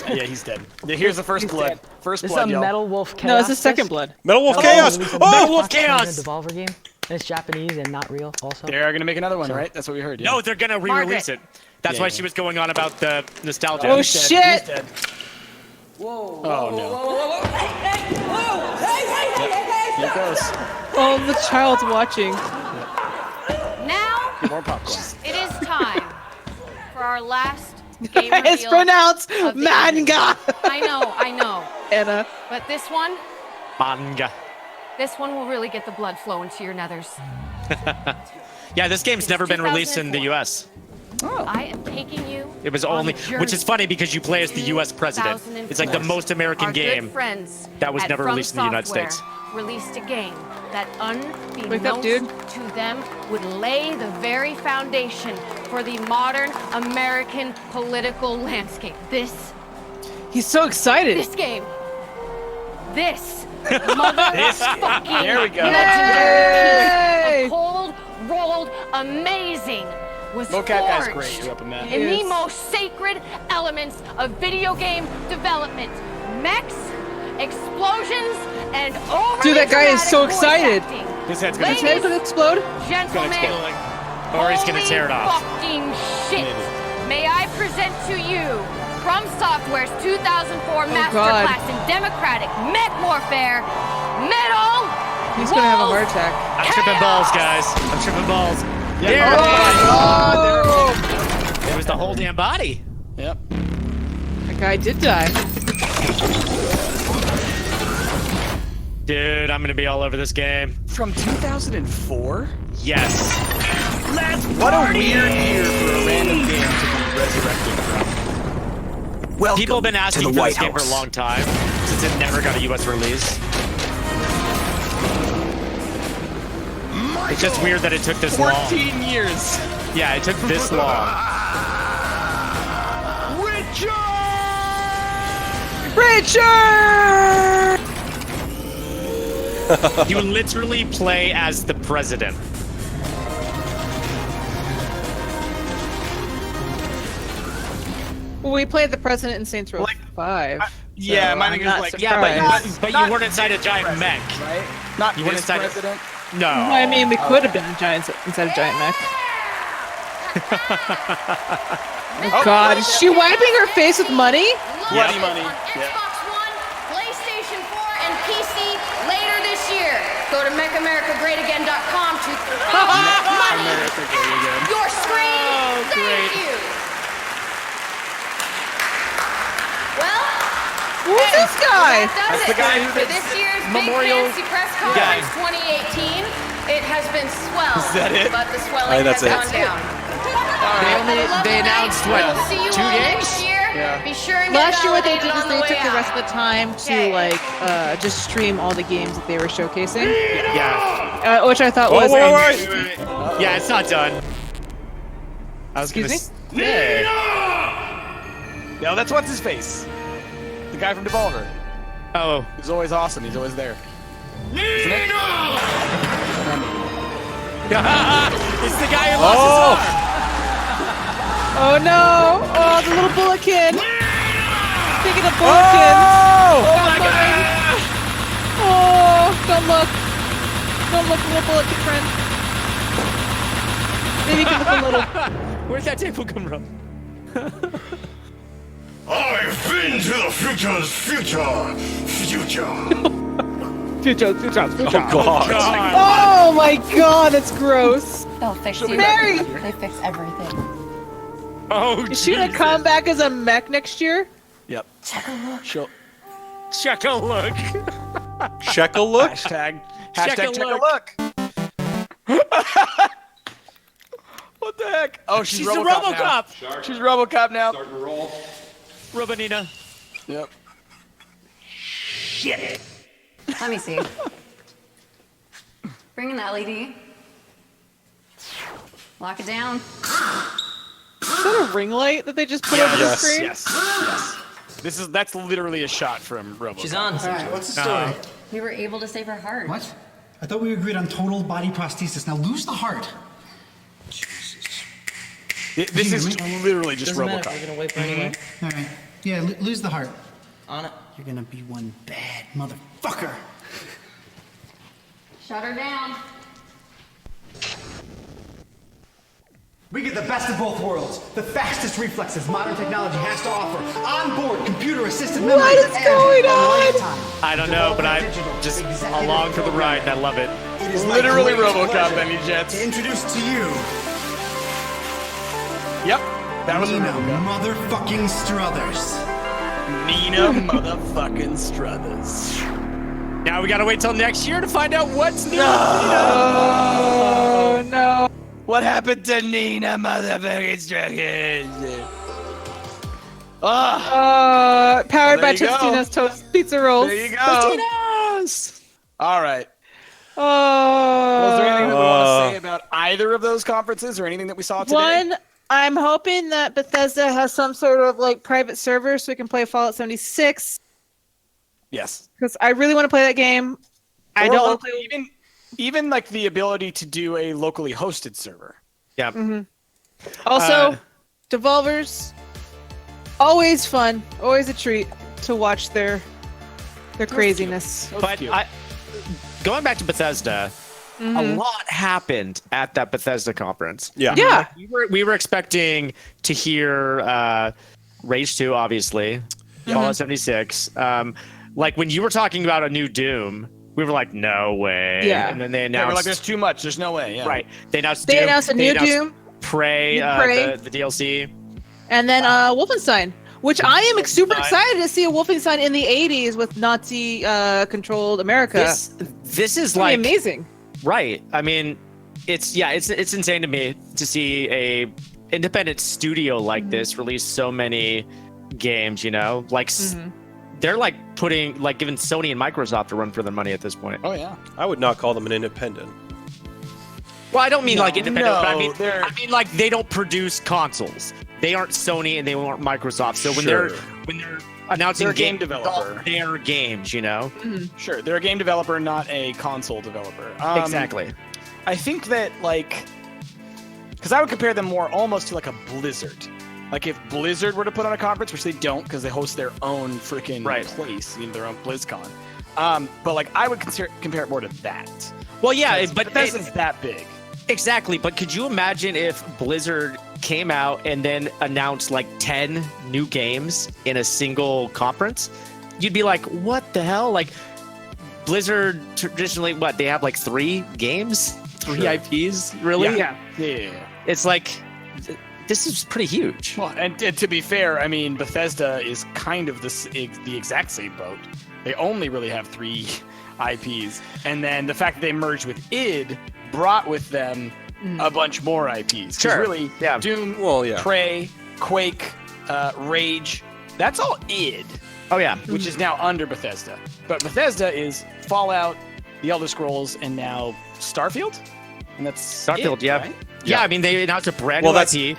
Yeah, he's dead. Yeah, here's the first blood. First This blood, is a y'all. Metal Wolf Chaos. No, it's the second disc. blood. Metal Wolf Oh, Chaos! released a Oh! Wolf Fox Chaos! Devolver game. And it's Japanese and not real. Also. They are gonna make another one, right? That's what we heard. Yeah. No, they're gonna re-release it. That's Yeah, why yeah. she was going on about the nostalgia. Oh He's dead. shit! He's dead. Whoa. Oh no. Here it goes. Oh, the child's watching. Now Get more popcorn. it is time for our last game reveal. It's pronounced of the manga. I know. Anna. But this one Manga. will really get the blood flowing to your nethers. Yeah, this game's never been released in the U.S. I am taking you. It was on only, a journey which is funny because you play as the U.S. president. It's like the most American Our game good friends that was at never From released in the United Software States. Released a game that, Wake up, unbeknownst dude. to them, would lay the very foundation for the modern American political landscape. He's so excited. This game. This motherfucking There we go. legendary piece of cold-rolled amazing was Mocap guy's forged great. You're up in that. in the most sacred elements of video game development. Mechs, explosions, and overly Dude, that guy is so dramatic voice excited. acting. His head's gonna His head explode. could explode. Gentlemen, Or he's gonna holy tear it off. fucking shit. May I present to you From Software's 2004 masterclass in democratic mech warfare, Metal He's gonna have a heart attack. I'm tripping balls, guys. I'm tripping balls. Yeah. There it Oh, is. It was the whole damn body. Yep. That guy did die. Dude, I'm gonna be all over this game. From 2004? Yes. What a weird year for a random game to be resurrected from. Welcome People have been asking to for the White this game for a House. long time, since it never got a US release. It's just weird that it took this long. 14 years. Yeah, it took this long. Richard! You literally play as the president. Well, we played the president in Saints Row 5. Yeah, so my I'm thing is not like, surprised. But you weren't inside a giant mech. Right? Not You weren't this inside president. No. I mean, we could have been inside a giant mech. Oh God, is she wiping her face with money? Bloody money. On Yeah. Xbox One, PlayStation 4, and PC later this year. Go to MakeAmericaGreatAgain.com to money America, there you go. your screen. great. Thank you. Well, Who's this guy? that does That's the it guy who for did this year's Memorial- Big Fancy Press Guy. Conference 2018. It has been swell, Is that it? but the Hey, swelling that's has it. gone down. They announced what? We'll see you 2 all games? next year. Yeah. Be sure and get Last year, what they did validated is on they the took way the rest out. of the time Okay. to just stream all the games that they were showcasing, Yeah. which I thought Oh, was. wait. Yeah, it's not done. I was Excuse gonna me? No, that's what's his face. The guy from Devolver. Oh. He's always awesome. He's always there. Isn't it? It's the guy who lost his arm. Oh no! Oh, the little bullet kid! Speaking of bullet kids, Oh my god! oh, don't look! Don't look, little bullet kid friend. Maybe you can look a little. Where'd that table come from? I've been to the future's future. Two jokes. Oh, God. Oh my god, that's gross. They'll fix She'll you. be Mary! They fix everything. Oh, is she gonna come back as a mech next year? Yep. Check a look. Check a look. Check a look? Hashtag Check check a a look. What the heck? Oh, she's a RoboCop. RoboCop. Now. She's RoboCop now. Robanina. Yep. Shit. Let me see. Bring an LED. Lock it down. Is that a ring light that they just put over the screen? Yes. That's literally a shot from RoboCop. She's on. All right. What's the story? We were able to save her heart. What? I thought we agreed on total body prosthesis. Now lose the heart. This is literally just Doesn't matter, RoboCop. we're gonna wait for anyway. All right. Yeah, lose the heart. On it. You're gonna be one bad motherfucker. Shut her down. We get the best of both worlds. The fastest reflexes modern technology has to offer. Onboard computer-assisted memory. What is going on? I don't know, but I'm just along for the ride, and I love it. It is Literally my great RoboCop, pleasure Benny Jets. to introduce to you Yep, that was a Nina RoboCop. motherfucking Struthers. Nina motherfucking Struthers. Now we gotta wait till next year to find out what's new. Oh no. What happened to Nina motherfucking Struthers? Powered by There you go. Tostina's Toast Pizza Rolls. There you go. Tostinas! All right. Oh. Was there anything that we want to say about either of those conferences or anything that we saw today? One, I'm hoping that Bethesda has some sort of like private server so we can play Fallout 76. Yes. Because I really want to play that game. I Or don't lo- want to play. even like the ability to do a locally hosted server. Yeah. Mm-hmm. Also, Devolvers, always fun, always a treat to watch their craziness. But going back to Bethesda, a lot happened at that Bethesda conference. Yeah. Yeah. We were expecting to hear Rage 2, obviously, Fallout 76. Like when you were talking about a new Doom, we were like, no way. Yeah. And then they They announced. were like, there's too much. There's no way. Yeah. Right. They announced They Doom. announced a new Doom. Prey, Prey. the DLC. And then Wolfenstein, which I am super Wolfenstein. excited to see a Wolfenstein in the 80s with Nazi controlled America. This is It's gonna be like amazing. Right. I mean, it's insane to me to see a independent studio like this release so many games, you know? Like they're like giving Sony and Microsoft a run for their money at this point. Oh yeah. I would not call them an independent. Well, I don't mean like independent, but I they're- mean like they don't produce consoles. They aren't Sony and they aren't Microsoft. So when Sure. they're announcing They're a game games, it's developer. all their games, you know? Sure, they're a game developer, not a console developer. Exactly. I think that because I would compare them more almost to like a Blizzard. Like if Blizzard were to put on a conference, which they don't because they host their own freaking place, their own BlizzCon. But like I would compare it more to that. Well, yeah, but Bethesda's that big. Exactly, but could you imagine if Blizzard came out and then announced like 10 new games in a single conference? You'd be like, what the hell? Like, Blizzard traditionally, they have like 3 games? 3 IPs? Really? Yeah. It's like, this is pretty huge. Well, and to be fair, I mean, Bethesda is kind of the exact same boat. They only really have 3 IPs. And then the fact that they merged with id brought with them a bunch more IPs. 'Cause Sure. really, Yeah. Doom, Well, yeah. Prey, Quake, Rage, that's all id. Oh, yeah. Which is now under Bethesda. But Bethesda is Fallout, The Elder Scrolls, and now Starfield? And that's Starfield, it, yeah. right? Yeah, I mean, they announced a brand Well, new that's- IP.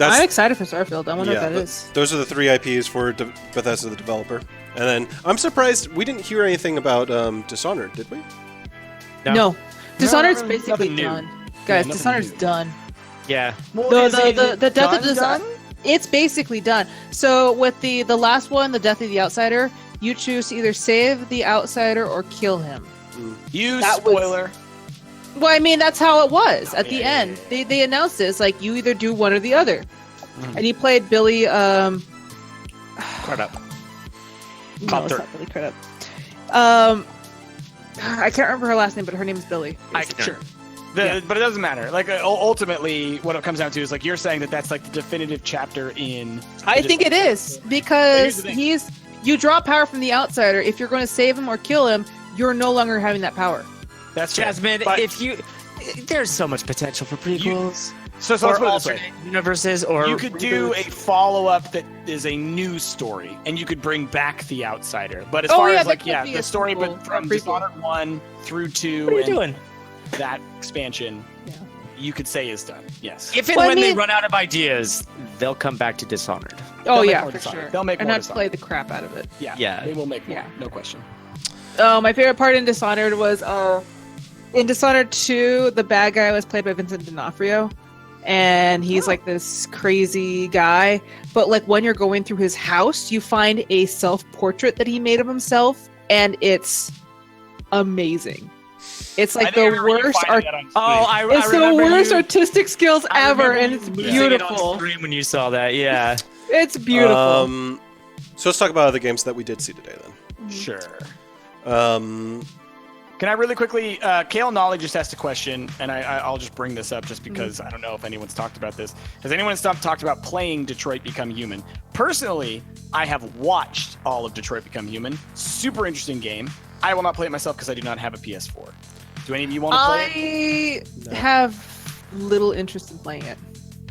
I'm excited for Starfield. I wonder what that th- is. Those are the 3 IPs for Bethesda, the developer. And then I'm surprised we didn't hear anything about Dishonored, did we? No. Dishonored's No, basically nothing new. done. Guys, nothing Dishonored's new. done. Yeah. The death of Dishonored. It's basically done. So with the last one, the death of the Outsider, you choose to either save the Outsider or kill him. You That was- spoiler. Well, I mean, that's how it was at the end. They announced this, like, you either do one or the other. And he played Billy, Crudup. no, it's not Billy Crudup. I can't remember her last name, but her name is Billy. Sure. But it doesn't matter. Like ultimately, what it comes down to is like you're saying that's like the definitive chapter in. I think it is because you draw power from the outsider. If you're going to save him or kill him, you're no longer having that power. That's Jasmine. There's so much potential for prequels. So let's put it this way. Universes, or you could do a follow-up that is a new story, and you could bring back the outsider. But as far as the story, but from Dishonored 1 through 2, what are you doing? That expansion, you could say is done. Yes. If and when they run out of ideas, they'll come back to Dishonored. Oh yeah, for sure. They'll make and more not play the crap out of it. Yeah. They will make more. No question. My favorite part in Dishonored was in Dishonored 2, the bad guy was played by Vincent D'Onofrio. And he's like this crazy guy. But like when you're going through his house, you find a self-portrait that he made of himself. And it's amazing. It's like the worst artistic skills ever. And it's beautiful. On screen when you saw that, yeah. It's beautiful. So let's talk about other games that we did see today then. Sure. Can I really quickly, Kale Nolly just asked a question, and I'll just bring this up just because I don't know if anyone's talked about this. Has anyone in Stumpt talked about playing Detroit Become Human? Personally, I have watched all of Detroit Become Human. Super interesting game. I will not play it myself because I do not have a PS4. Do any of you want to play it? I have little interest in playing it.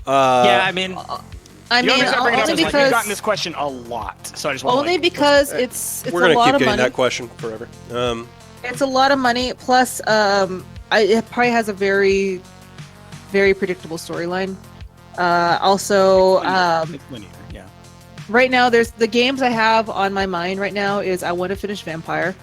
I mean, only because we've gotten this question a lot, so I just want only because it's we're gonna keep keep getting that question forever. It's a lot of money. Plus, it probably has a very, very predictable storyline. Also, it's linear, yeah. Right now, there's the games I have on my mind right now is I want to finish Vampire.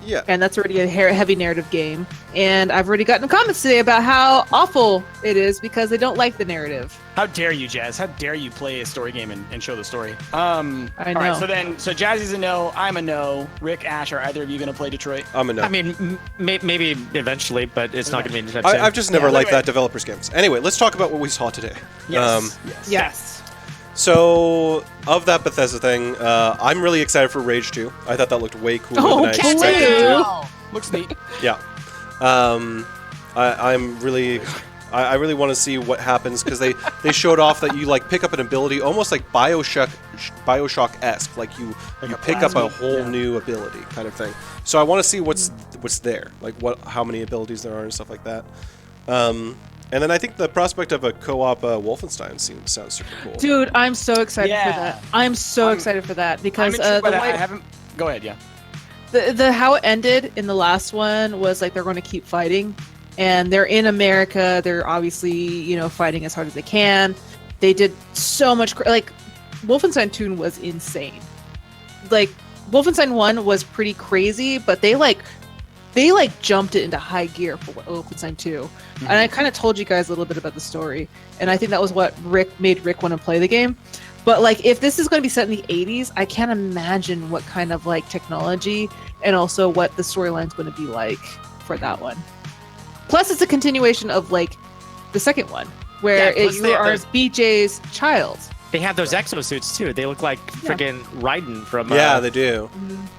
Yeah. And that's already a heavy narrative game. And I've already gotten comments today about how awful it is because they don't like the narrative. How dare you, Jazz? How dare you play a story game and show the story? I know. All right, so Jazzy's a no. I'm a no. Rick, Ash, are either of you going to play Detroit? I'm a no. I mean, maybe eventually, but it's not going to be anytime soon. I've just never liked that developers games. Anyway, let's talk about what we saw today. Yes. So, of that Bethesda thing, I'm really excited for Rage 2. I thought that looked way cooler than I expected. Looks neat. Yeah. I'm really... I really want to see what happens because they showed off that you like pick up an ability almost like Bioshock-esque, like you pick up a whole new ability kind of thing. So I want to see what's there, like how many abilities there are and stuff like that. And then I think the prospect of a co-op Wolfenstein sounds super cool. Dude, I'm so excited for that. I'm excited for that because I haven't. Go ahead, yeah. The how it ended in the last one was like they're going to keep fighting. And they're in America. They're obviously, fighting as hard as they can. They did so much. Like, Wolfenstein 2 was insane. Like, Wolfenstein 1 was pretty crazy, but they jumped it into high gear for Wolfenstein 2. Mm-hmm. And I kind of told you guys a little bit about the story. And I think that was what made Rick want to play the game. But, like, if this is going to be set in the 80s, I can't imagine what kind of, like, technology and also what the storyline's going to be like for that one. Plus, it's a continuation of, like, the second one, where you are BJ's child. They have those exosuits, too. They look like friggin' Raiden from... Yeah, they do.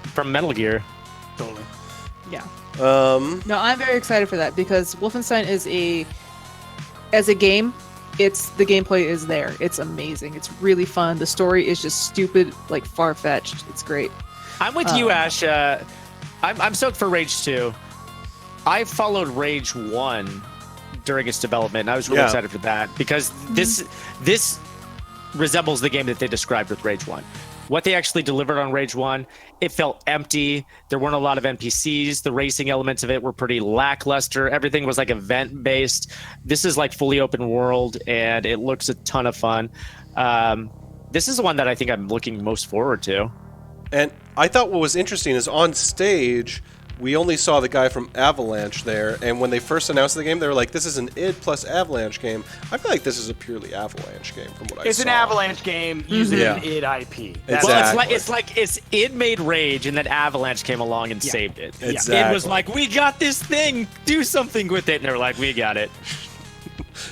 From Metal Gear. Totally. Yeah. No, I'm very excited for that, because Wolfenstein as a game, the gameplay is there. It's amazing. It's really fun. The story is just stupid, like, far-fetched. It's great. I'm with you, Ash. I'm stoked for Rage 2. I followed Rage 1 during its development, and I was really excited for that because this resembles the game that they described with Rage 1. What they actually delivered on Rage 1, it felt empty. There weren't a lot of NPCs. The racing elements of it were pretty lackluster. Everything was like event-based. This is like fully open world, and it looks a ton of fun. This is the one that I think I'm looking most forward to. And I thought what was interesting is on stage... We only saw the guy from Avalanche there, and when they first announced the game, they were like, this is an id plus Avalanche game. I feel like this is a purely Avalanche game from what I saw. It's an Avalanche game using an id IP. Exactly. Well, it's like id made Rage, and then Avalanche came along and saved it. Exactly. It was like, we got this thing, do something with it, and they're like, we got it.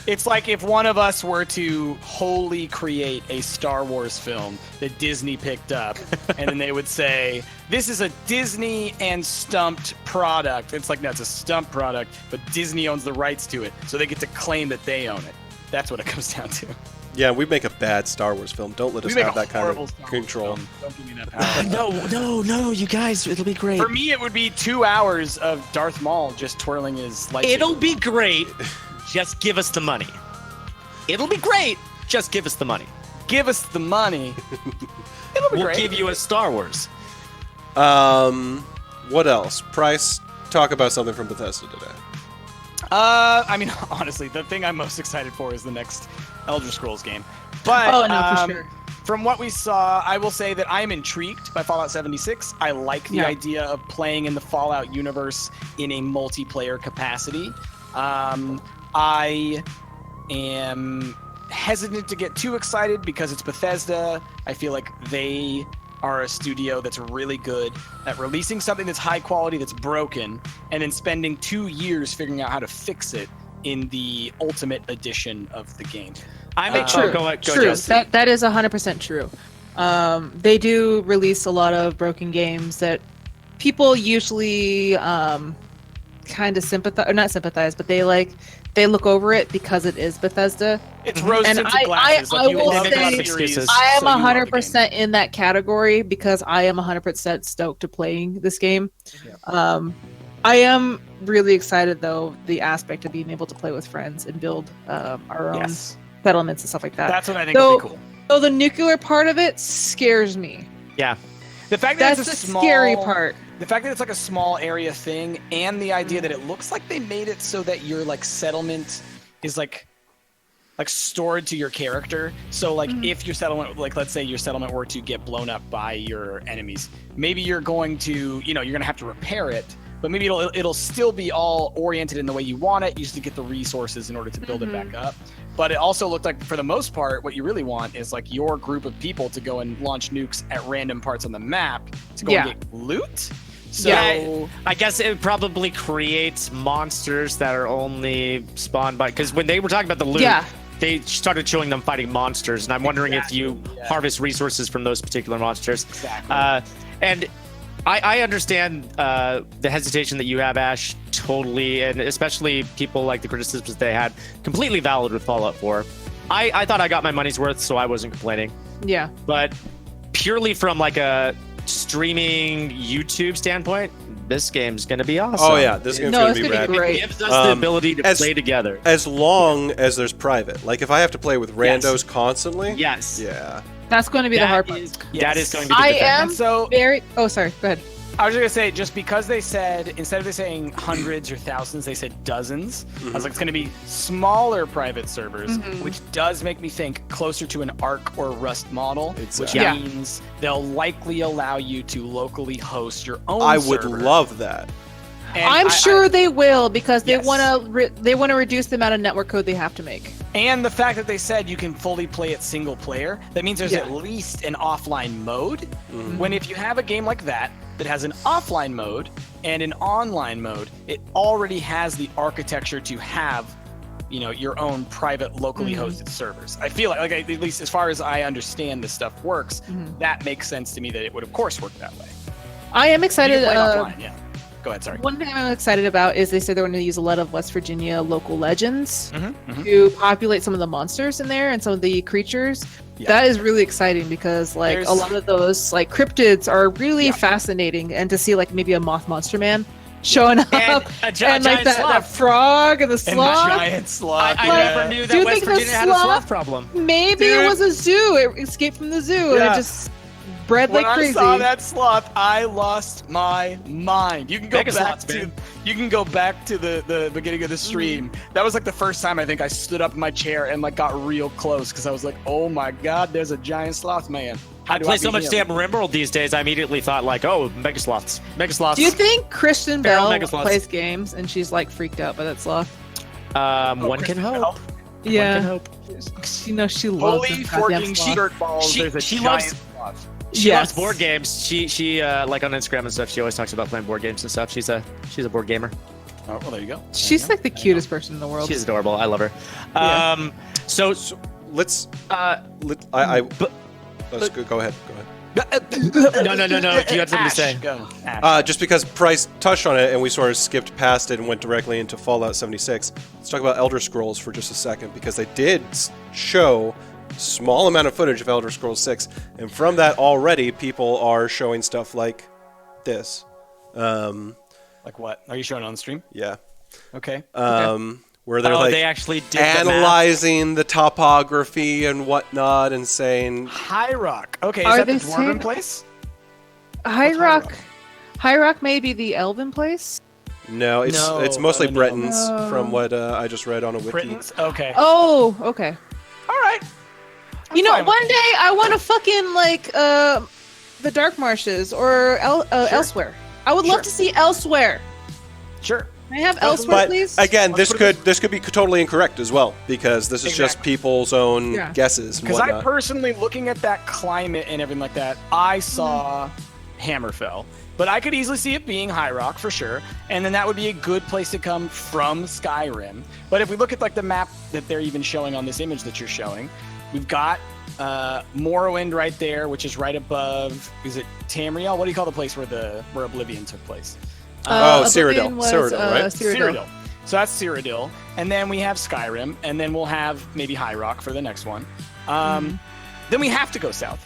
It's like if one of us were to wholly create a Star Wars film that Disney picked up, and then they would say, this is a Disney and Stumpt product. It's like, no, it's a Stumpt product, but Disney owns the rights to it, so they get to claim that they own it. That's what it comes down to. Yeah, we make a bad Star Wars film. Don't let us have that kind of control. Don't give me that power. No, you guys, it'll be great. For me, it would be 2 hours of Darth Maul just twirling his lightsaber. It'll be great. Just give us the money. It'll be great. Just give us the money. Give us the money. It'll be We'll great. give you a Star Wars. What else? Price, talk about something from Bethesda today. I mean, honestly, the thing I'm most excited for is the next Elder Scrolls game. But for sure. From what we saw, I will say that I am intrigued by Fallout 76. I like the idea of playing in the Fallout universe in a multiplayer capacity. I am hesitant to get too excited because it's Bethesda. I feel like they are a studio that's really good at releasing something that's high quality, that's broken, and then spending 2 years figuring out how to fix it in the ultimate edition of the game. True. That is 100% true. They do release a lot of broken games that people usually kind of sympathize, or not sympathize, but they look over it because it is Bethesda. It's rose-tinted glasses. I will say I am 100% in that category because I am 100% stoked to playing this game. I am really excited, though, the aspect of being able to play with friends and build our own settlements and stuff like that. That's what I think would be cool. So the nuclear part of it scares me. Yeah. The fact that That's it's a the small, scary part. The fact that it's like a small area thing, and the idea that it looks like they made it so that your like settlement is like stored to your character. So like if your settlement, like let's say your settlement were to get blown up by your enemies, maybe you're going to, you're going to have to repair it, but maybe it'll still be all oriented in the way you want it. You just get the resources in order to build it back up. But it also looked like, for the most part, what you really want is like your group of people to go and launch nukes at random parts on the map to go and get loot. So I guess it probably creates monsters that are only spawned by, because when they were talking about the loot, they started showing them fighting monsters, and I'm wondering if you harvest resources from those particular monsters. And I understand the hesitation that you have, Ash, totally, and especially people like the criticisms they had, completely valid with Fallout 4. I thought I got my money's worth, so I wasn't complaining. Yeah. But purely from like a streaming YouTube standpoint, this game's going to be awesome. Oh yeah, this game's going to be rad. Great. It gives us the ability to play together. As long as there's private. Like if I have to play with randos constantly. Yes. Yeah. That's going to be the hard part. That is going to be I the am so very... Oh, sorry. Go ahead. I was just going to say, just because they said, instead of saying hundreds or thousands, they said dozens. I was like, it's going to be smaller private servers, which does make me think closer to an Arc or Rust model, which means they'll likely allow you to locally host your own I would server. love that. And I'm sure they will, because they want to reduce the amount of network code they have to make. And the fact that they said you can fully play it single player, that means there's at least an offline mode. When if you have a game like that has an offline mode and an online mode, it already has the architecture to have, your own private locally hosted servers. I feel like at least as far as I understand this stuff works, that makes sense to me that it would of course work that way. I am excited. You can play it offline, Go ahead, sorry. One thing I'm excited about is they said they're going to use a lot of West Virginia local legends to populate some of the monsters in there and some of the creatures. That is really exciting because a lot of those cryptids are really fascinating, and to see maybe a moth monster man showing up and that frog and the sloth. And the giant sloth. I never knew that West Virginia had a sloth problem. Maybe it was a zoo. It escaped from the zoo and it just bred like crazy. When I saw that sloth, I lost my mind. You can go back to the beginning of the stream. That was the first time I think I stood up in my chair and got real close because I was like, oh my god, there's a giant sloth man. I play so much damn Rimworld these days, I immediately thought Mega Sloths. Do you think Kristen Bell plays games and she's freaked out by that sloth? One can hope. Yeah. One can hope. She loves Holy forking shirt balls. She loves sloth. She loves board games. She on Instagram and stuff, she always talks about playing board games and stuff. She's a board gamer. Oh, well, there you go. She's like the cutest person in the world. She's adorable. I love her. Yeah. So let's. Let's go ahead. No. You had something to say. Go. Just because Price touched on it and we sort of skipped past it and went directly into Fallout 76. Let's talk about Elder Scrolls for just a second, because they did show small amount of footage of Elder Scrolls 6, and from that already people are showing stuff like this. Like what? Are you showing it on the stream? Yeah. Okay. Where they're they actually did analyzing the topography and whatnot and saying High Rock. Okay, Are is that the they Dwarven saying- place? High Rock may be the Elven place. no, it's mostly Bretons from what I just read on a wiki. Britons? Okay. Oh, okay. All right. You know, one day I want to fucking like the Dark Marshes or Elsewhere. I would love to see Elsewhere. Sure. May I have Elsewhere, But please? again, this could be totally incorrect as well, because this is just people's own guesses and Because I whatnot. personally, looking at that climate and everything like that, I saw Hammerfell. But I could easily see it being High Rock for sure, and then that would be a good place to come from Skyrim. But if we look at like the map that they're even showing on this image that you're showing, we've got Morrowind right there, which is right above. Is it Tamriel? What do you call the place where Oblivion took place? Cyrodiil. was, Cyrodiil, right? Cyrodiil. So that's Cyrodiil, and then we have Skyrim, and then we'll have maybe High Rock for the next one. Then we have to go south.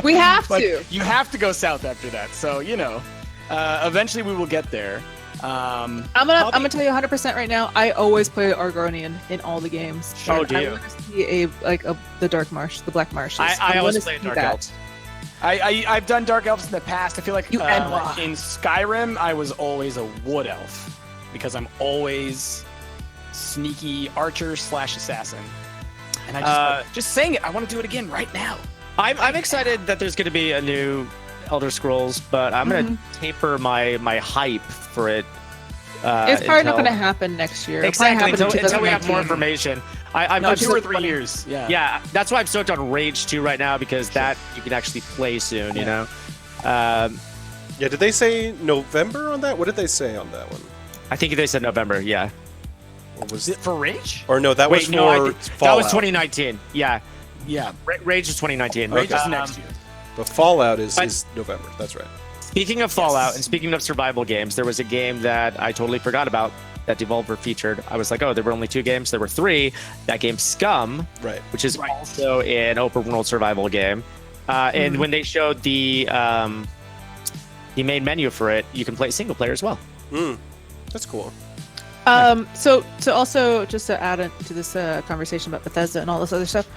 We have Like, to. You have to go south after that. So eventually we will get there. I'm gonna tell you 100% right now. I always play Argonian in all the games. Oh, do I you? want to see the Dark Marsh, the Black Marshes. I always wanna play see Dark that. Elves. I've done Dark Elves in the past. I feel like You Enwa. in Skyrim I was always a Wood Elf because I'm always sneaky archer / assassin. And I just saying it, I want to do it again right now. I'm excited that there's going to be a new Elder Scrolls, but I'm going to taper my hype for it. It's probably not going to happen next year. It'll probably Exactly, happen in until we have more 2019. information. I'm 2 or 3 years. Yeah, that's why I'm stoked on Rage 2 right now, because that you can actually play soon, you know? Yeah, did they say November on that? What did they say on that one? I think they said November, yeah. Or was it for Rage? Or no, that was for that Fallout. was 2019, yeah. Yeah. Rage is 2019. Rage is next year. But Fallout is November, that's right. Speaking of Fallout and speaking of survival games, there was a game that I totally forgot about that Devolver featured. I was like, oh, there were only 2 games. There were 3. That game Scum, right, which is also an open world survival game. And when they showed the main menu for it, you can play single player as well. That's cool. So also just to add into this conversation about Bethesda and all this other stuff,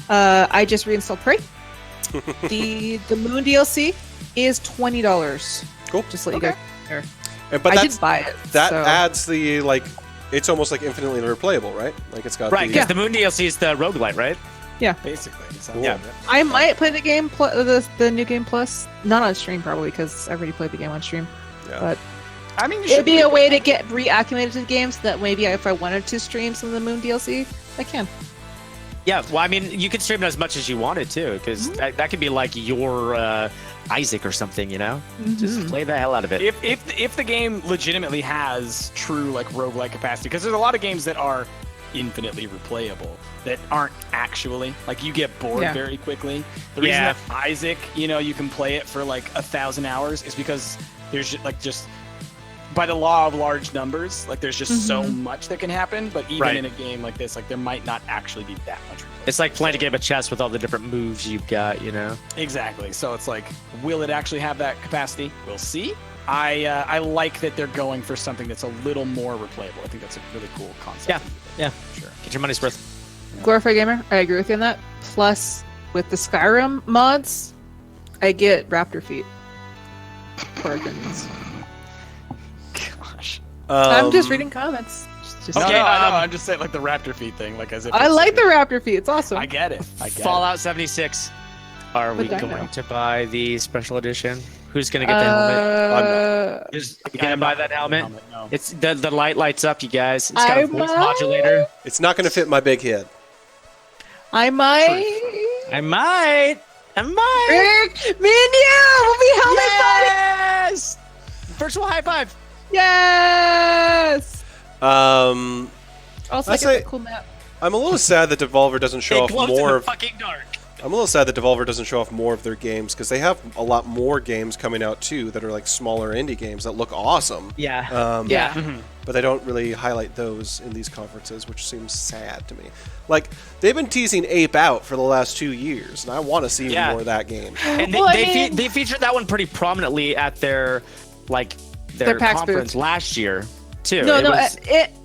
I just reinstalled Prey. the Moon DLC is $20. Cool. Just to let you guys know. But I did buy it. That so. adds the it's almost like infinitely replayable, right? Like it's got right, because the Moon DLC is the roguelite, right? Yeah, basically. Cool. Yeah. I might play the game the new game plus, not on stream probably because I already played the game on stream. Yeah. But I mean, it'd be a way to get reacclimated to the game so that maybe if I wanted to stream some of the Moon DLC, I can. Yeah, well, I mean, you can stream it as much as you wanted too, because that could be like your Isaac or something, you know? Just play the hell out of it. If the game legitimately has true like roguelike capacity, because there's a lot of games that are infinitely replayable that aren't actually, like, you get bored very quickly. The reason that Isaac, you can play it for like 1,000 hours is because there's just by the law of large numbers, like there's just so much that can happen. But even in a game like this, like there might not actually be that much. It's like playing a game of chess with all the different moves you've got, you know? Exactly. So it's like, will it actually have that capacity? We'll see. I like that they're going for something that's a little more replayable. I think that's a really cool concept. Yeah. Sure. Get your money's worth. Glorified Gamer, I agree with you on that. Plus, with the Skyrim mods, I get raptor feet. Gosh. I'm just reading comments. Okay, I'm just saying like the raptor feet thing, like as if I like the raptor feet. It's awesome. I get it. Fallout 76. Are we But I going know. to buy the special edition? Who's going to get the helmet? Who's going to buy that helmet? No. It's the light lights up, you guys. It's got a voice modulator. It's not going to fit my big head. I might. Me and you will be helmet buddies. Virtual high five. Yes. Also, I I say- get the cool map. I'm a little sad that Devolver doesn't show off glows in more the of. fucking dark. I'm a little sad that Devolver doesn't show off more of their games because they have a lot more games coming out too that are like smaller indie games that look awesome. Yeah. Yeah. But they don't really highlight those in these conferences, which seems sad to me. Like they've been teasing Ape Out for the last 2 years, and I want to see more of that game. And Well, they featured that one pretty prominently at their PAX conference booth. last year too. No, It was-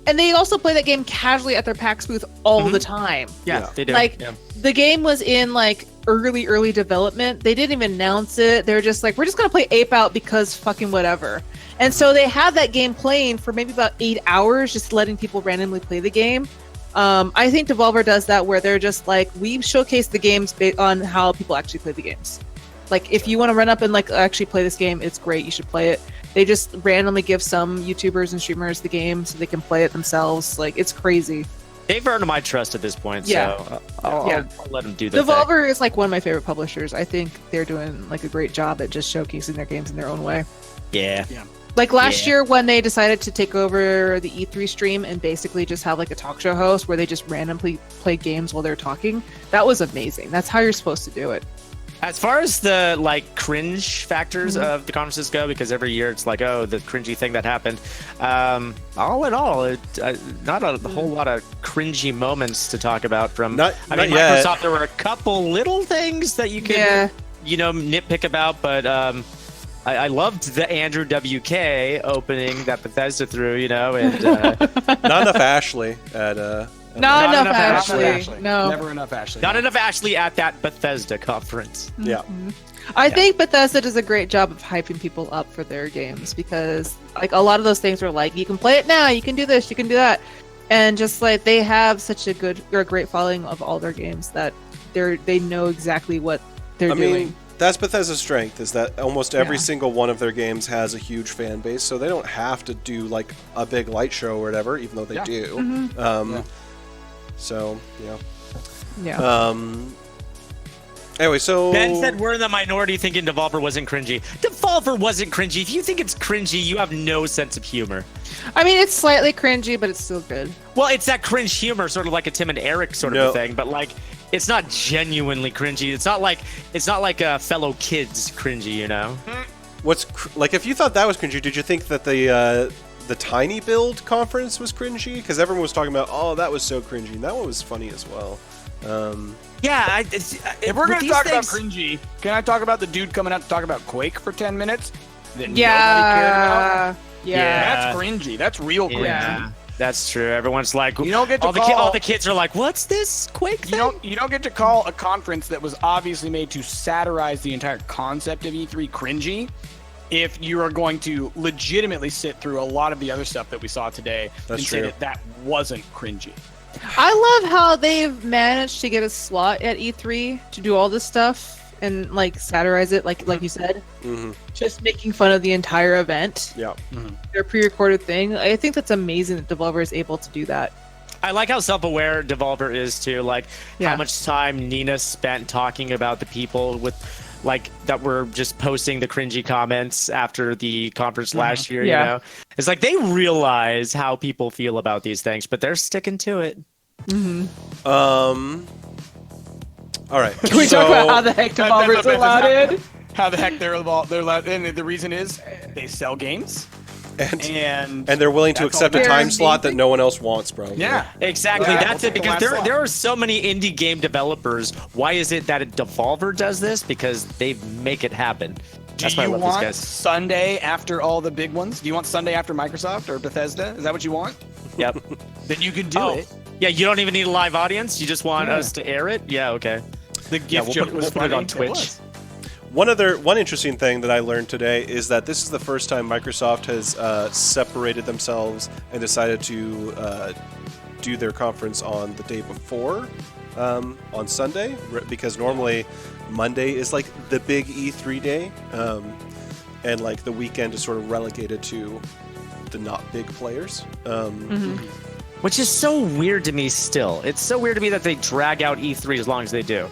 and they also play that game casually at their PAX booth all the time. yeah, they do. Like yeah. the game was in like early development. They didn't even announce it. They're just like, we're just gonna play Ape Out because fucking whatever. And so they had that game playing for maybe about 8 hours, just letting people randomly play the game. I think Devolver does that where they're just like, we showcase the games based on how people actually play the games. Like if you want to run up and like actually play this game, it's great. You should play it. They just randomly give some YouTubers and streamers the game so they can play it themselves. Like it's crazy. They've earned my trust at this point, Yeah. so I'll let them do that. Devolver is like one of my favorite publishers. I think they're doing like a great job at just showcasing their games in their own way. Yeah. Like last year when they decided to take over the E3 stream and basically just have like a talk show host where they just randomly play games while they're talking. That was amazing. That's how you're supposed to do it. As far as the like cringe factors of the conferences go, because every year it's like, oh, the cringy thing that happened. All in all, not a whole lot of cringy moments to talk about from. Not Microsoft. yet. There were a couple little things that you could, nitpick about, but I loved the Andrew WK opening that Bethesda threw, and Not enough Ashley at. Not enough Ashley. No. Never enough Ashley. Not enough Ashley at that Bethesda conference. Yeah. I think Bethesda does a great job of hyping people up for their games because like a lot of those things are like, you can play it now, you can do this, you can do that. And just like they have such a great following of all their games that they know exactly what they're doing. mean, that's Bethesda's strength, is that almost every single one of their games has a huge fan base, so they don't have to do like a big light show or whatever, even though they do. So, anyway, so Ben said we're in the minority thinking Devolver wasn't cringy. Devolver wasn't cringy. If you think it's cringy, you have no sense of humor. I mean, it's slightly cringy, but it's still good. Well, it's that cringe humor, sort of like a Tim and Eric sort of a thing, but like it's not genuinely cringy. It's not like a fellow kids cringy, What's like if you thought that was cringy, did you think that the Tiny Build conference was cringy? Because everyone was talking about, oh, that was so cringy, and that one was funny as well. If we're going to talk about cringy, can I talk about the dude coming out to talk about Quake for 10 minutes? That nobody cared about? That's cringy. That's real cringy. Yeah, that's true. Everyone's like, you don't get to all the kids are like, what's this Quake thing? You don't get to call a conference that was obviously made to satirize the entire concept of E3 cringy if you are going to legitimately sit through a lot of the other stuff that we saw today and say that wasn't cringy. I love how they've managed to get a slot at E3 to do all this stuff and like satirize it, like you said, just making fun of the entire event. Yeah, their pre-recorded thing. I think that's amazing that Devolver is able to do that. I like how self-aware Devolver is too. Like how much time Nina spent talking about the people that were just posting the cringy comments after the conference last year. Yeah. It's like they realize how people feel about these things, but they're sticking to it. All right. Can we talk about how the heck Devolver's allowed in? How the heck they're allowed in? And the reason is they sell games. And they're willing to accept a time slot that no one else wants, bro. Yeah, exactly. That's it. Because there are so many indie game developers. Why is it that Devolver does this? Because they make it happen. That's why I love these guys. Sunday after all the big ones? Do you want Sunday after Microsoft or Bethesda? Is that what you want? Yep. Then you can do it. Yeah, you don't even need a live audience. You just want us to air it. Yeah, okay. The gift joke was put it on Twitch. One interesting thing that I learned today is that this is the first time Microsoft has separated themselves and decided to do their conference on the day before, on Sunday, because normally Monday is like the big E3 day, and like the weekend is sort of relegated to the not big players. Which is so weird to me still. It's so weird to me that they drag out E3 as long as they do.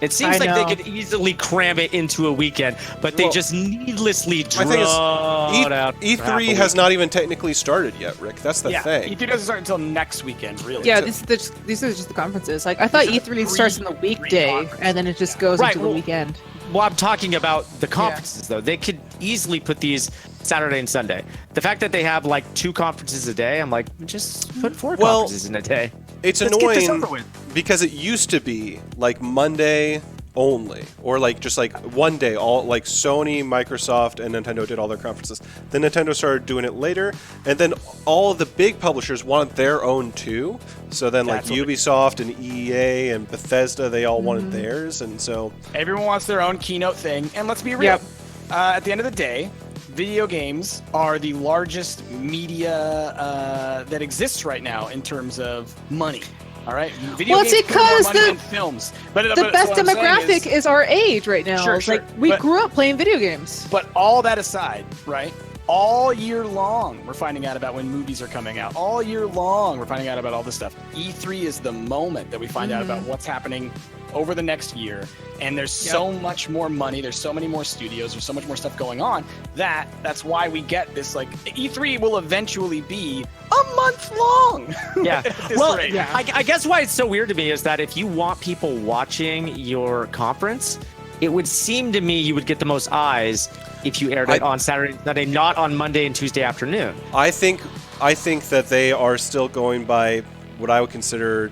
It seems like they could easily cram it into a weekend, but they just needlessly draw it out. E3 has not even technically started yet, Rick. That's the thing. E3 doesn't start until next weekend, really. Yeah, these are just the conferences. Like I thought E3 starts on the weekday, and then it just goes into the weekend. Well, I'm talking about the conferences, though. They could easily put these Saturday and Sunday. The fact that they have like 2 conferences a day, I'm like, just put 4 conferences in a day. It's annoying because it used to be like Monday only, or like just like one day. All like Sony, Microsoft, and Nintendo did all their conferences. Then Nintendo started doing it later, and then all of the big publishers wanted their own too. So then like Ubisoft and EA and Bethesda, they all wanted theirs, and so everyone wants their own keynote thing. And let's be real. At the end of the day, video games are the largest media that exists right now in terms of money. All right. Video games it's because more money than films. The best demographic is our age right now. Sure. Like we grew up playing video games. But all that aside, right? All year long, we're finding out about when movies are coming out. All year long, we're finding out about all this stuff. E3 is the moment that we find out about what's happening over the next year. And there's so much more money. There's so many more studios. There's so much more stuff going on that's why we get this. Like E3 will eventually be a month long. Yeah. Well, I guess why it's so weird to me is that if you want people watching your conference, it would seem to me you would get the most eyes if you aired it on Saturday and Sunday, not on Monday and Tuesday afternoon. I think that they are still going by what I would consider.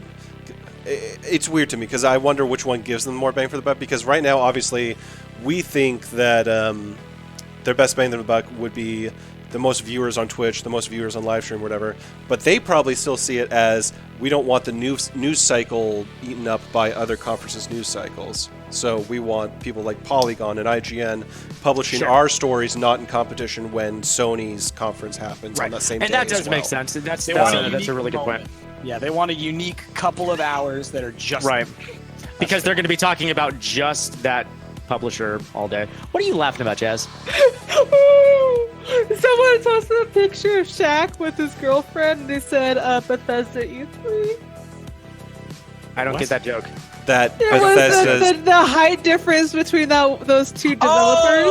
It's weird to me because I wonder which one gives them more bang for the buck. Because right now, obviously, we think that their best bang for the buck would be the most viewers on Twitch, the most viewers on livestream, whatever. But they probably still see it as we don't want the news cycle eaten up by other conferences' news cycles. So we want people like Polygon and IGN publishing our stories, not in competition when Sony's conference happens on that same day. And that does make sense. That's a really good point. Yeah, they want a unique couple of hours that are just right. Because they're going to be talking about just that publisher all day. What are you laughing about, Jazz? Someone posted a picture of Shaq with his girlfriend, and they said Bethesda E3. I don't get that joke. That Bethesda was the height difference between those 2 developers.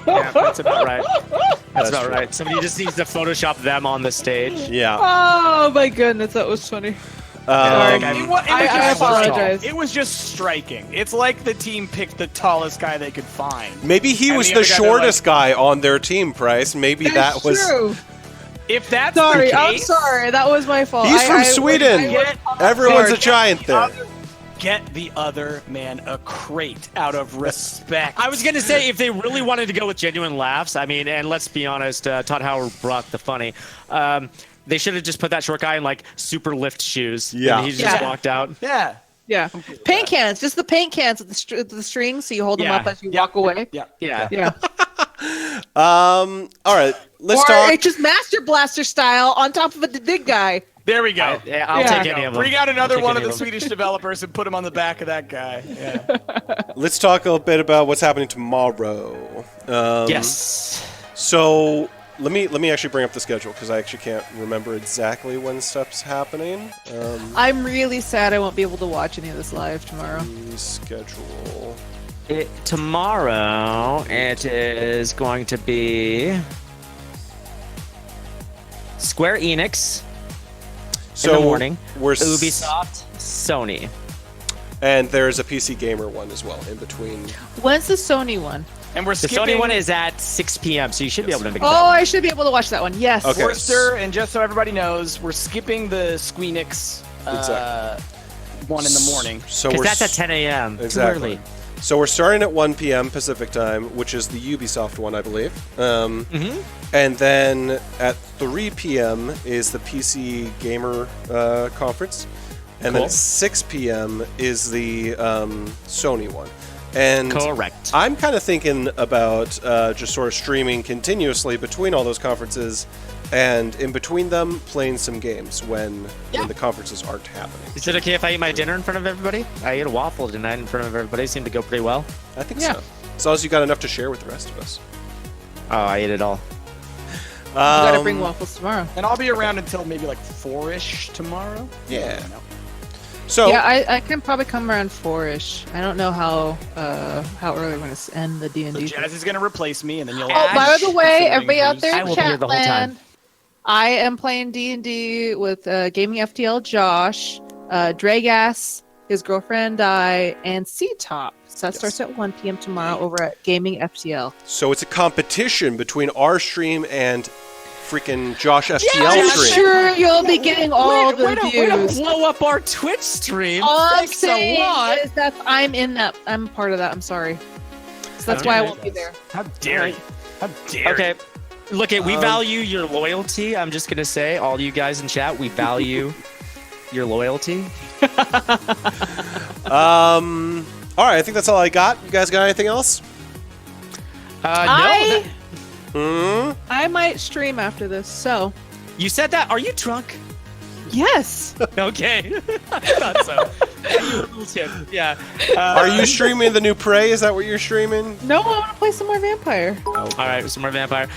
Yeah, that's about right. That's about right. Somebody just needs to Photoshop them on the stage. Yeah. Oh my goodness, that was funny. I apologize. It was just striking. It's like the team picked the tallest guy they could find. Maybe he was the shortest guy on their team, Price. Maybe that was true. If that's the case, I'm sorry. That was my fault. He's from Sweden. Everyone's a giant there. Get the other man a crate out of respect. I was going to say, if they really wanted to go with genuine laughs, I mean, and let's be honest, Todd Howard brought the funny. They should have just put that short guy in like super lift shoes. Yeah. And he just walked out. Yeah. Yeah. Paint cans. Just the paint cans with the strings so you hold them up as you walk away. Yeah. All right. Let's talk. It's just Master Blaster style on top of the big guy. There we go. I'll take any of them. Bring out another one of the Swedish developers and put him on the back of that guy. Yeah. Let's talk a little bit about what's happening tomorrow. Yes. So let me actually bring up the schedule because I actually can't remember exactly when stuff's happening. I'm really sad I won't be able to watch any of this live tomorrow. Schedule. Tomorrow it is going to be Square Enix. In the morning, Ubisoft, Sony. And there's a PC Gamer one as well in between. When's the Sony one? And we're skipping... The Sony one is at 6 p.m., so you should be able to make that one. I should be able to watch that one, yes. Okay. Forster, and just so everybody knows, we're skipping the Squeenix one in the morning. Because that's at 10 a.m. Exactly. Too early. So we're starting at 1 p.m. Pacific time, which is the Ubisoft one, I believe. And then at 3 p.m. is the PC Gamer conference. And then at 6 p.m. is the Sony one. And correct. I'm kind of thinking about just sort of streaming continuously between all those conferences, and in between them, playing some games when the conferences aren't happening. Is it okay if I eat my dinner in front of everybody? I ate a waffle tonight in front of everybody. It seemed to go pretty well. I think so. As long as you got enough to share with the rest of us. Oh, I ate it all. You gotta bring waffles tomorrow. And I'll be around until maybe like 4-ish tomorrow. Yeah. So yeah, I can probably come around 4-ish. I don't know how early we're gonna end the D&D. So Jazz is gonna replace me, and then you'll. Oh, by the way, everybody out there I in will be here chat the whole time. land, I am playing D&D with Gaming FTL Josh, Dragass, his girlfriend I, and C-Top. So that starts at 1 p.m. tomorrow over at Gaming FTL. So it's a competition between our stream and freaking Josh FTL I'm stream. sure you'll be getting all the Way to views. blow up our Twitch stream. All I'm Thanks a saying lot. is that I'm in that. I'm part of that. I'm sorry. So that's why I won't be there. How dare you? How dare you? Okay. Look, we value your loyalty. I'm just going to say, all you guys in chat, we value your loyalty. All right, I think that's all I got. You guys got anything else? No. I might stream after this, so. You said that? Are you drunk? Yes. Okay. I thought so. Yeah. Are you streaming the new Prey? Is that what you're streaming? No, I want to play some more Vampire. All right, some more Vampire.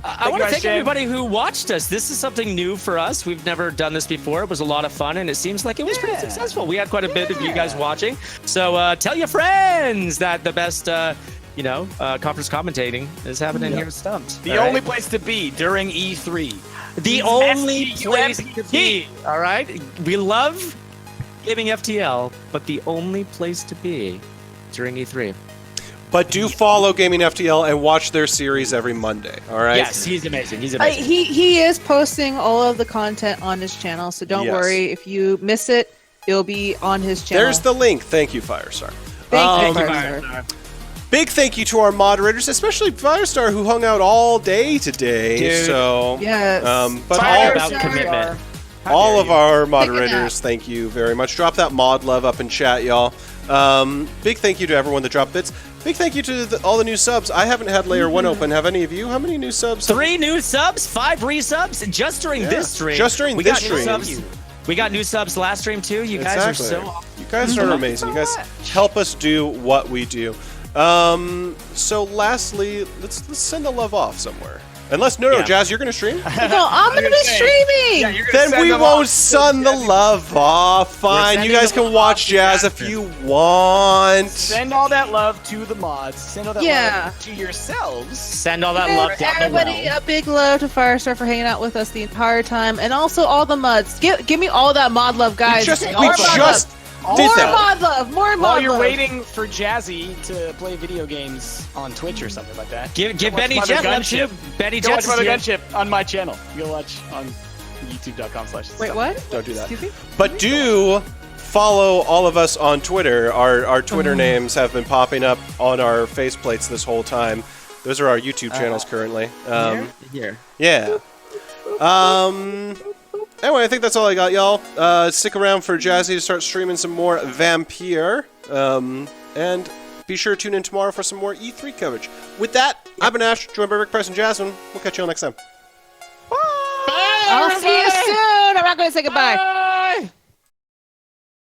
I want to thank everybody who watched us. This is something new for us. We've never done this before. It was a lot of fun, and it seems like it was pretty successful. We had quite a bit of you guys watching. So tell your friends that the best, conference commentating is happening here at Stumpt. The only place to be during E3. The only place to be. All right? We love Gaming FTL, but the only place to be during E3. But do follow Gaming FTL and watch their series every Monday, all right? Yes, he's amazing. He's amazing. He is posting all of the content on his channel, so don't worry. If you miss it, it'll be on his channel. There's the link. Thank you, Firestar. Thank you, Firestar. Big thank you to our moderators, especially Firestar, who hung out all day today. Dude. So, yes. But about commitment. all of our moderators, thank you very much. Drop that mod love up in chat, y'all. Big thank you to everyone that dropped bits. Big thank you to all the new subs. I haven't had Layer 1 open. Have any of you? How many new subs? 3 new subs, 5 resubs just during this stream. Just during this stream. We got new subs last stream too. You guys are so awesome. You guys are amazing. You guys help us do what we do. So lastly, let's send the love off somewhere. Unless, no, Jazz, you're going to stream? No, I'm going to be streaming. Then we won't send the love off. Fine, you guys can watch Jazz if you want. Send all that love to the mods. Send all that love to yourselves. Send all that love down Everybody, a big love to Firestar for hanging out with us the entire time, and also all the mods. Give me all that mod love, guys. We just did mod love. More mod love. While you're waiting for Jazzy to play video games on Twitch or something like that, give Benny Jet love too. Benny Go watch Jet's Mother here. Gunship on my channel. You'll watch on youtube.com/. Wait, what? Don't do that. Excuse me? But do follow all of us on Twitter. Our Twitter names have been popping up on our faceplates this whole time. Those are our YouTube channels currently. Here. Yeah. Anyway, I think that's all I got, y'all. Stick around for Jazzy to start streaming some more Vampire. And be sure to tune in tomorrow for some more E3 coverage. With that, I've been Ash, joined by Rick, Price, and Jasmine. We'll catch you all next time. I'll see you soon. I'm not going to say goodbye.